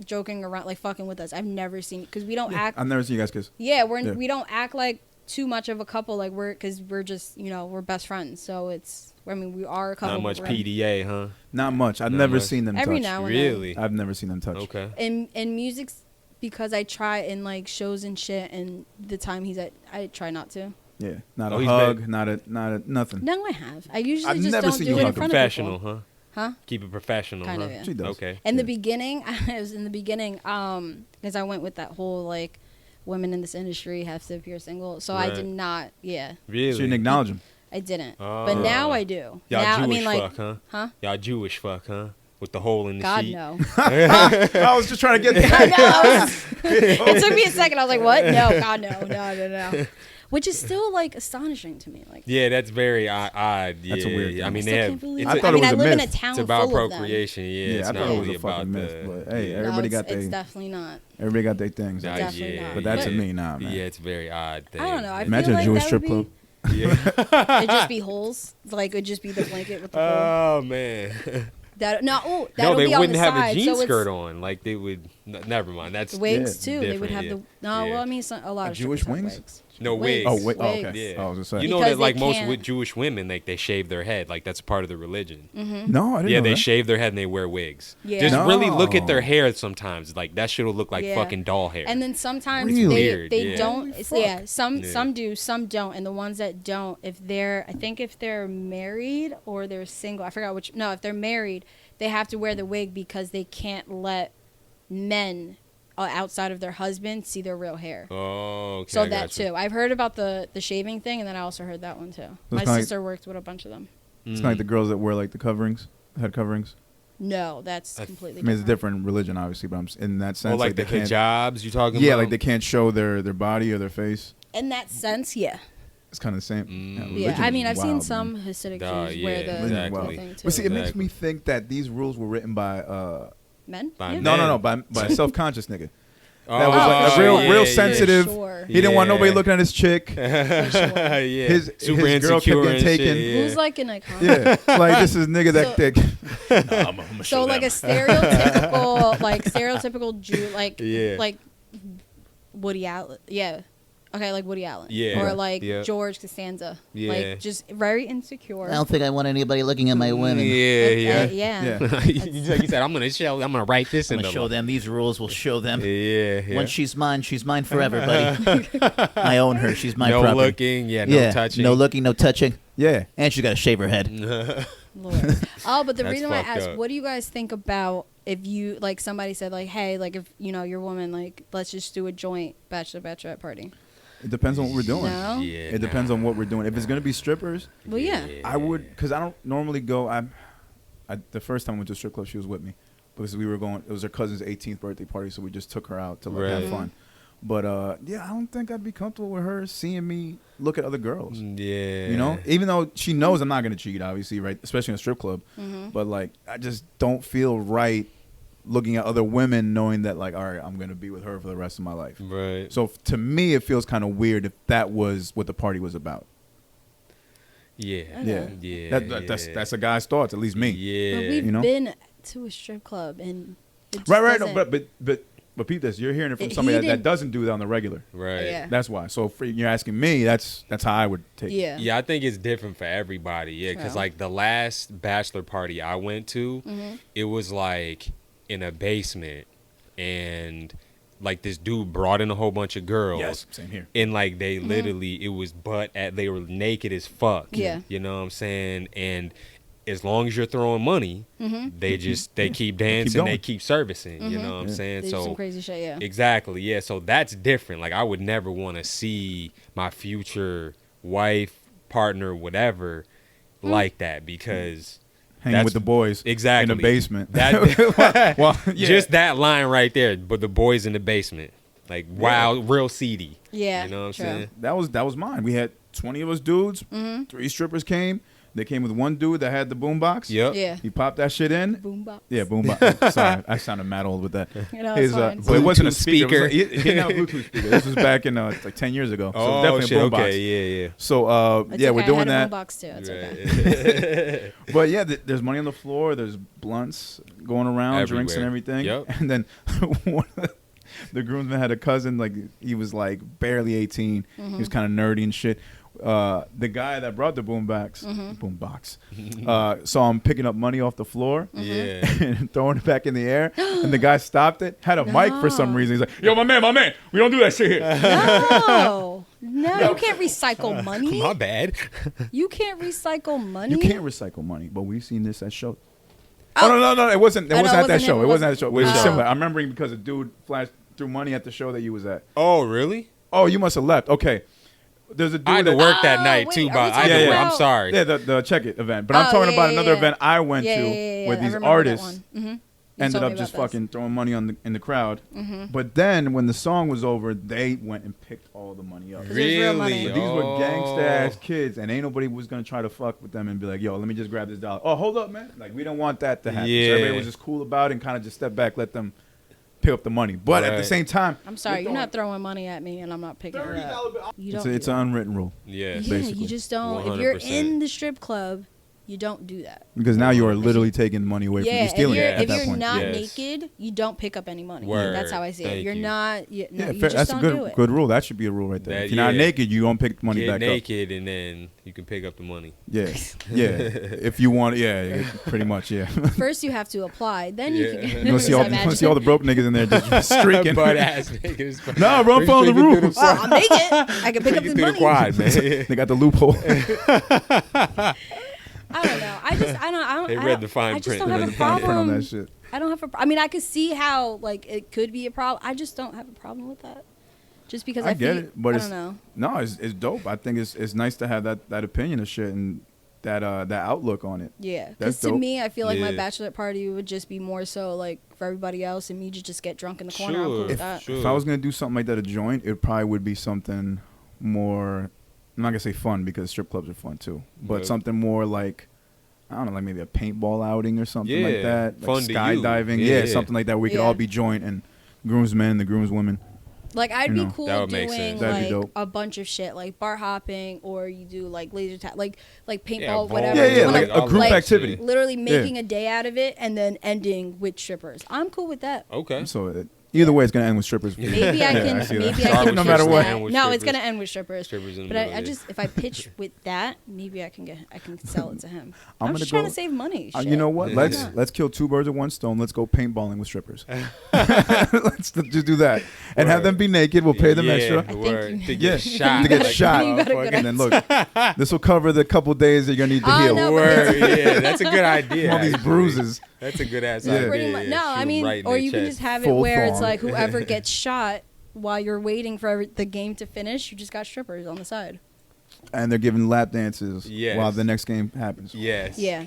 joking around, like fucking with us. I've never seen because we don't act. I've never seen you guys kiss. Yeah, Yeah. we don't act like too much of a couple. Like because we're just we're best friends. So it's we are a couple. Not much but we're- PDA, huh? Not much. I've Not never much. seen them Every touch. now and then. Really? I've never seen them touch. Okay. And music's because I try in like shows and shit, and the time he's at, I try not to. Yeah. Not Oh, a he's hug. bad. Not a nothing. No, I have. I usually I've just never don't seen do you it in hug. front Professional, of people. huh? Huh? Keep it professional, Kind huh? of, yeah. She does. Okay. In the Yeah. beginning, I was in the beginning, because I went with that whole like women in this industry have to appear single. So I Right. did not. Yeah. Really? She didn't acknowledge him. I didn't. But now I do. Y'all now, Jewish I mean, like, fuck, huh? Huh? Y'all Jewish fuck, huh? With the hole in the God, sheet. no. I was just trying to get I that. know. It took me a second. I was like, what? No, God, no. Which is still, like, astonishing to me. Like, Yeah, that's very odd. Yeah, That's a weird thing. I mean, still they can't have. believe It's it. I thought I mean, it was I a live in a myth. town It's about full of them. procreation. Yeah, Yeah, it's I not thought it was really a about fucking myth. the. But hey, No, everybody it's got definitely not. their things. Nah, Definitely yeah, not. But that yeah. to me, nah, man. Yeah, it's a very odd thing. I don't know. I Imagine feel a like Jewish that strip would club. Yeah. It'd just be holes. Like, it'd just be the blanket with the hole. Oh man. That'll No, be they on wouldn't the have side. a jean So it's skirt on. Like they would. Never mind. That's the wigs Yeah, too. They would have different, the no. yeah. Well, I mean, a lot A of Jewish strippers have wings? wigs. no Wigs. wigs. Oh, wait. Oh, okay. Wigs. Yeah. Oh, I was gonna say. You know Because that like they most can't- with Jewish women, like they shave their head. Like that's part of the religion. No, I didn't Yeah, know they that. shave their head and they wear wigs. Yeah. Just really look at No. their hair sometimes. Like that shit'll look like Yeah. fucking doll hair. And then sometimes Really? Weird, they yeah. don't. Holy Yeah, fuck. some do, some don't. And the ones that don't, if they're married or they're single, I forgot which. No, if they're married, they have to wear the wig because they can't let men outside of their husband see their real hair. Oh, okay. So I that gotcha. too. I've heard about the shaving thing, and then I also heard that one too. My kinda like- sister worked with a bunch of them. It's not like the girls that wear like the coverings, head coverings. No, that's I- completely I mean, it's a different. different religion, obviously, but in that sense, Oh, like the they can't. hijabs you talking Yeah, about? like they can't show their body or their face. In that sense, yeah. It's kind of the same. Mm. Yeah, religion I mean, is I've seen wild, some man. Hasidic Duh, Jews yeah, wear the Religion is exactly. wild. thing too. But see, it makes Exactly. me think that these rules were written by Men? By Yeah. men. no, by a self-conscious nigga. Oh, That was like a Oh, real, yeah, real yeah, sensitive. Sure. He didn't want Yeah. nobody looking at his chick. yeah. His Super his girl kept insecure getting and taken. shit, yeah. Who's like an icon? Yeah, like this is nigga that So- thick. So like a stereotypical Jew, like Yeah. like Woody Allen. Yeah. Okay, like Woody Allen. Yeah. Or like Yeah. George Costanza. Yeah. Like just very insecure. I don't think I want anybody looking at my women. Yeah, yeah. Yeah. Yeah. You said I'm gonna write this I'm in gonna the show them. These rules will show them. Yeah, yeah. Once she's mine forever, buddy. I own her. She's my no property. looking, no touching. No looking, no touching. Yeah, And she's got to shave her head. Lord. Oh, but the That's reason why I fucked asked, up. what do you guys think about if you like somebody said like, hey, like if you know your woman, like let's just do a joint bachelorette party. it depends on what we're doing. No. Yeah, It depends on what we're doing. If it's gonna be strippers, Well, yeah. I would, because I don't normally go. I the first time I went to a strip club, she was with me because we were going. It was her cousin's 18th birthday party, so we just took her out to like have Right. fun. But yeah, I don't think I'd be comfortable with her seeing me look at other girls. Yeah. You know, even though she knows I'm not gonna cheat, obviously, right? Especially in a strip club. But like, I just don't feel right looking at other women, knowing that like, all right, I'm gonna be with her for the rest of my life. Right. So to me, it feels kind of weird if that was what the party was about. Yeah. Yeah, Yeah. that's a guy's thoughts, at least me. Yeah. But we've You know? been to a strip club and it just Right. No, doesn't- but Pete, this you're hearing it from He somebody that didn't- doesn't do that on the regular. Right. Yeah. That's why. So for, you're asking me, that's how I would take it. Yeah. Yeah, I think it's different for everybody. Yeah, because True. like the last bachelor party I went to, it was like in a basement, and like this dude brought in a whole bunch of girls. Yes, same here. And like they literally, it was they were naked as fuck. Yeah. You know what I'm saying? And as long as you're throwing money, they keep dancing, going. they keep servicing. You know what I'm Yeah. saying? They do some So crazy shit, yeah. exactly, yeah. So that's different. Like I would never want to see my future wife, partner, whatever, like that because Hanging that's- with the boys exactly in the basement. That well, yeah. just that line right there. But the boys in the basement, like wow, real seedy. Yeah, You know what I'm true. saying? that was mine. We had 20 of us dudes. 3 strippers came. They came with one dude that had the boombox. Yep. Yeah. He popped that shit in. Boombox. Yeah, boombox. Sorry, I sounded mad old with that. You know, it's fine. But it wasn't a Bluetooth speaker. speaker. He didn't have a Bluetooth speaker. This was back in like 10 years ago. So Oh definitely shit. a boombox. Okay. Yeah. So It's yeah, okay, we're I doing had a that. boombox too. It's okay. okay. But yeah, there's money on the floor. There's blunts going around, drinks and Everywhere. everything. Yep. And then one of the groomsmen had a cousin, like he was like barely 18. He was kind of nerdy and shit. The guy that brought the boombox saw him picking up money off the floor Yeah. and throwing it back in the air. And the guy stopped it, had a mic for some reason. He's like, yo, my man, we don't do that shit here. No. You can't recycle money. My bad. You can't recycle money. You can't recycle money, but we've seen this at shows. Oh, no, it wasn't. It I know, wasn't at that wasn't show. him. It wasn't at the show. It was Which show? similar. I'm remembering because a dude flashed threw money at the show that you was at. Oh really? Oh, you must have left. Okay. There's a dude I had to that- work that Oh, night wait, too, are but we I had talking to work. about- I'm sorry. Yeah, the Check It event. But I'm talking about another event I went to where these artists ended up just fucking throwing money in the crowd. But then when the song was over, they went and picked all the money up. It was real money. But these were gangsta ass kids, and ain't nobody was gonna try to fuck with them and be like, "Yo, let me just grab this dollar." Oh, hold up, man! Like we don't want that to happen. Yeah. So everybody was just cool about it and kind of just step back, let them pick up the money. But at the Right. same time, I'm sorry, you're not throwing money at me, and I'm not picking it up. You don't. it's do an that. unwritten rule Yeah. Yeah, basically. you just don't. If you're 100%. in the strip club, you don't do that. because now you are literally taking money away from you, Yeah, stealing if it you're, at if that you're point. not Yes. naked, you don't pick up any money. Word. That's how I see it. Thank You're you. not. No, Yeah, you fair. just That's a don't do it. good rule. That should be a rule right there. That- If you're not yeah. naked, you don't pick money Get back naked and then you can pick up the money. up. Yeah, yeah. If you want, yeah, pretty much, yeah. First, you have to apply. Then you Yeah. can. You want to see all, I you wanna imagine. see all the broke niggas in there just streaking. Butt ass niggas. No, bro, I'm following the rules. Oh, I'm naked. I can pick up Through this the money. quad, man. They got the loophole. I don't know. I don't. They I read don't- the fine I just print. don't They have read a the fine Print on problem. that shit. I don't have a. I mean, I could see how like it could be a problem. I just don't have a problem with that. Just because I get feel, it, but I it's don't know. no, it's dope. I think it's nice to have that opinion of shit and that outlook on it. Yeah, That's because to dope. me, I feel like my Yeah. bachelorette party would just be more so like for everybody else, and me to just get drunk in the corner. I'm cool Sure. with If- that. sure. If I was gonna do something like that, a joint, it probably would be something more. I'm not gonna say fun because strip clubs are fun too, but Right. something more like I don't know, like maybe a paintball outing or something like Yeah, that, like fun to you. skydiving, Yeah. something like that. Where we could Yeah. all be joint and groomsmen and the groomswomen. Like I'd You be know, cool that would make doing sense. That'd be like dope. a bunch of shit, like bar hopping, or you do like laser tag, like paintball, Yeah, whatever. Yeah, yeah, Doing like a group like, activity. Literally making a day out of it and then ending with strippers. I'm cool with that. Okay. So either way, it's gonna end with strippers. Maybe I Yeah, can. I see Maybe that. I Start can. with No pitch matter what. that. End with No, it's strippers. gonna end with strippers. Strippers in the But I middle, just if I pitch with that, maybe I can sell it to him. I'm I'm gonna just trying go- to save money. You shit. know what? Yeah. Let's kill two birds with one stone. Let's go paintballing with strippers. Let's just do that and have them be naked. We'll pay them Yeah, extra. word. you- To Yeah, get shot. to get like shot. a You got a good And then look, this will cover the couple days that you're gonna need to Oh, heal. no, Word, yeah, that's a good idea. All these actually. bruises. That's a good ass Yeah. idea. Pretty much. yeah, No, shoot I 'em mean, right in or their you can chest. just have it Full where it's thong. like whoever gets shot while you're waiting for the game to finish, you just got strippers on the side. And they're giving lap dances Yes. while the next game happens. Yes. Yeah.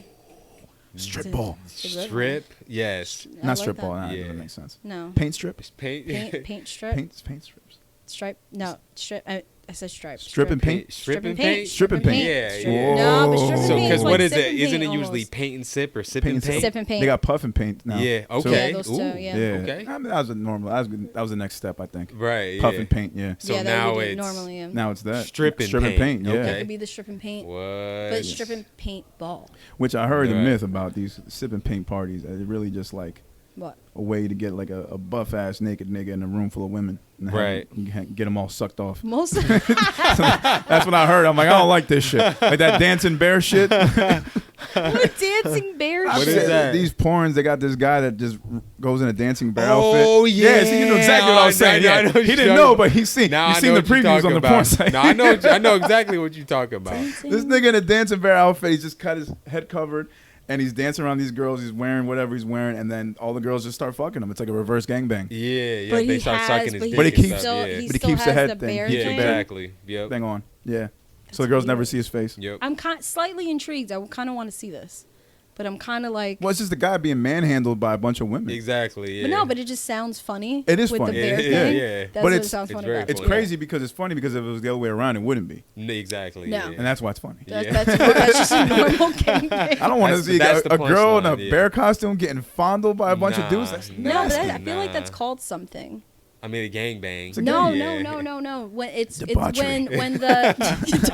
Strip ball. It's a good one. Strip. Yes. I Not like strip that. ball. Nah, that Yeah. doesn't make sense. No. Paint strip. It's paint. Paint strip. Paint strips. Stripe. No. Strip. I said stripe. Strip and paint. Strip and paint. Strip and paint. Yeah, Strip- yeah. No, but strip and So, paint because is what like is sip it? and Isn't it paint usually almost. paint and sip or sip Paint and and paint? Sip and paint. They got puff and paint now. Yeah. So- Okay. Yeah, those two, Ooh, yeah. Yeah. Okay. I mean, that was a normal. That was the next step, I think. Right. Puff yeah. and paint. Yeah. So yeah, that now would be it's normally him. Now it's that. Strip and Strip paint. and paint. Yeah. That Okay. could be the strip and paint. What? But strip and paint ball. Which I heard the Right. myth about these sip and paint parties. It really just like What? a way to get like a buff ass naked nigga in a room full of women. And have Right. them- get them all sucked off. Most. That's what I heard. I'm like, I don't like this shit. Like that dancing bear shit. What dancing bear What shit? is that? These porns, they got this guy that just goes in a dancing bear Oh, outfit. yeah. See, you know exactly what I was saying. I Yeah. know what He you're didn't talking know, about. but he's seen. Now He's I seen know the what you're previews talking on the about. porn site. No, I know exactly what you're talking about. This nigga in a dancing bear outfit, he's just cut his head covered, and he's dancing around these girls. He's wearing whatever he's wearing, and then all the girls just start fucking him. It's like a reverse gangbang Yeah, yeah. But They he start has, sucking his but dick. But he and keeps- stuff, still, yeah. he But he still keeps the has head the thing. bear Keeps Yeah, the thing. bear exactly. Yep. thing on. Yeah. That's So the girls never weird. see his face. Yep. I'm slightly intrigued. I kind of want to see this, but I'm kind of like. Well, it's just the guy being manhandled by a bunch of women. Exactly. Yeah. But no, but it just sounds funny. It is with funny. the bear Yeah, thing. yeah. That's But what it it's- sounds it's funny very about. It's funny. crazy because it's funny because if it was the other way around, it wouldn't be. Exactly. No. Yeah. And that's why it's funny. That- Yeah. that's just a normal gangbang. I don't want to That's- see that's a the girl in a punchline, yeah. bear costume getting fondled by a bunch of dudes. Nah, That's No, but nasty. I feel like that's Nah. called something. I mean, a gangbang. It's a No, gang. no. When it's Debauchery. when the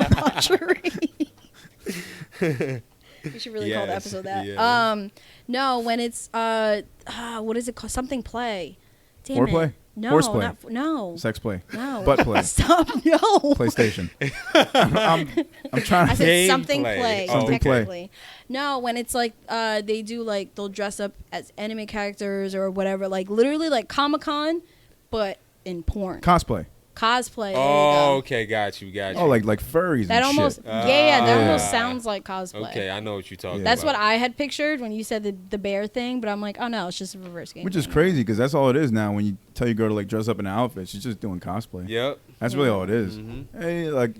debauchery. We should really call the Yes, episode that. yeah. No, when it's what is it called? Something play. Damn Foreplay? it. No, Horseplay? not no. Sex play. No. Butt play. Stop. No. PlayStation. I'm trying I to. said Game something play. play. Oh, Something play. technically. No, when it's like they do like they'll dress up as anime characters or whatever, like literally like ComicCon, but in porn. Cosplay. Cosplay. There you Oh, go. okay, got you. Oh, like furries. That and almost, shit. that almost sounds like cosplay. Okay, I know what you're talking That's about. what I had pictured when you said the bear thing, but I'm like, oh no, it's just a reverse game. Which is crazy because that's all it is now. When you tell your girl to like dress up in an outfit, she's just doing cosplay. Yep. That's really all it is. Mm-hmm. Hey, like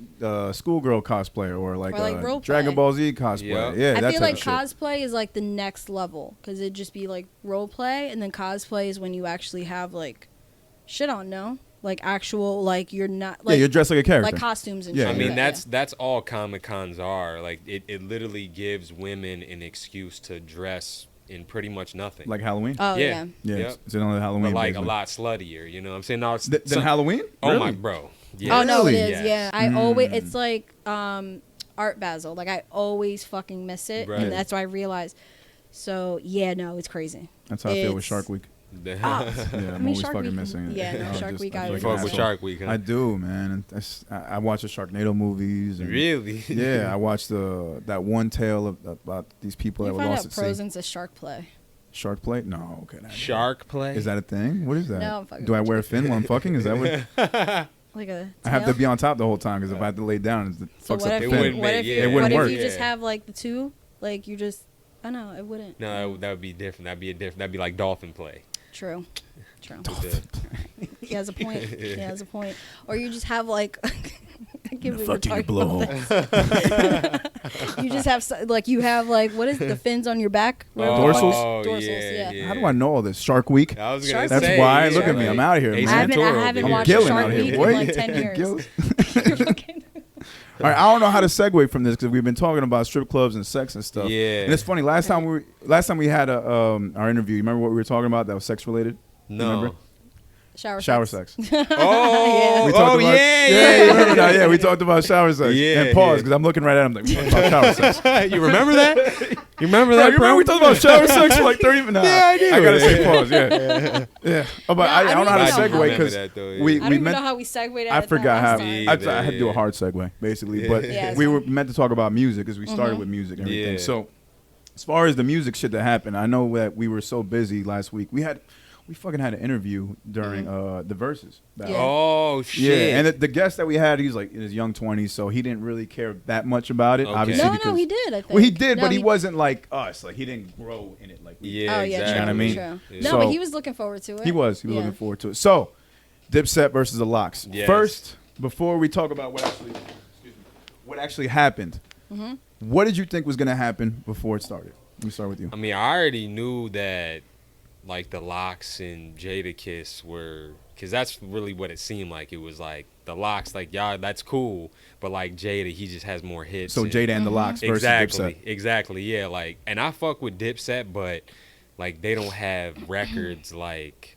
schoolgirl cosplayer or like role Dragon play. Ball Z cosplay. Yep. Yeah, I that feel type like of shit. cosplay is like the next level because it'd just be like role play, and then cosplay is when you actually have like shit on, no? Like actual, like you're not like you're dressed like a character. like costumes and Yeah, shit. I mean, like that's all Comic-Cons are. Like, it literally gives women an excuse to dress in pretty much nothing. Like Halloween. Oh yeah. Yeah, Yep. it's another Halloween. But, like, basically. a lot sluttier, you know what I'm saying? No, it's Than Halloween? Oh, Really? my, bro. Yeah. Oh no, it Really? is. Yes. Yeah, I always. It's like Art Basel. Like I always fucking miss it, Right. and that's what I realized. So yeah, no, it's crazy. That's how I feel with It's- Shark Week. Oh, Yeah, I'm I mean, always Shark fucking Week- missing it. yeah, no, I'm Shark just- Week, I I feel You like an fuck with asshole. Shark Week, huh? I do, man. And I watch the Sharknado movies. And Really? Yeah, I watched that one tale about these people You that were find lost out at sea. Frozen's a shark play. Shark play? No, okay. Shark play? Is that a thing? What is that? No, I'm fucking Do I with wear a fin while I'm fucking? Is that what? Like a. I have to tail? be on top the whole time because if I had to lay down, it So fucks what up if the It fin. wouldn't what make- if yeah. you, It wouldn't what work. if you just Yeah. have like the two? Like you just. I know it wouldn't. No, that would be different. That'd be like dolphin play. True. True. With He has a point. He has a point. Or you just have like. I can't believe we're Fuck you, talking blow. about this. You just have like you have like what is the fins on your back? Whatever. Dorsals? Oh, Dorsals, yeah. How do I know all this? Shark Week? I was Shark gonna Week. say. That's why. yeah, Look at me. like I'm out here, Ace man. I Ventura haven't over watched here. a killing Shark out here, Week boy. in like 10 years. Gills. All right, I don't know how to segue from this because we've been talking about strip clubs and sex and stuff. Yeah. And it's funny. Last time we had our interview. You remember what we were talking about that was sex related? No. Remember? Shower sex. Oh, We talked oh about, yeah. you remember that? Yeah, we talked about shower sex. Yeah, And pause yeah. because I'm looking right at him like we talked about shower sex. You remember that? You remember Bro, that, you remember we talked about shower sex for like 30 minutes? Yeah, I do. I gotta say pause. Yeah, yeah. Oh, but No, I don't know how to I don't segue remember because that, though, yeah. I we don't even meant. know how we segued out I of that forgot last how. time. I had to do a hard segue basically, but Yeah, it's we were fine. meant to talk about music because we started with music and everything. Yeah. So as far as the music shit that happened, I know that we were so busy last week. We fucking had an interview during the Verzuz. Yeah. Oh shit. Yeah, and the guest that we had, he was like in his young 20s, so he didn't really care that much about it. Okay. Obviously, No, because he did. I think. well, he did, No, but he wasn't like us. Like he didn't grow in it like we did. Yeah, Oh yeah, exactly. true. You know what I mean? True. Yeah. No, So- but he was looking forward to it. He was Yeah. looking forward to it. So, Dipset versus the Lox. Yes. First, before we talk about what actually happened, Mm-hmm. what did you think was going to happen before it started? Let me start with you. I mean, I already knew that, like, the Lox and Jadakiss were, because that's really what it seemed like. It was like the Lox, like, y'all, that's cool, but like Jada, he just has more hits. So and- Jada and the Lox versus exactly, Dipset. exactly, yeah. Like, and I fuck with Dipset, but like they don't have records like,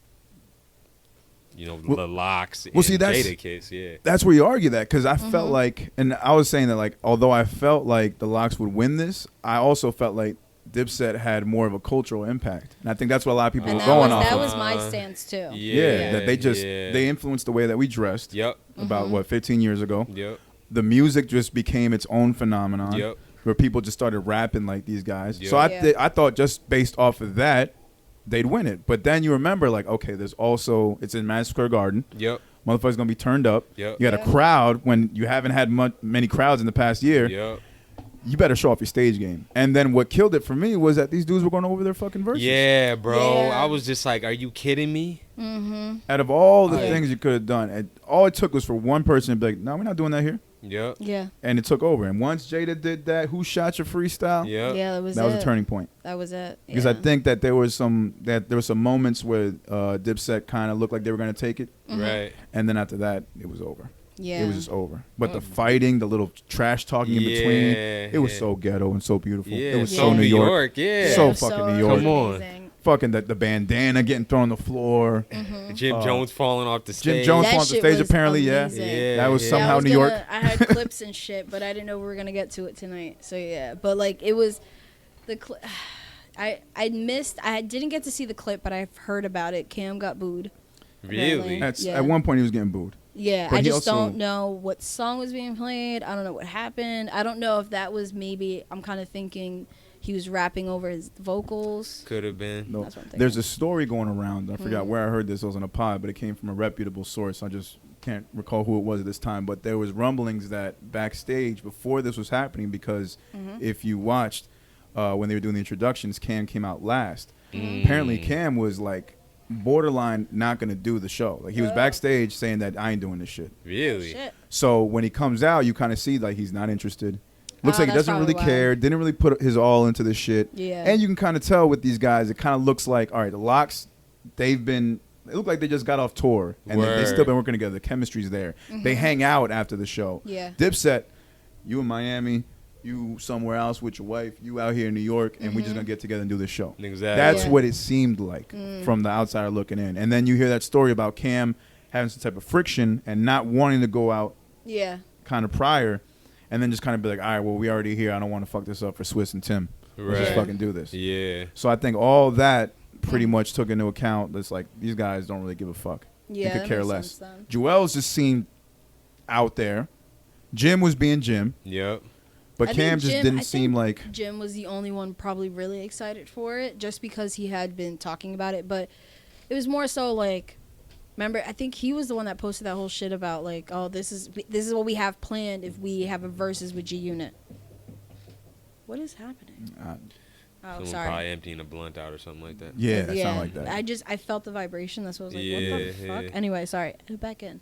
you know, Well- the Lox and well, see, that's- Jadakiss, yeah. That's where you argue that because I felt Mm-hmm. like, and I was saying that like, although I felt like the Lox would win this, I also felt like Dipset had more of a cultural impact, and I think that's what a lot of people And were that going was, off that of. was my stance too. Yeah, that they just yeah. they influenced the way that we dressed. Yep, About what 15 years ago. yep, The music just became its own phenomenon. yep. Where people just started rapping like these guys. Yeah. So Yeah. I thought just based off of that, they'd win it. But then you remember like, okay, there's also it's in Madison Square Garden. Yep. Motherfuckers gonna be turned up. Yep. You got a crowd when you haven't had many crowds in the past year. Yep. You better show off your stage game. And then what killed it for me was that these dudes were going over their fucking verses. Yeah, bro. Yeah. I was just like, are you kidding me? Mm-hmm. Out of all the Yeah. things you could have done, and all it took was for one person to be like, "No, we're not doing that here," Yep. Yeah. and it took over. And once Jada did that, "Who Shot Your Freestyle?" Yep. Yeah, that was that it. was a turning point. That was it. Because yeah. I think that there were some moments where Dipset kind of looked like they were going to take it, Right. and then after that, it was over. Yeah. It was just over. But the fighting, the little trash talking in between, it was yeah. so ghetto and so beautiful. Yeah. It was Yeah. so New York. Yeah. So it was fucking New York. Come on. amazing. Fucking the bandana getting thrown on the floor. Jim Jones falling off the stage. Jim Jones That falling off the shit stage was apparently, amazing. Yeah. That was yeah. somehow I was New York. I had clips and shit, but I didn't know we were gonna get to it tonight. So yeah, but like it was the I didn't get to see the clip, but I've heard about it. Cam got booed. Really? That's Yeah. At one point he was getting booed. Yeah, But I he just also- don't know what song was being played. I don't know what happened. I don't know if that was maybe. I'm kind of thinking he was rapping over his vocals. Could have been. No, That's what I'm thinking. there's a story going around. I forgot where I heard this. It was on a pod, but it came from a reputable source. I just can't recall who it was at this time, but there was rumblings that backstage before this was happening, because if you watched when they were doing the introductions, Cam came out last. Apparently Cam was like borderline not gonna do the show. Like he was backstage saying that I ain't doing this shit. Really? Shit. So when he comes out, you kind of see like he's not interested. Looks like he that's doesn't really probably why. care. Didn't really put his all into this shit. Yeah. And you can kind of tell with these guys, it kind of looks like, all right, the Locks, they look like they just got off tour and they still been working together. The chemistry's there. They hang out after the show. Yeah. Dipset, you in Miami, you somewhere else with your wife, you out here in New York, and we just gonna get together and do this show. Exactly. That's Yeah. what it seemed like from the outsider looking in. And then you hear that story about Cam having some type of friction and not wanting to go out Yeah. kind of prior, and then just kind of be like, all right, well, we already here. I don't want to fuck this up for Swiss and Tim. Let's just Right. fucking do this. Yeah. So I think all that pretty much took into account. That's like, these guys don't really give a fuck. Yeah. They could that care makes less. sense then. Joel's just seemed out there. Jim was being Jim, Yep. but I Cam think just Jim- didn't I seem think like. Jim was the only one probably really excited for it, just because he had been talking about it. But it was more so like, remember, I think he was the one that posted that whole shit about like, oh, this is what we have planned if we have a versus with G Unit. What is happening? Oh, Someone sorry. probably emptying a blunt out or something like that. Yeah, that sound like that. I felt the vibration. That's what I was like, what Yeah, the fuck? yeah. Anyway, sorry. Back in.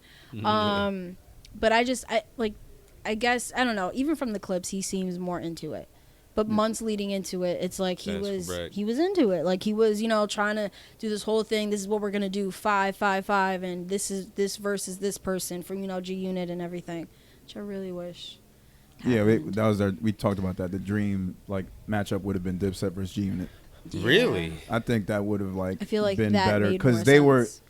But I guess, I don't know, even from the clips, he seems more into it. But months leading into it, it's like he That's correct. was into it. Like he was, trying to do this whole thing. This is what we're gonna do, 5-5-5, and this is this versus this person from G Unit and everything, which I really wish. Yeah, happened. we talked about that. The dream like matchup would have been Dipset versus G Unit. Yeah. Really? I think that would have I feel like been that better made because more they were sense.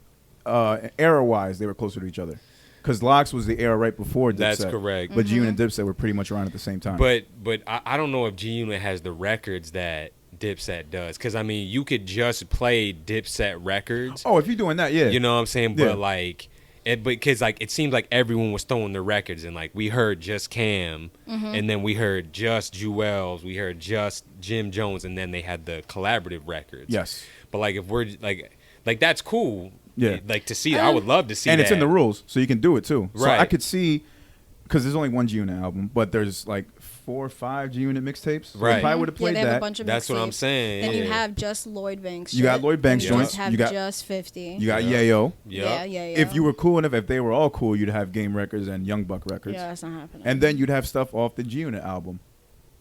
era wise they were closer to each other. Because Locks was the era right before Dipset. That's correct. But G Unit and Dipset were pretty much around at the same time. But I don't know if G Unit has the records that Dipset does. Because, I mean, you could just play Dipset records. if you're doing that, yeah. You know what I'm saying? Yeah. But, like, because, like, it seems like everyone was throwing their records. And, like, we heard just Cam. And then we heard just Jewels. We heard just Jim Jones. And then they had the collaborative records. Yes. But, like, if we're, like that's cool. Yeah. Like, to see I would love to see And that. it's in the rules, so you can do it too. So Right. I could see, because there's only one G Unit album, but there's like 4 or 5 G Unit mixtapes. So Right. I probably would have Yeah, played they have that. a bunch of That's what I'm mixtapes. saying. Then you yeah. have just Lloyd Banks. You got shit. Lloyd Banks Then you joints. just have You got- just 50. You got Yeah. Yayo. Yeah. If you were cool enough, if they were all cool, you'd have Game Records and Young Buck Records. Yeah, that's not happening. And then you'd have stuff off the G Unit album.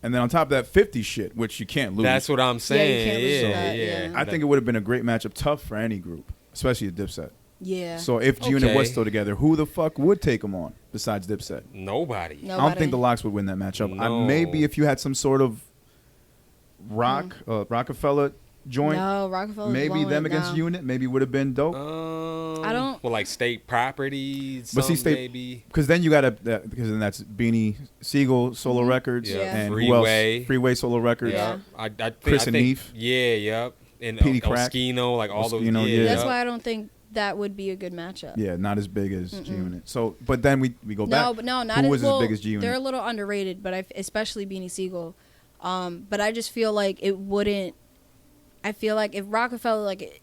And then on top of that, 50 shit, which you can't lose. That's what I'm saying. can't lose Yeah, that, yeah. yeah. I think it would have been a great matchup, tough for any group, especially the Dipset. yeah. So if G Unit was Okay. still together, who the fuck would take them on besides Dipset? Nobody. No. I don't think the Locks would win that matchup. No. Maybe if you had some sort of Rockefeller joint, No, Rockefeller. maybe them against Unit, maybe would have been dope. I don't- Well, like state properties. But see, state maybe. because then you got to because then that's Beanie Siegel solo records Yeah. and Freeway. who else? Freeway solo records. Yeah. I think, Chris I and think, Neef. Yeah. Yep. And Petey Crack. Oskino, like all those. Oskino, Yeah. yeah. That's yep. why I don't think that would be a good matchup. Yeah, not as big as G Unit. So, but then we go back. No, but no, not Who as was well, as big as G They're a Unit? little underrated, but especially Beanie Siegel. But I just feel like it wouldn't. I feel like if Rockefeller, like,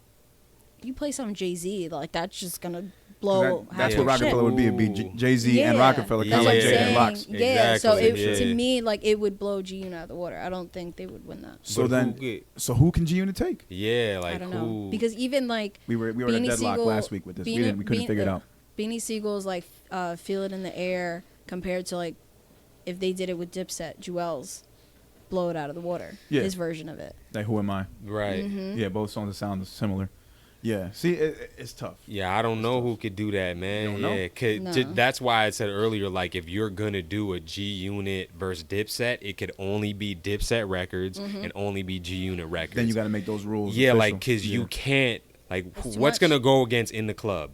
you play some Jay-Z, like that's just gonna blow. That's half what your shit. Rockefeller would be. It'd be Jay-Z and Yeah. Rockefeller, kind That's of what like I'm Jay saying. and Locks. Yeah, so Exactly, to yeah. me, like it would blow G Unit out of the water. I don't think they would win that. So But then, who get- so who can G Unit take? Yeah, like I don't who? know because even like We were at Beanie deadlock Siegel- last week with this. We couldn't figure it out. Beanie Siegel's like "Feel It in the Air" compared to like if they did it with Dipset, Jewels, blow it out of the water. Yeah. His version of it. Like, who am I? Right. Mm-hmm. Yeah, both songs sound similar. Yeah, see, it's tough. Yeah, I don't know who could do that, man. You don't know? Yeah, 'cause No. that's why I said earlier, like, if you're gonna do a G Unit versus Dipset, it could only be Dipset records Mm-hmm. and only be G Unit records. Then you got to make those rules. yeah, official. like, cause Yeah. you can't, like, That's too what's much. gonna go against In the Club?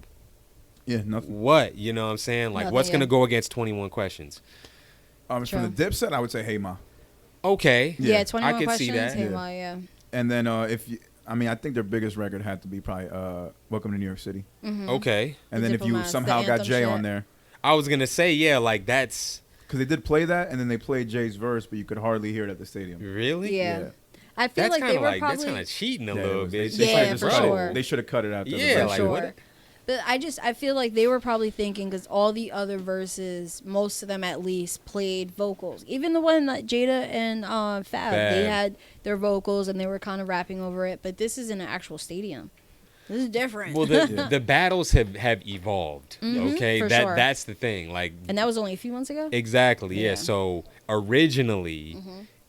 Yeah, nothing. What, you know what I'm saying? Like, Nothing, what's gonna yeah. go against 21 Questions? From True. the Dipset, I would say Hey Ma. Okay. Yeah. Yeah, 21 I could questions. see that. Hey, Yeah. Ma, yeah. And then I think their biggest record had to be probably Welcome to New York City. Okay. And The then if you Diplomats, the somehow got anthem Jay shit. on there, I was gonna say, yeah, like, that's because they did play that, and then they played Jay's verse, but you could hardly hear it at the stadium. really. Yeah. I feel That's like kind they of were like probably. that's kind of cheating a Yeah, little it bit. was- It's Yeah, just for like, bro, sure. They should have cut it after. Yeah, the like verse. what? But I feel like they were probably thinking, because all the other verses, most of them at least, played vocals. Even the one that Jada and Fab, they had their vocals and they were kind of rapping over it. But this is in an actual stadium. This is different. Well, the battles have evolved. Okay, for sure. that's the thing. Like, and that was only a few months ago. Exactly. Yeah. So originally,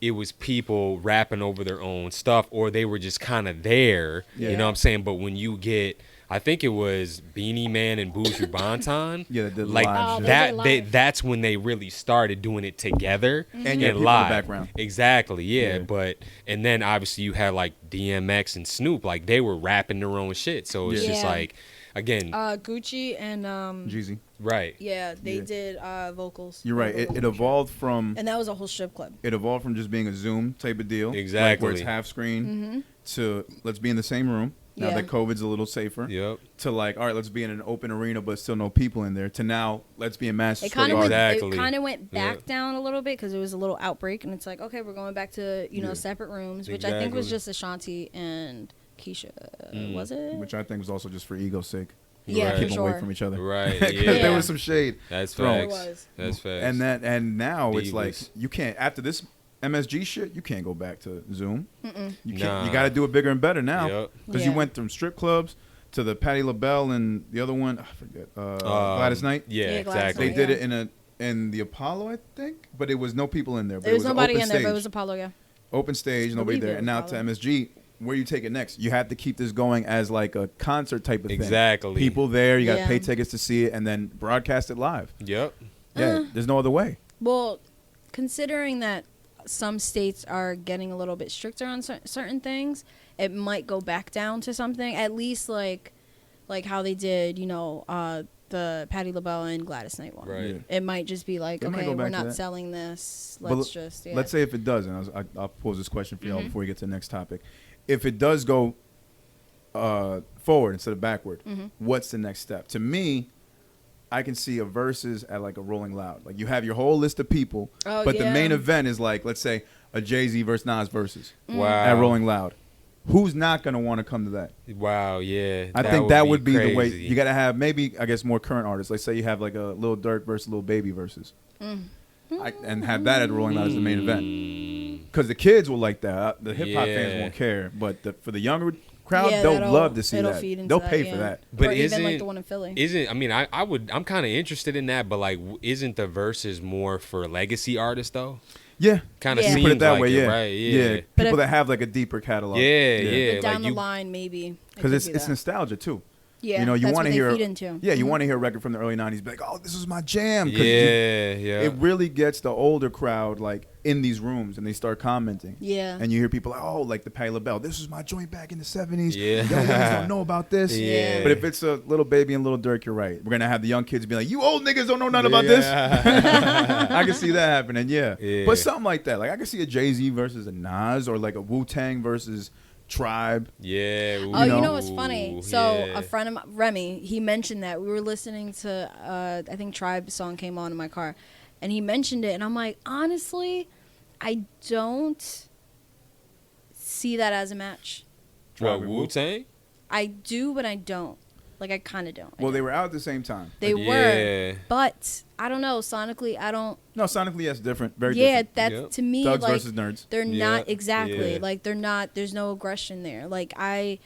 it was people rapping over their own stuff, or they were just kind of there. Yeah. You know what I'm saying? But when you get, I think it was Beanie Man and Buju Banton. Yeah, they did like live shit. that. That's when they really started doing it together And you had people in the live. background. Exactly. Yeah. Yeah. But and then obviously you had like DMX and Snoop. Like they were rapping their own shit. So it's just Yeah. like, again, Gucci and Jeezy. right. yeah, they Yeah. did vocals. You're right. It evolved from and that was a whole strip club. just being a Zoom type of deal. Exactly. Like where it's half screen to let's be in the same room. Now Yeah. that COVID's a little safer. Yep. To like, all right, let's be in an open arena, but still no people in there. To now, let's be in Madison It Square kind of Garden. Exactly. went back Yeah. down a little bit because it was a little outbreak, and it's like, okay, we're going back to separate rooms, which I think was Exactly. just Ashanti and Keisha. Was it? Which I think was also just for ego's sake. Yeah, Right. for Keep them away sure. from each other. Right. 'Cause Yeah. there was some shade. That's thrown. facts. There was. That's facts. And now it's like Divas. you can't after this MSG shit, you can't go back to Zoom. You can't. Nah. You got to do it bigger and better now Yep. because you Yeah. went from strip clubs to the Patti LaBelle and the other one, I forget, Gladys Knight. Yeah, Yeah, Gladys exactly. They Knight. did it in the Apollo, I think, but it was no people in there. But There was it was nobody an open in there, but it stage. was Apollo, yeah. Open stage, I nobody believe there. it And now was to Apollo. MSG, where you take it next? You have to keep this going as like a concert type of thing. Exactly. People there, you got to Yeah. pay tickets to see it, and then broadcast it live. Yep. Yeah, there's no other way. Well, considering that some states are getting a little bit stricter on certain things, it might go back down to something. At least like how they did, the Patti LaBelle and Gladys Knight one. Right. Yeah. It might just be like, They might okay, go we're back to not that. selling this. But Let's just let's say if it does, and I'll pose this question for y'all before we get to the next topic. If it does go forward instead of backward, what's the next step? To me, I can see a versus at like a Rolling Loud. Like you have your whole list of people, Oh, but the yeah. main event is like, let's say, a Jay-Z versus Nas versus Wow. at Rolling Loud. Who's not going to want to come to that? Wow. Yeah. I think that would be the way. crazy. You got to have maybe, I guess, more current artists. Like say you have like a Lil Durk versus Lil Baby versus. And have that at Rolling Loud as the main event. Because the kids will like that. The hip hop fans Yeah. won't care. But for the younger crowd, Yeah, they'll that'll- love to see it'll that. feed into They'll that, pay yeah. for that. But or even like isn't- the one in Philly. Isn't, I mean, I'm kind of interested in that, but like, isn't the verses more for legacy artists though? Yeah. Kind of Yeah. You seems put it that like way, it, yeah. right? Yeah. But People if- that have like a deeper catalog. Yeah. But down like the you- line, maybe. Because it's nostalgia too. Yeah, you know, you that's want what to they hear. feed into. Yeah, you want to hear a record from the early '90s. Be like, oh, this is my jam. 'Cause Yeah. it really gets the older crowd like in these rooms, and they start commenting. Yeah. And you hear people like, oh, like the Patti LaBelle. This was my joint back in the '70s. Yeah. Young niggas don't know about this. Yeah. But if it's a Little Baby and Little Durk, you're right. We're gonna have the young kids be like, you old niggas don't know nothing about this. I can see that happening. Yeah. Yeah. But something like that. Like I can see a Jay-Z versus a Nas, or like a Wu-Tang versus Tribe. Yeah. Oh, you know? know what's funny? Ooh, So yeah. a friend of mine, Remy, he mentioned that we were listening to, I think Tribe song came on in my car, and he mentioned it, and I'm like, honestly, I don't see that as a match. What, Wu-Tang? I do, but I don't. Like I kind of don't. Well, they were out at the same time. They Yeah. were, but I don't know. Sonically, I don't. No, sonically, that's different. Very Yeah, different. that's Yep. to me Thugs like versus Nerds. they're Yeah, not exactly yeah. like they're not. There's no aggression there. Like I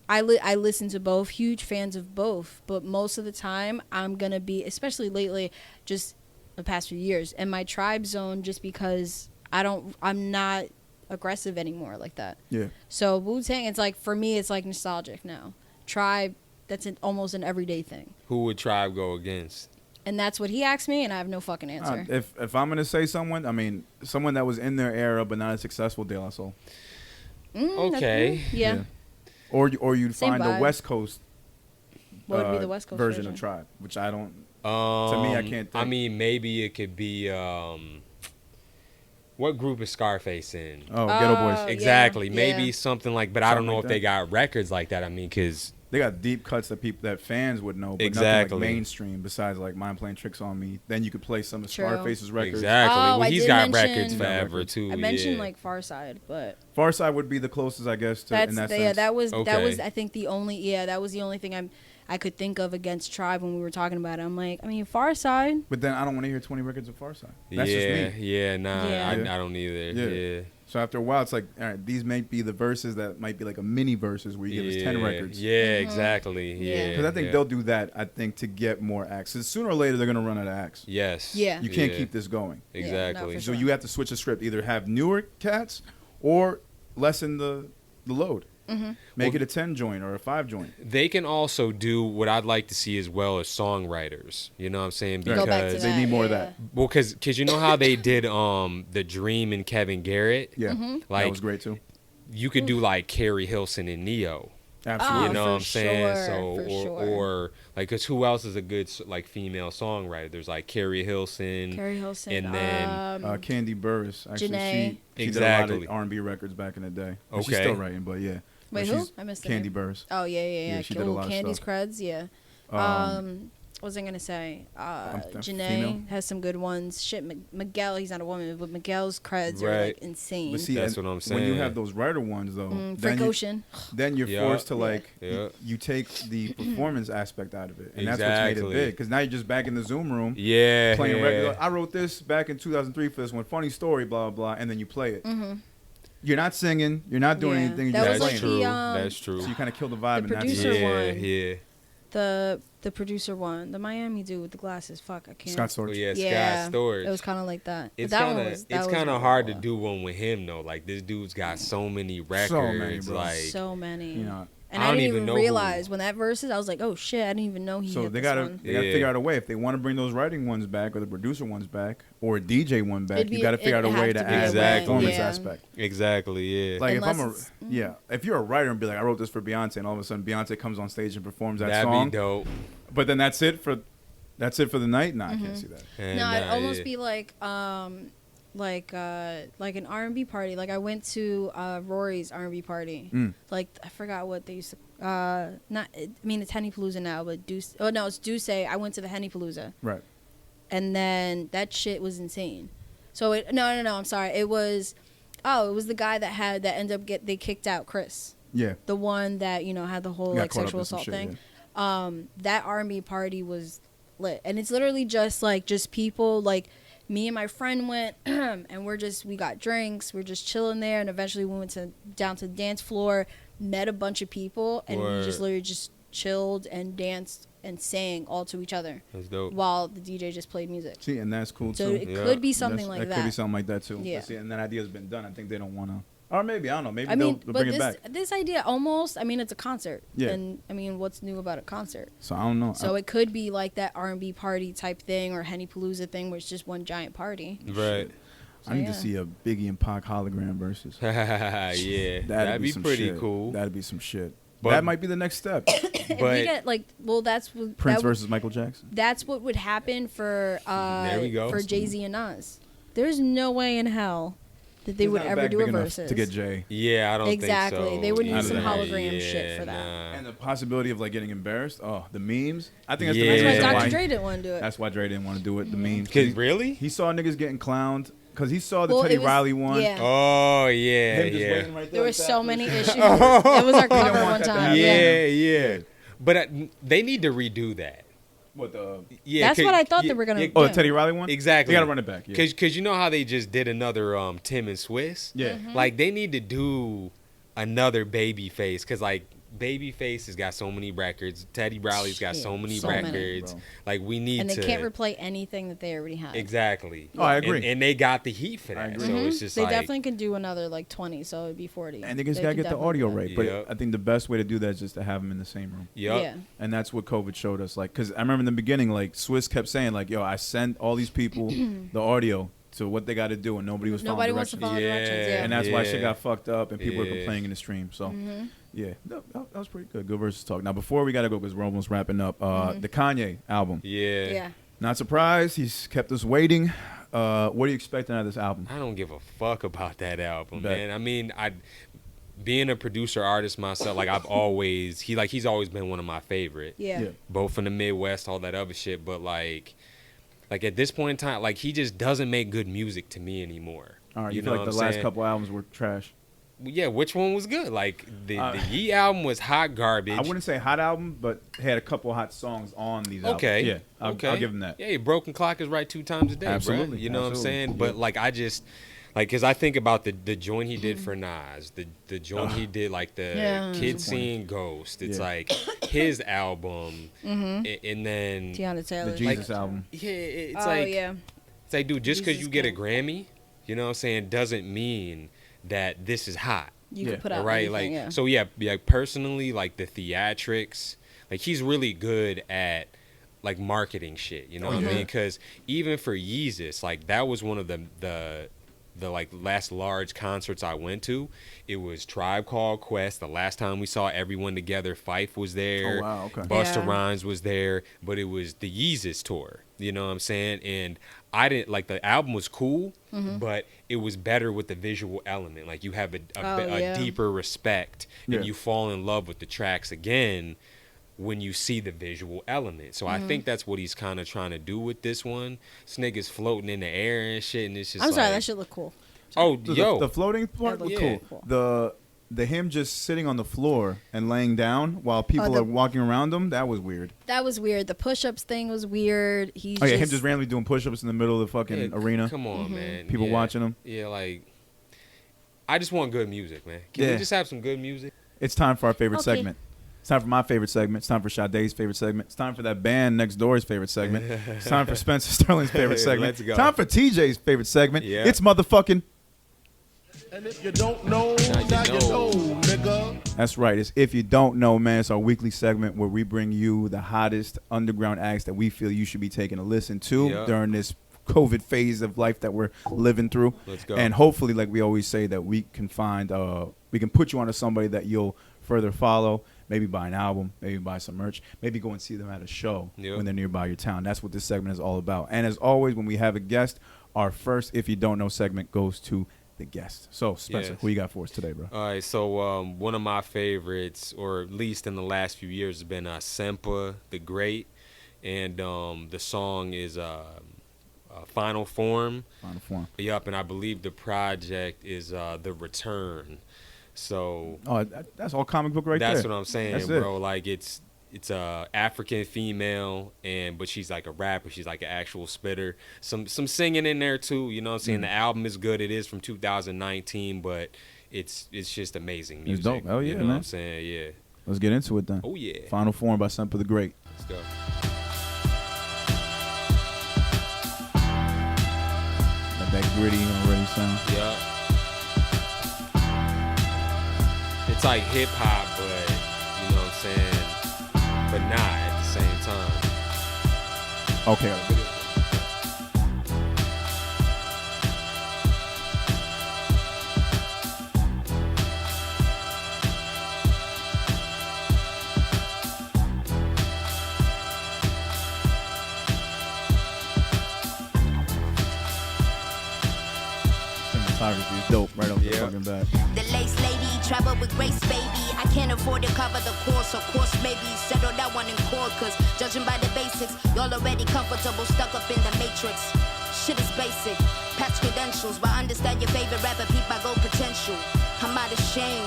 listen to both, huge fans of both, but most of the time I'm gonna be, especially lately, just the past few years, in my Tribe zone, just because I'm not aggressive anymore like that. Yeah. So Wu-Tang, it's like for me, it's like nostalgic now. Tribe, that's almost an everyday thing, Who would Tribe go against? and that's what he asked me, and I have no fucking answer. If I'm gonna say someone, I mean someone that was in their era but not as successful, De La Soul. That's Okay. cool. Yeah. Or you'd Same find vibe. a West Coast. What would be the West Coast version of Tribe, which I don't. me, I can't I think. mean, maybe it could be. What group is Scarface in? Oh, Ghetto Oh, Boys. yeah. Exactly. Maybe yeah. something like. But I don't Something know like if they that. got records like that. I mean, because They got deep cuts that fans would know, but Exactly. nothing like mainstream. Besides like Mind Playing Tricks on Me, then you could play some of True. Scarface's records. exactly. Oh, well, I he's did got mention- records He got forever records. too. I mentioned yeah. like Far Side, but Farside would be the closest, I guess, to in that sense. that was Okay. I think the only that was the only thing I I could think of against Tribe when we were talking about it. I'm like, I mean, Far Side. But then I don't want to hear 20 records of Far Side. That's just me. Yeah, nah, Yeah. I don't either. Yeah. So after a while, it's like, all right, these might be the verses that might be like a mini verses where you give us 10 records. Yeah, exactly. Yeah. Yeah. Because I think they'll do that, I think, to get more acts. 'Cause sooner or later, they're going to run out of acts. Yes. Yeah. You can't keep this going. Exactly. Yeah, no, for So sure. you have to switch the script. Either have newer cats or lessen the load. Make it a 10 joint or a 5 joint. They can also do what I'd like to see as well as songwriters. You know what I'm saying? Go back to Because They need more of yeah. that. well, because you know how they did The Dream and Kevin Garrett. Yeah. Like That was great, too. you could do like Carrie Hilson and Neo. Absolutely. You know for what I'm saying? sure, So for sure. or like, cause who else is a good like female songwriter? There's like Carrie Hilson. Carrie Hilson. And then, Candy Burris. Actually, Janae. she Exactly. did a lot of R&B records back in the day. And She's Okay. still writing, but yeah. Wait, But who? she's I missed the Candy name. Burris. Oh yeah. she did a lot of Candy's stuff. creds, yeah. What was I gonna say? Janae female? has some good ones. Shit, Miguel, he's not a woman, but Miguel's creds are Right. like insane. But see, That's and what I'm when you saying. have those writer ones, though, Frank then, Ocean. then you're Yeah. forced to, Yeah. like, Yeah. you take the performance aspect out of it. And that's what's made it Exactly. big. Because now you're just back in the Zoom room. Yeah. Playing yeah. record. I wrote this back in 2003 for this one. Funny story, blah, blah, and then you play it. You're not singing. You're not doing Yeah. anything. You're That just was That's like playing. the, true. That's true. So you kind of kill the vibe. the and that's producer it. one. Yeah. The producer one, the Miami dude with the glasses. Fuck, I can't. Scott Oh Storch. yeah, Yeah, Scott Storch. It was kind of like that. But It's that kind one of was. it's kind of hard to do one with him though. Like this dude's got so many records. many, bro. Like So many. You know, And I I don't didn't even even know who- realize when that verses, I was like, oh shit, I didn't even know he so hit they this gotta one. they gotta Yeah. figure out a way if they want to bring those writing ones back or the producer ones back or a DJ one back. It'd You be- got to figure out a it'd way have to to be add a the way, performance yeah. aspect. exactly. Yeah. Like Unless if you're a writer and be like, I wrote this for Beyonce, and all of a sudden Beyonce comes on stage and performs that That'd song, be dope. but then that's it for the night. Nah, I can't see that. And, No, it'd almost yeah. be like an R&B party. Like I went to Rory's R&B party. Like I forgot what they used to. It's Henny Palooza now, but Deuce. Oh no, it's Deuce. I went to the Henny Palooza, Right. and then that shit was insane. So no, I'm sorry. It was the guy that ended up they kicked out Chris, Yeah. the one that had the whole Got like caught up sexual in some assault shit, thing. yeah. That R&B party was lit, and it's literally just people like. Me and my friend went, and we got drinks. We're just chilling there, and eventually we went down to the dance floor, met a bunch of people, and we just Word. literally just chilled and danced and sang all to each other That's dope. while the DJ just played music. See, and that's cool So too. it Yeah. could be something That like could be that. something like that too. Yeah. But see, and that idea's been done. I think they don't want to. Or maybe, I don't know. Maybe I mean, they'll but bring it back. this idea almost, it's a concert. Yeah. And what's new about a concert? So I don't know. So it could be like that R&B party type thing or Henny Palooza thing where it's just one giant party. Right. I need yeah. to see a Biggie and Pac hologram versus. Yeah. That'd be some pretty shit. cool. That'd be some shit. But- that might be the next step. If we But get that's what Prince that would- versus Michael Jackson. That's what would happen for There we go. for Jay-Z and Nas. There's no way in hell that they He's would not ever back do big a enough versus. to get Jay. yeah, I don't Exactly. think so. They would need some hologram shit for that. Nah. And the possibility of like getting embarrassed. Oh, the memes. I think that's Yeah. the That's main why reason Dr. why. Dre didn't want to do it. That's why Dre didn't want to do it. The memes. 'Cause really? He saw niggas getting clowned because he saw the Well, Teddy it was- Riley one. yeah. Oh yeah, Him just yeah. waiting right There were like that so for many the shit. issues. It was our cover want one that to time. happen. Yeah, yeah. But they need to redo that. What the? Yeah, That's what I thought they were gonna Oh, the Yeah. Teddy Riley one. Exactly. They gotta run it back. Yeah. Cause you know how they just did another Tim and Swiss. Yeah. Mm-hmm. Like they need to do another Babyface, cause like Babyface has got so many records. Teddy Riley's got so Shit, many so many, records. bro. Like we need And they to. can't replay anything that they already have. Exactly. Oh, I agree. And they got the heat for I that. agree. So Mhm. it's just They like definitely can do another 20, so it'd be 40. And niggas They gotta could get the definitely audio do that. right. But Yep. I think the best way to do that is just to have them in the same room. Yup. Yeah. And that's what COVID showed us. Like, because I remember in the beginning, like, Swiss kept saying, like, yo, I sent all these people the audio to what they got to do, and nobody was Nobody following wants to directions. follow Yeah. directions. Yeah. And that's why shit Yeah. got fucked up, and people were Yeah. complaining in the stream. So, Mm-hmm. yeah, that was pretty good. Good versus talk. Now, before we got to go, because we're almost wrapping up, the Kanye album. Yeah. Yeah. Not surprised. He's kept us waiting. What are you expecting out of this album? I don't give a fuck about that album, Bet. man. I mean, being a producer artist myself, like I've always he's always been one of my favorite. Yeah. Both from the Midwest, all that other shit. But like at this point in time, like he just doesn't make good music to me anymore. All right, you know feel like what the I'm last saying? couple albums were trash. Yeah, which one was good? Like the Ye album was hot garbage. I wouldn't say hot album, but had a couple hot songs on these albums. Okay. Yeah, I'll give them that. Yeah, Broken Clock is right 2 times a day, Absolutely. Bruh. You know what I'm saying? Yeah. But like I just because I think about the joint he did for Nas, the joint he did like the Kid Seeing Ghost. It's like his album, and then Tiana Taylor. The Jesus album. Yeah, it's it's like, dude, just because Jesus you get a King. Grammy, you know what I'm saying, doesn't mean that this is hot. You could put out Right, anything, like so personally, like the theatrics, like he's really good at like marketing shit, you know what I mean? Because even for Yeezus, like that was one of the like last large concerts I went to. It was Tribe Called Quest. The last time we saw everyone together, Phife was there. Oh, wow, okay. Busta Rhymes was there, but it was the Yeezus tour. You know what I'm saying? And I didn't like the album was cool, but it was better with the visual element. Like you have a deeper respect, and you fall in love with the tracks again when you see the visual element. So I think that's what he's kind of trying to do with this one. This nigga's floating in the air and shit, and it's just I'm sorry, like, that shit look cool. oh, The floating part That was looked cool. cool. The him just sitting on the floor and laying down while people are walking around him, that was weird. That was weird. The push-ups thing was weird. He's Him just randomly doing push-ups in the middle of the fucking arena. Come on, man. People watching him. Yeah, like I just want good music, man. Can we just have some good music? It's time for our favorite Okay. segment. It's time for my favorite segment. It's time for Sade's favorite segment. It's time for that band next door's favorite segment. It's time for Spenser Sterling's favorite segment. Let's go. Time for TJ's favorite segment. Yeah. It's motherfucking. And if you don't know, Now you know. nigga. That's right. It's If You Don't Know, man. It's our weekly segment where we bring you the hottest underground acts that we feel you should be taking a listen to Yep. during this COVID phase of life that we're living through. Let's go. And hopefully, like we always say, that we can find, we can put you onto somebody that you'll further follow. Maybe buy an album, maybe buy some merch, maybe go and see them at a show when they're nearby your town. That's what this segment is all about. And as always, when we have a guest, our first If You Don't Know segment goes to the guest. So, Spencer, who you got for us today, bro? All right, so one of my favorites, or at least in the last few years, has been Sampa the Great. And the song is Final Form. Final Form. Yup, and I believe the project is The Return. So that's all comic book right there. that's what I'm saying, That's bro. Like it's a African female, but she's like a rapper. She's like an actual spitter. Some singing in there too. You know what I'm saying? The album is good. It is from 2019, but it's just amazing music. It's dope. Oh, yeah, you know man. what I'm saying? Yeah. Let's get into it then. Oh yeah. Final Form by Sampa the Great. Let's go. That gritty already sound. Yeah. It's like hip hop, but you know what I'm saying? But not at the same time. Okay. Cinematography is dope right off the fucking bat. The lace lady travel with grace, baby. I can't afford to cover the course. Of course, maybe settle that one in court. Cause judging by the basics, y'all already comfortable, stuck up in the matrix. Shit is basic. Patch credentials, but understand your favorite rapper, peep my gold potential. I'm out of shame.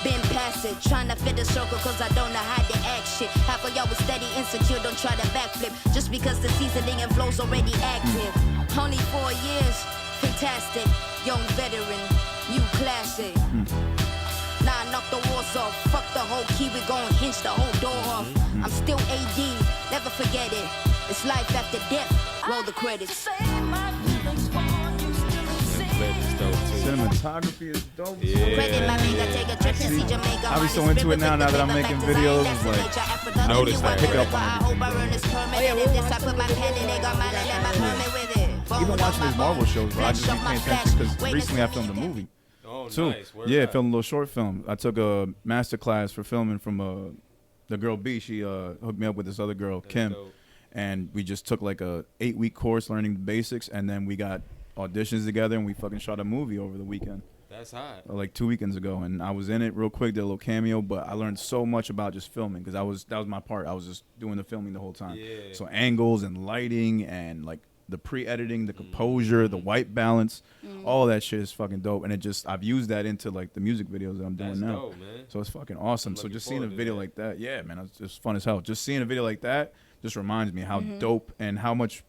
Been past it, trying to fit the circle cause I don't know how to act shit. Half of y'all was steady insecure, don't try to backflip. Just because the seasoning and flow's already active. Only 4 years, fantastic. Young veteran, new classic. Now I knock the walls off, fuck the whole key, we gon' hinge the whole door off. I'm still AD, never forget it. It's life after death, roll the credits. Cinematography is dope. Credit my nigga, take a trip to see Jamaica. I'll be so into it now that I'm making videos. It's like, Notice that. Pick up on even watching these Marvel shows, bro, I just be paying attention because recently I filmed a movie. Oh, too. nice. Where Yeah, at? filmed a little short film. I took a master class for filming from the girl B. She hooked me up with this other girl, Kim, dope. and we just took like a 8-week course learning the basics, and then we got auditions together and we fucking shot a movie over the weekend. That's hot. Like 2 weekends ago, and I was in it real quick, did a little cameo, but I learned so much about just filming because that was my part. I was just doing the filming the whole time. Yeah. So angles and lighting and like the pre-editing, the composure, the white balance, all that shit is fucking dope. And I've used that into like the music videos that I'm doing That's now. dope, man. So it's fucking awesome. So looking just seeing a forward to video that. like that, yeah, man, it's fun as hell. Just seeing a video like that just reminds me how dope and how much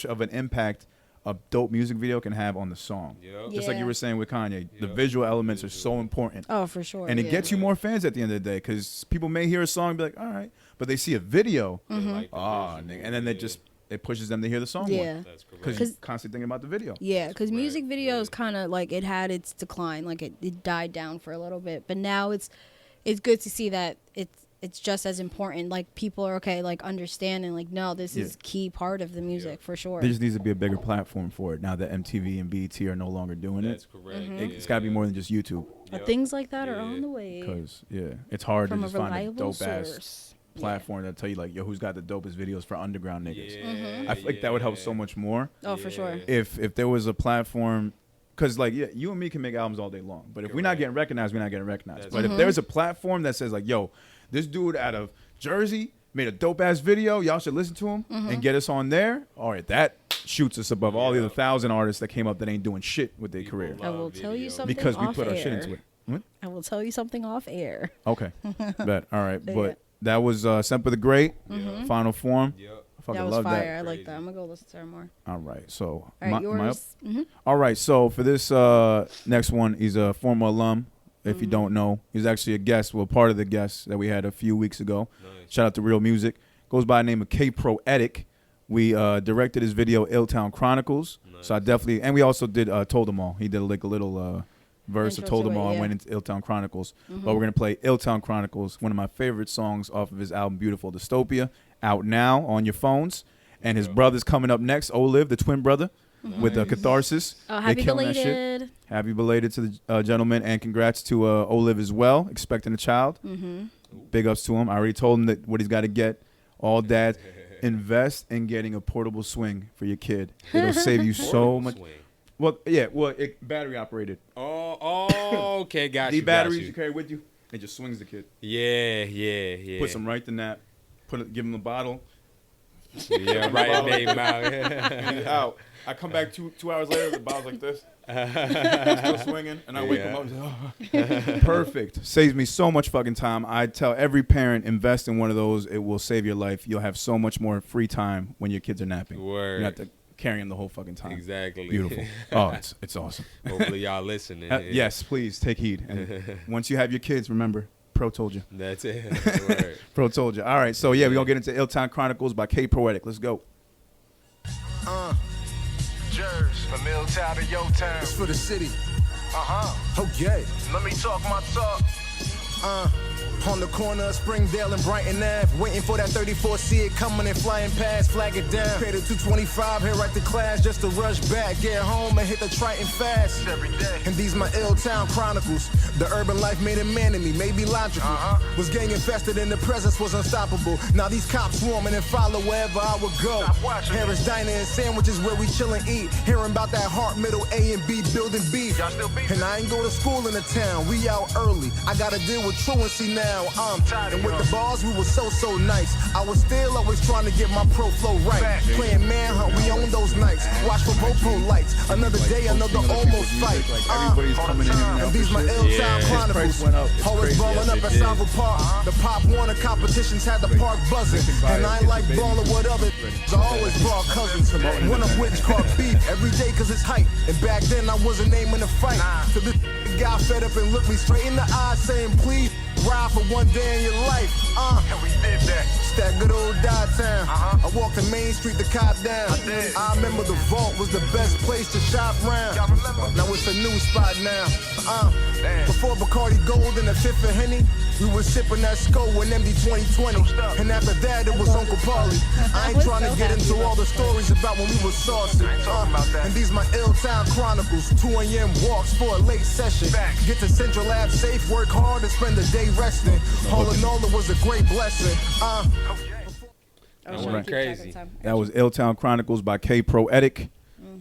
of an impact a dope music video can have on the song. Yep. Just like you Yeah. were saying with Kanye, the Yep. visual elements are so important. Oh, for sure. And it yeah. gets you more fans at the end of the day, because people may hear a song and be like, all right, but they see a video, They like the ah, visual, and then it pushes them to hear the song Yeah. more. That's correct. Because you're constantly thinking about the video. Yeah, because Right, music videos yeah. kind of like it had its decline, like it died down for a little bit, but now it's good to see that it's just as important. Like people are like understanding, like no, this is key part of the music for sure. There just needs to be a bigger platform for it now that MTV and BET are no longer doing That's it. correct. It's got to be more than just YouTube. But Yep. things like that are Yeah. on the way Because, it's hard from to a just find a reliable dope ass source. platform that'll tell you, like, yo, who's got the dopest videos for underground niggas. Yeah, I feel like that would help so much more Oh, for sure. Yeah. if there was a platform. Because, like, yeah, you and me can make albums all day long. But if we're not Correct. getting recognized, we're not getting recognized. That's But if there's a platform that says, like, yo, this dude out of Jersey made a dope-ass video, y'all should listen to him and get us on there, all right, that shoots us above all the other 1,000 artists that came up that ain't doing shit with their People career. love I will tell you video. something Because we off put our air. shit into it. What? I will tell you something off air. Okay. Bet. All right. Yeah. But that was Semper the Great, Final Form. Yep. I fucking That was love fire. that. I like Crazy. that. I'm gonna go listen to her more. All right. So, All right, am I up? yours. All right, so for this next one, he's a former alum. If you don't know, he's actually a guest, well, part of the guests that we had a few weeks ago. Nice. Shout out to Real Music. Goes by the name of K-Proetic. We directed his video Illtown Chronicles. So I definitely, and we also did Told Them All. He did like a little verse of Intro Told to Them it, All and yeah. went into Illtown Chronicles. But we're going to play Illtown Chronicles, one of my favorite songs off of his album Beautiful Dystopia, out now on your phones. And his brother's coming up next, Olive, the twin brother, with Catharsis. Oh, They happy killing that shit. belated. Happy belated to the gentleman, and congrats to Olive as well, expecting a child. Big ups to him. I already told him that what he's got to get. All dads, invest in getting a portable swing for your kid. It'll save you so much. Swing. Well, yeah, battery operated. Oh, okay, got The you. batteries got you carry with you, it just swings the kid. Yeah. Put some right in that. Give him a bottle. Yeah, right in their mouth. And he's out. I come back 2 hours later, the bottle's like this. Still swinging, and I wake him up. And say, oh. Perfect. Saves me so much fucking time. I tell every parent, invest in one of those. It will save your life. You'll have so much more free time when your kids are napping. Word. You have to carry them the whole fucking time. Exactly. Beautiful. Oh, it's awesome. Hopefully y'all listening. Yes, please take heed. And once you have your kids, remember, Pro told you. That's it. Word. Pro told you. All right, so yeah, we're going to get into Illtown Chronicles by K-Proetic. Let's go. Jers, from Illtown to Yo Town. It's for the city. Okay. Let me talk my talk. On the corner of Springdale and Brighton Ave, waiting for that 34, see it coming and flying past, flag it down. Pay the 225 here at the class just to rush back, get home and hit the Triton fast. Every day. And these my Illtown Chronicles. The urban life made a man of me, maybe logical. Was gang infested and the presence was unstoppable. Now these cops swarming and follow wherever I would go. Harris Diner and Sandwiches where we chill and eat. Hearing about that Heart Middle A and B building beef. And I ain't go to school in the town, we out early. I gotta deal with truancy now. And with the bars, we were so nice. I was still always trying to get my pro flow right. Playing manhunt, we own those nights. Watch for Popo lights. Another day, another almost fight. Everybody's coming in and out. And these for my shit. Illtown Yeah. Chronicles. Price went up. It's Always crazy. balling up Yes, at it did. Salvo Park. The Pop Warner competitions had the park buzzing. And I ain't like ballin' with others. I always brought cousins. One of which caught beef every day cause it's hype. And back then I wasn't naming the fight. So this got fed up and looked me straight in the eye saying please ride for one day in your life. And we did that. It's that good old die town. I walked the main street to cop down. I remember the vault was the best place to shop round. Now it's a new spot now. Before Bacardi Gold and the Fifth of Henny, we was sipping that Sko and MD 2020. And after that, it was Uncle Paulie. I ain't was trying to so get happy into all about the stories about when we was saucy. And these my Illtown Chronicles. 2 a.m. walks for a late session. Get to Central Ave safe, work hard, and spend the day resting. All in all, it was a great blessing. I was That trying went to keep track of crazy. time. That was Illtown Chronicles by K-Proetic.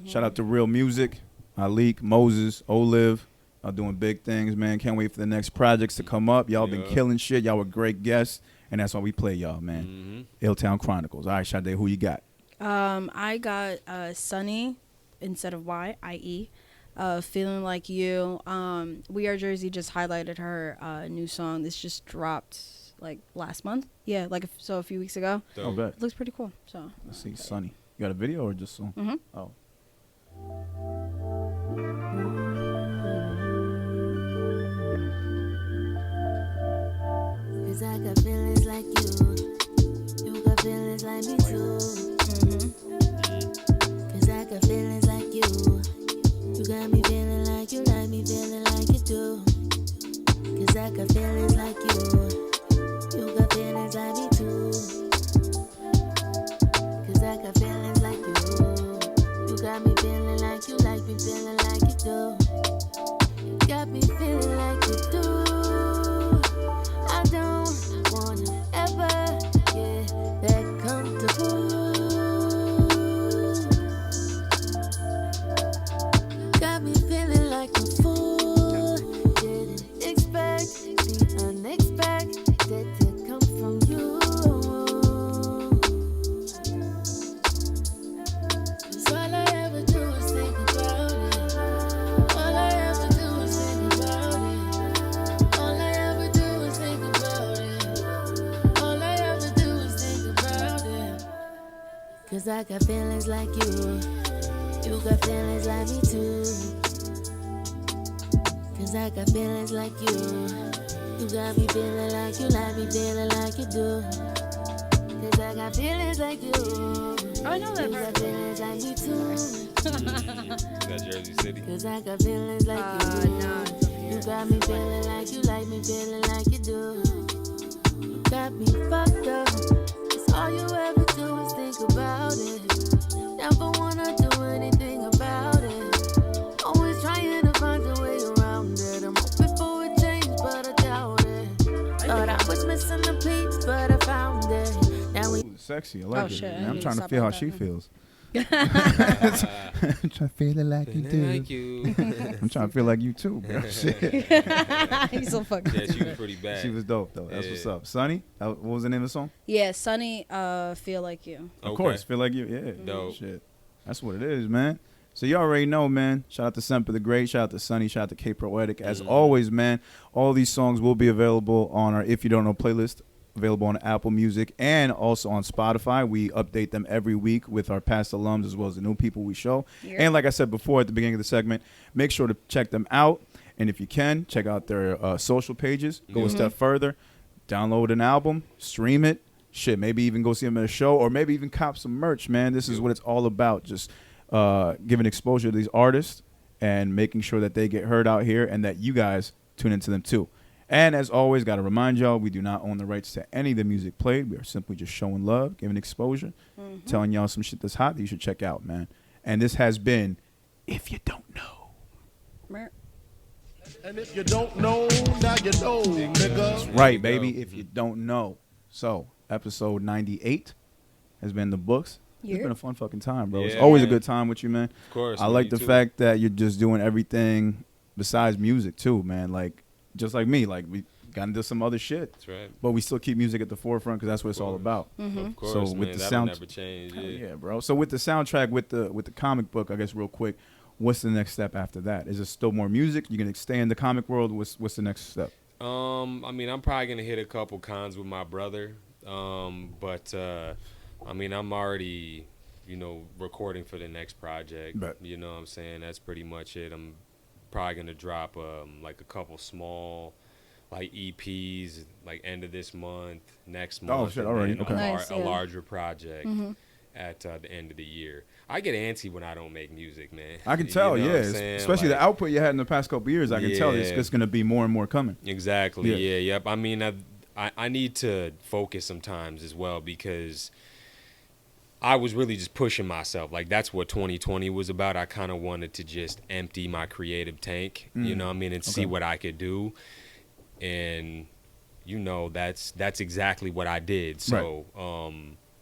Shout out to Real Music, Alik, Moses, Olive. Y'all doing big things, man. Can't wait for the next projects to come up. Y'all been Yeah. killing shit. Y'all were great guests, and that's why we play y'all, man. Illtown Chronicles. All right, Sade, who you got? I got Sunnie instead of IE. Feeling Like You. We Are Jersey just highlighted her new song. This just dropped like last month. Yeah, like a few weeks ago. Oh, bet. It looks pretty cool. So Let's see, Sunnie. You got a video or just song? Mhm. Oh. Cause I got feelings like you got feelings like me too. Cause I got feelings like you got me feeling like you like me feeling like you do. Cause I got feelings like you got feelings like me too. Cause I got feelings like you got me feeling like you like me feeling like you do. You got me feeling like you do. I don't wanna ever get that comfortable. Got me feeling like a fool. Didn't expect the unexpected to come from you. 'Cause all I ever do is think about it. All I ever do is think about it. All I ever do is think about it. All I ever do is think about it. 'Cause I got feelings like you got feelings like me too. 'Cause I got feelings like you got me feeling like you like me feeling like you do. 'Cause I got feelings like you. I know that You got feelings like me too. That's Jersey City. 'Cause I got feelings like you. no. You got me feeling like you like me feeling like you do. You got me fucked up. 'Cause all you ever do is think about it. Never wanna do anything about it. Always trying to find a way around it. I'm hoping for a change, but I doubt it. Thought I was missing the piece, but I found it. Now we Ooh, sexy. I like Oh, it. shit, I Man, I'm need to trying to stop feel how like she that. feels. I'm trying to feel it like you do. Thank you. I'm trying to feel like you too, bro. Shit. He's so fucking. Yeah, she was pretty bad. She was dope though. That's Yeah. what's up. Sunnie, what was the name of the song? Yeah, Sunnie. Feel Like You. Of Okay. course, feel like you. Yeah, Dope. Shit, that's what it is, man. So you already know, man. Shout out to Sampa the Great. Shout out to Sunnie. Shout out to K-Proetic. As always, man, all these songs will be available on our If You Don't Know playlist, available on Apple Music and also on Spotify. We update them every week with our past alums as well as the new people we show. Yeah. And like I said before at the beginning of the segment, make sure to check them out. And if you can, check out their social pages. Go a step further. Download an album. Stream it. Shit, maybe even go see them at a show or maybe even cop some merch, man. This is what it's all about. Just giving exposure to these artists and making sure that they get heard out here and that you guys tune into them too. And as always, got to remind y'all, we do not own the rights to any of the music played. We are simply just showing love, giving exposure, telling y'all some shit that's hot that you should check out, man. And this has been If You Don't Know. Mer- And if you don't know, now you know, nigga. Right, baby, if you don't know. So, episode 98 has been the books. It's Yeah. been a fun fucking time, bro. It's Yeah, always a man. good time with you, man. Of course. I man, like you the too. fact that you're just doing everything besides music too, man. Like, just like me, like we got into some other shit, That's right. but we still keep music at the forefront because that's what it's all course. about. Of course, So man. with the That'll sound- never change. Hell Yeah. yeah, bro. So with the soundtrack, with the comic book, I guess real quick, what's the next step after that? Is it still more music? You gonna stay in the comic world? What's the next step? I mean, I'm probably gonna hit a couple cons with my brother. But I mean, I'm already, recording for the next project. Bet. You know what I'm saying? That's pretty much it. I'm probably gonna drop like a couple small like EPs like end of this month, next month. Oh, shit, and already? then Okay. Nice, a yeah. larger project at the end of the year. I get antsy when I don't make music, man. I can You tell, know what yeah. I'm saying? Especially Like, the output you had in the past couple years. I can tell it's Yeah. just gonna be more and more coming. Exactly. Yeah. Yeah. Yep. I mean, I need to focus sometimes as well because I was really just pushing myself. Like that's what 2020 was about. I kind of wanted to just empty my creative tank, you know what I mean, and see Okay. what I could do. And that's exactly what I did. So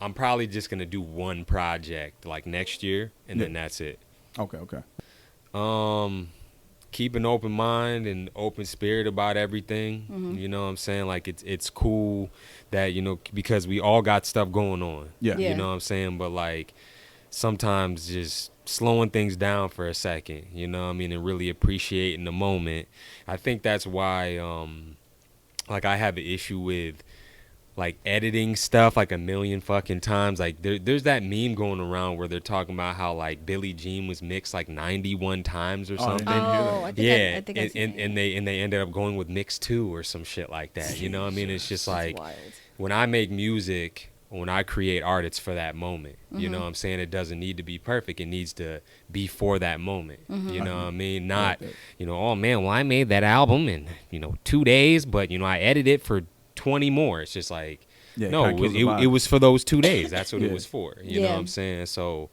I'm probably just gonna do one project like next year, and then that's it. Okay. keep an open mind and open spirit about everything. You know what I'm saying? Like it's cool that, you know, because we all got stuff going on. Yeah. You know what I'm saying? But like sometimes just slowing things down for a second, you know what I mean, and really appreciating the moment. I think that's why like I have an issue with like editing stuff like a million fucking times. Like there's that meme going around where they're talking about how like Billie Jean was mixed like 91 times or something. I think Yeah, I think I've seen and they ended up going with mix 2 or some shit like that. You know what I mean? It's just like wild. when I make music, when I create art, it's for that moment. You know what I'm saying? It doesn't need to be perfect. It needs to be for that moment. You know what I mean? Not, you know, oh man, well I made that album in, you know, 2 days, but you know I edited it for 20 more. It's just like, no, it was for those 2 days. That's what it was for. You know what I'm saying? So,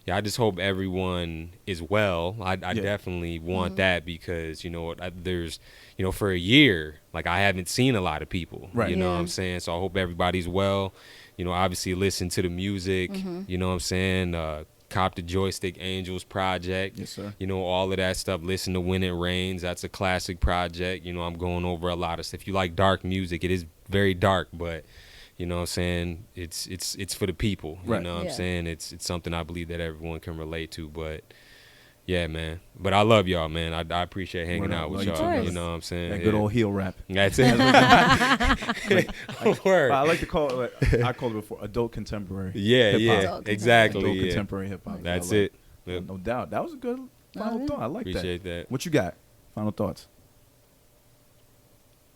yeah, I just hope everyone is well. I definitely want that because, you know, there's, you know, for a year, like I haven't seen a lot of people. Right. You know what I'm saying? So I hope everybody's well. You know, obviously listen to the music. You know what I'm saying? Cop the Joystick Angels project. Yes, sir. You know, all of that stuff. Listen to When It Rains. That's a classic project. You know, I'm going over a lot of stuff. If you like dark music, it is very dark, but you know what I'm saying? It's for the people. You know what I'm saying? It's something I believe that everyone can relate to. But yeah, man. But I love y'all, man. I appreciate hanging out with y'all. You know what I'm saying? That good old heel rap. That's it. Word. I like to call it. I called it before adult contemporary. Yeah, hip-hop. exactly. Adult contemporary hip hop. That's it. Yep. No doubt. That was a good final thought. I like Appreciate that. What you got? Final thoughts?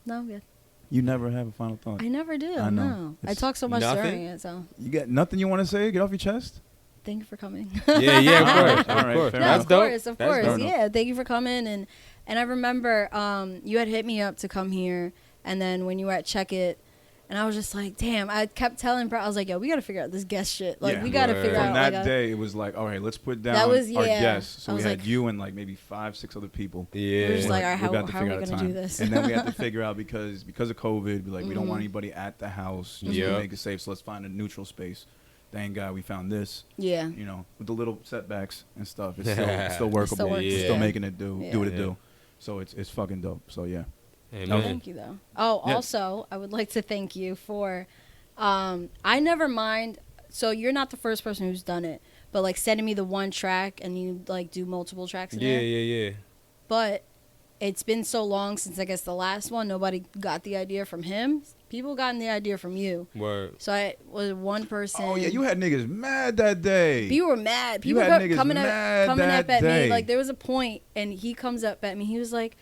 No, I'm good. You never have a final thought. I never do. I know. No, I talk so much during it. So you got nothing you want to say? Get off your chest. thank you for coming. Yeah, of course. All right, Of course. fair That's Of dope. course, of That's course. dope. Yeah, thank you for coming. And I remember you had hit me up to come here, and then when you were at Check It, and I was just like, damn. I kept telling bro, I was like, yo, we gotta figure out this guest shit. Like, we gotta figure out. From that like, day, it was like, all right, let's put down that was, our guests. So I we was had like, you and like maybe 5-6 other people. Yeah. we were just like, all right, how got to are we figure out gonna time. do this? And then we had to figure out because of COVID, like we don't want anybody at the house. Just to make it safe. So let's find a neutral space. Thank God we found this. Yeah. You know, with the little setbacks and stuff, it's still workable. It's still still making it do what it Yeah. do. So it's fucking dope. So yeah. Amen. Thank you though. Oh, also, I would like to thank you for I never mind. So you're not the first person who's done it, but like sending me the one track and you like do multiple tracks in there. Yeah. But it's been so long since I guess the last one, nobody got the idea from him. People gotten the idea from you. Word. So I was one person. Oh yeah, you had niggas mad that day. People were mad. You People had kept niggas coming mad up that at day. me. Like there was a point, and he comes up at me. He was like,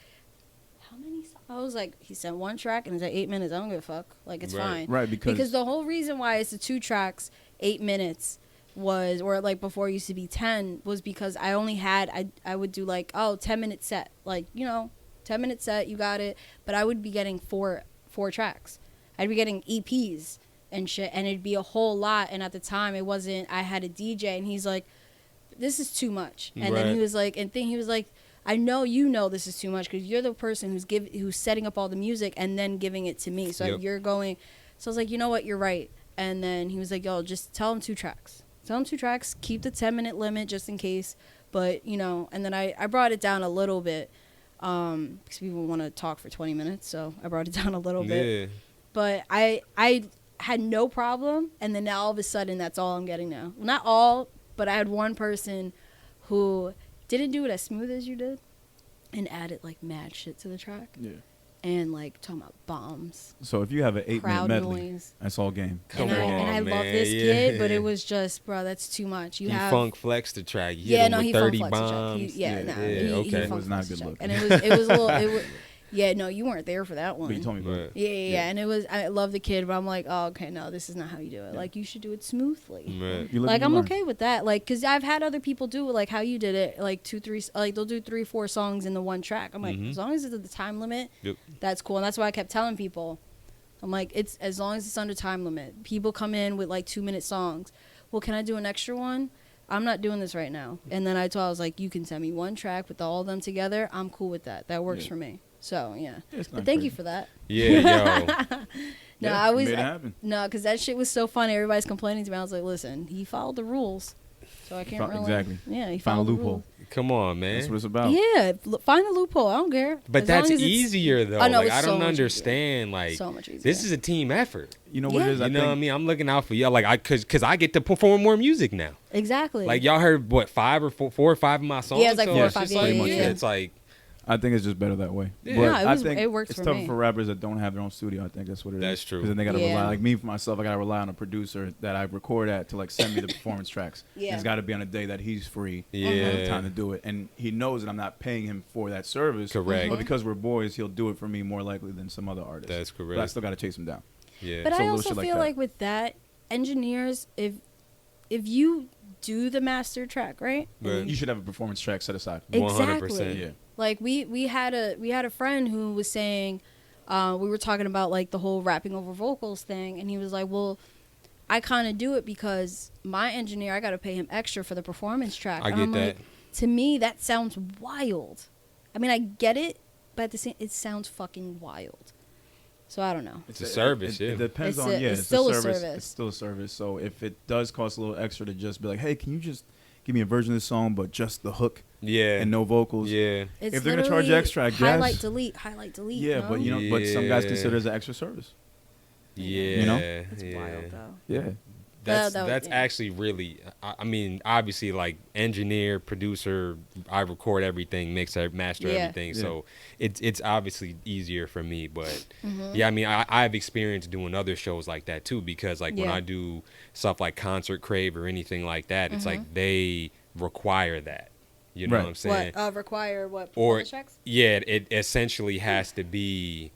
"How many songs?" I was like, "He sent one track, and it's at 8 minutes. I don't give a fuck. Like it's fine." Right, because the whole reason why it's the 2 tracks, 8 minutes was, or like before it used to be 10, was because I only had I would do like 10-minute set, like 10-minute set. You got it, but I would be getting four tracks. I'd be getting EPs and shit, and it'd be a whole lot. And at the time, it wasn't. I had a DJ, and he's like, "This is too much." And then he was like, "I know you know this is too much because you're the person who's setting up all the music and then giving it to me. So you're going." So I was like, "You know what? You're right." And then he was like, "Yo, just tell him 2 tracks. Tell him 2 tracks. Keep the 10-minute limit just in case." But and then I brought it down a little bit because people want to talk for 20 minutes, so I brought it down a little bit. But I had no problem, and then now all of a sudden that's all I'm getting now. Well, not all, but I had one person who didn't do it as smooth as you did and added like mad shit to the track. Yeah. And like talking about bombs. So if you have an 8-minute crowd medley, noise. that's all game. Come and on, I man. love this kid, but it was just, bro, that's too much. He funk flexed the track. He Yeah, hit him with he 30 funk flexed the track. bombs. He It was not flexed good the track. look. And it was a little. Yeah, no, you weren't there for that one. But you told me about it. Yeah. And it was. I love the kid, but I'm like, oh, okay, no, this is not how you do it. Like, you should do it smoothly. Right. Like, I'm okay with that. Like, cause I've had other people do it, like how you did it, like 2, 3, like they'll do 3, 4 songs in the one track. I'm like, as long as it's at the time limit, that's cool. And that's why I kept telling people, I'm like, it's as long as it's under time limit. People come in with like 2-minute songs. Well, can I do an extra one? I'm not doing this right now. And then I was like, you can send me one track with all of them together. I'm cool with that. That works for me. So yeah, but thank you for that. Yeah, yo. No, I was made it happen. no, because that shit was so funny. Everybody's complaining to me. I was like, listen, he followed the rules, so I can't really. Exactly. Yeah, he Found a followed the loophole. rules. Come on, man. That's what it's about. Yeah, find the loophole. I don't care. But As long that's as it's- easier though. I know, Like it's I so don't much understand. easier. Like So much easier. this is a team effort. You know what it is? You know what I mean? I'm looking out for y'all. Like cause I get to perform more music now. Exactly. Like y'all heard what 4 or 5 of my songs. Yeah, it's like so 4 or it's 5, just yeah, like, yeah, yeah. It's like I think it's just better that way. Yeah. But No, I think it works it's for tough me. for rappers that don't have their own studio. I think that's what it is. That's true. Because then they gotta Yeah. rely. Like me for myself, I gotta rely on a producer that I record at to like send me the performance tracks. Yeah. It's got to be on a day that he's free. Yeah. and have time to do it, and he knows that I'm not paying him for that service. Correct. But because we're boys, he'll do it for me more likely than some other artists. That's But I correct. still gotta chase him down. Yeah. But So I little also shit like feel that. like with that, engineers, if you do the master track, right? Right. You should have a performance track set aside. 100%. Exactly. Yeah. Like we had a friend who was saying, we were talking about like the whole rapping over vocals thing, and he was like, well, I kind of do it because my engineer, I got to pay him extra for the performance track. I And get I'm that. Like, to me, that sounds wild. I mean, I get it, but at the same, it sounds fucking wild. So I don't know. It's a service, It yeah. depends It's on a- yeah. it's It's still a a service. service. It's still a service. So if it does cost a little extra to just be like, hey, can you just give me a version of this song, but just the hook Yeah. and no vocals? Yeah. It's If they're gonna charge you literally extra, I guess. highlight, delete. Yeah, no? but you know, but some guys Yeah. consider it as an extra service. Yeah. You know? It's yeah. wild though. Yeah. That's yeah. actually really. I mean, obviously, like engineer, producer, I record everything, mix, master Yeah. everything. Yeah. So it's obviously easier for me. But Mm-hmm. yeah, I mean, I've experienced doing other shows like that too, because like when Yeah. I do stuff like Concert Crave or anything like that, it's Mm-hmm. like they require that. You know Right. what I'm saying? What require what Or performance tracks? yeah, it essentially has to be.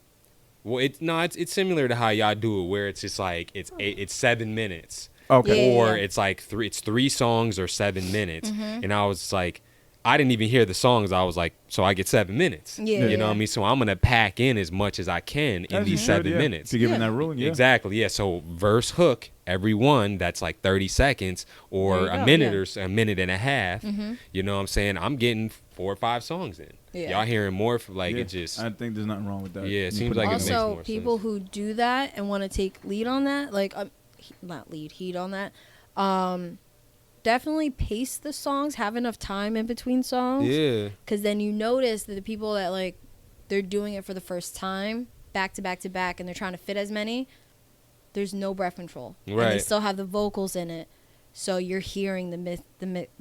Well, it's similar to how y'all do it, where it's just like it's 7 minutes. Okay. Yeah. Or it's like three songs or 7 minutes. Mm-hmm. And I was just like, I didn't even hear the songs. I was like, so I get 7 minutes. Yeah, You know what I yeah. mean? So I'm going to pack in as much as I can in As you these should, 7 yeah. minutes. To give him Yeah. that ruling, yeah. Exactly. Yeah. So verse hook, every one that's like 30 seconds or There you a go, minute yeah. or a minute and a half. Mhm. You know what I'm saying? I'm getting 4 or 5 songs in. Yeah. Y'all hearing more for like Yeah. it just. I think there's nothing wrong with that. Yeah, it You seems put like it together. makes Also, more people sense. who do that and want to take lead on that, like not lead, heat on that. Definitely pace the songs, have enough time in between songs. Yeah. Because then you notice that the people that like they're doing it for the first time, back to back to back, and they're trying to fit as many. There's no breath control, and they Right. still have the vocals in it, so you're hearing the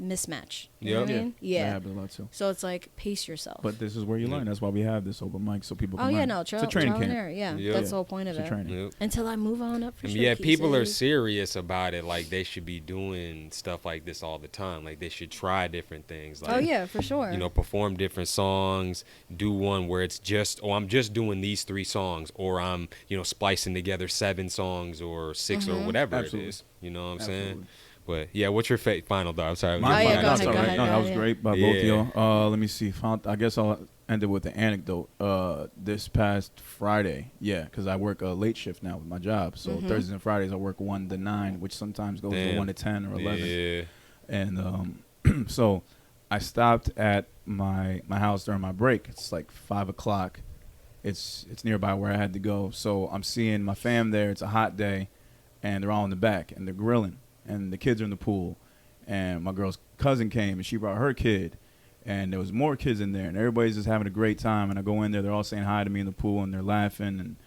mismatch. You know what I Yep. mean? That Yeah. happens a lot too. So it's like pace yourself. But this is where you learn. That's why we have this open mic, so people can oh yeah, learn. no, It's a training trial and camp. error. Yeah, Yeah. that's the whole point of It's a it. training. Yep. Until I move on up for And sure. yeah, people are serious about it. Like they should be doing stuff like this all the time. Like they should try different things. Like, Oh yeah, for sure. you know, perform different songs. Do one where it's just, oh, I'm just doing these 3 songs, or I'm, you know, splicing together 7 songs or 6 or whatever Absolutely. it is. You know what I'm saying? Absolutely. But yeah, what's your final thought? I'm sorry. Mine- Oh, yeah, mine- go no, ahead, it's all go right. ahead, No, go that was ahead. great by both of Yeah. y'all. Let me see. I guess I'll end it with an anecdote. This past Friday, yeah, because I work a late shift now with my job. So Mm-hmm. Thursdays and Fridays I work 1 to 9, which sometimes goes to Damn. 1 to 10 or 11. Yeah. And so I stopped at my house during my break. It's like 5:00. It's nearby where I had to go. So I'm seeing my fam there. It's a hot day, and they're all in the back and they're grilling, and the kids are in the pool. And my girl's cousin came and she brought her kid, and there was more kids in there, and everybody's just having a great time. And I go in there, they're all saying hi to me in the pool, and they're laughing.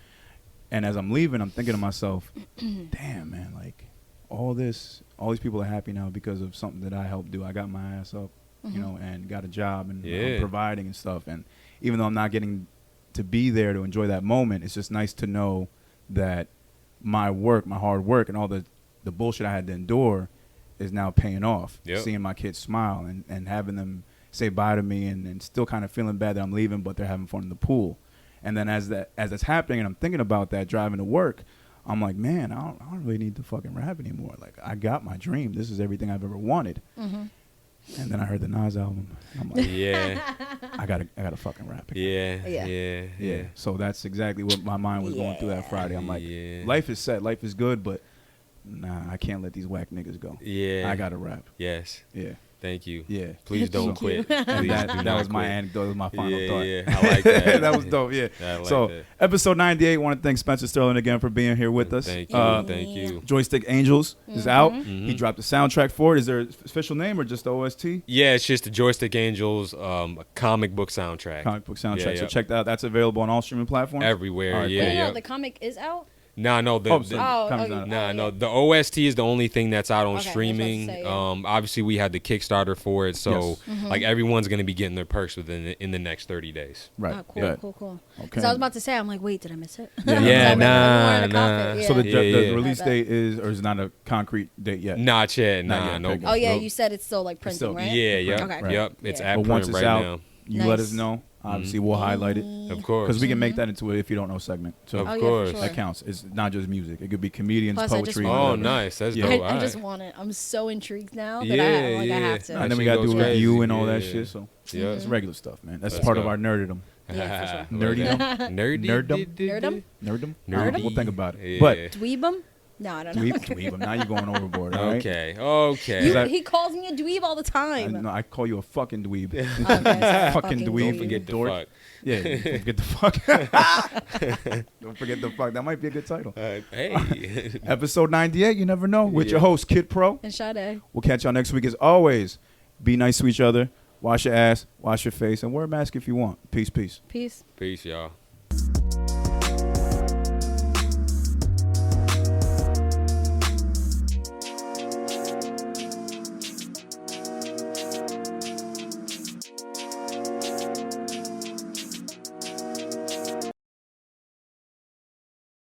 And as I'm leaving, I'm thinking to myself, damn, man, like all these people are happy now because of something that I helped do. I got my ass up, you know, and got a job and Yeah. I'm providing and stuff. And even though I'm not getting to be there to enjoy that moment, it's just nice to know that my work, my hard work, and all the bullshit I had to endure is now paying off. Yep. Seeing my kids smile and having them say bye to me and still kind of feeling bad that I'm leaving, but they're having fun in the pool. And then as that's happening and I'm thinking about that driving to work, I'm like, man, I don't really need to fucking rap anymore. Like, I got my dream. This is everything I've ever wanted. Mm-hmm. And then I heard the Nas album. And I'm like, Yeah. I gotta fucking rap again. Yeah. Yeah. Yeah. So that's exactly what my mind was going through that Friday. I'm like, Yeah. life is set, life is good, but nah, I can't let these whack niggas go. Yeah. I gotta rap. Yes. Yeah. Thank you. Yeah. Please don't quit. Please And do that not was my quit. anecdote. That was my final thought. Yeah, I like that. That was dope. Yeah. I like So that. episode 98. Want to thank Spenser Sterling again for being here with us. Thank you. Thank you. Joystick Angels is out. Mm-hmm. He dropped the soundtrack for it. Is there an official name or just the OST? Yeah, it's just the Joystick Angels comic book soundtrack. Comic book soundtrack. Yeah, So yeah. check that out. That's available on all streaming platforms. Everywhere. All right, Yeah, Wait, yeah. no, the comic is out. No, the, Oh, the- sorry. Oh, Comic's okay. not out. Nah, Oh, no. yeah. The OST is the only thing that's out on Okay, I was about to streaming. say, yeah. Obviously, we had the Kickstarter for it, so Yes. Mm-hmm. like everyone's gonna be getting their perks in the next 30 days. Right. Oh, cool, Good. cool. Okay. Because I was about to say, I'm like, wait, did I miss it? Yeah, Yeah, I'm like, I wanted to cop nah. it, So the, yeah. the Yeah. release I bet. date is not a concrete date yet. Not yet. Not Nah, yet, no. okay. Oh yeah, Nope. you said it's still like printing, still- right? Yeah, yep, Okay. Right. yep. It's Yeah. at But once print it's right out, now. you let us Nice. know. Obviously, we'll highlight it Of course. because we can make that into a if you don't know segment. So Of Oh, yeah, course. for sure. that counts. It's not just music. It could be comedians, Plus, I just poetry. want- Oh, whatever. nice. That's Yeah. dope. I just Alright. want it. I'm so intrigued now that Yeah, I yeah. have to. And then That we shit got to do goes a review crazy. and all that Yeah. shit. So Yeah. it's regular stuff, man. That's Let's part go. of our nerdydom. Yeah, for sure. Nerdydom? Nerdy. Nerdum? Nerdom? Nerdy. We'll think about it. Yeah. But Dweebum? No, I don't know. dweeb. Now you're going overboard. All right? Okay. Okay. Is that- He calls me a dweeb all the time. No, I call you a fucking dweeb. Okay, so Fucking dweeb. Don't forget the dork. fuck. Yeah, don't forget the fuck. Don't forget the fuck. That might be a good title. Hey. Episode 98, you never know. With your Yeah. host, Kid Pro. And Sade. We'll catch y'all next week. As always, be nice to each other. Wash your ass, wash your face, and wear a mask if you want. Peace, peace. Peace. Peace, y'all.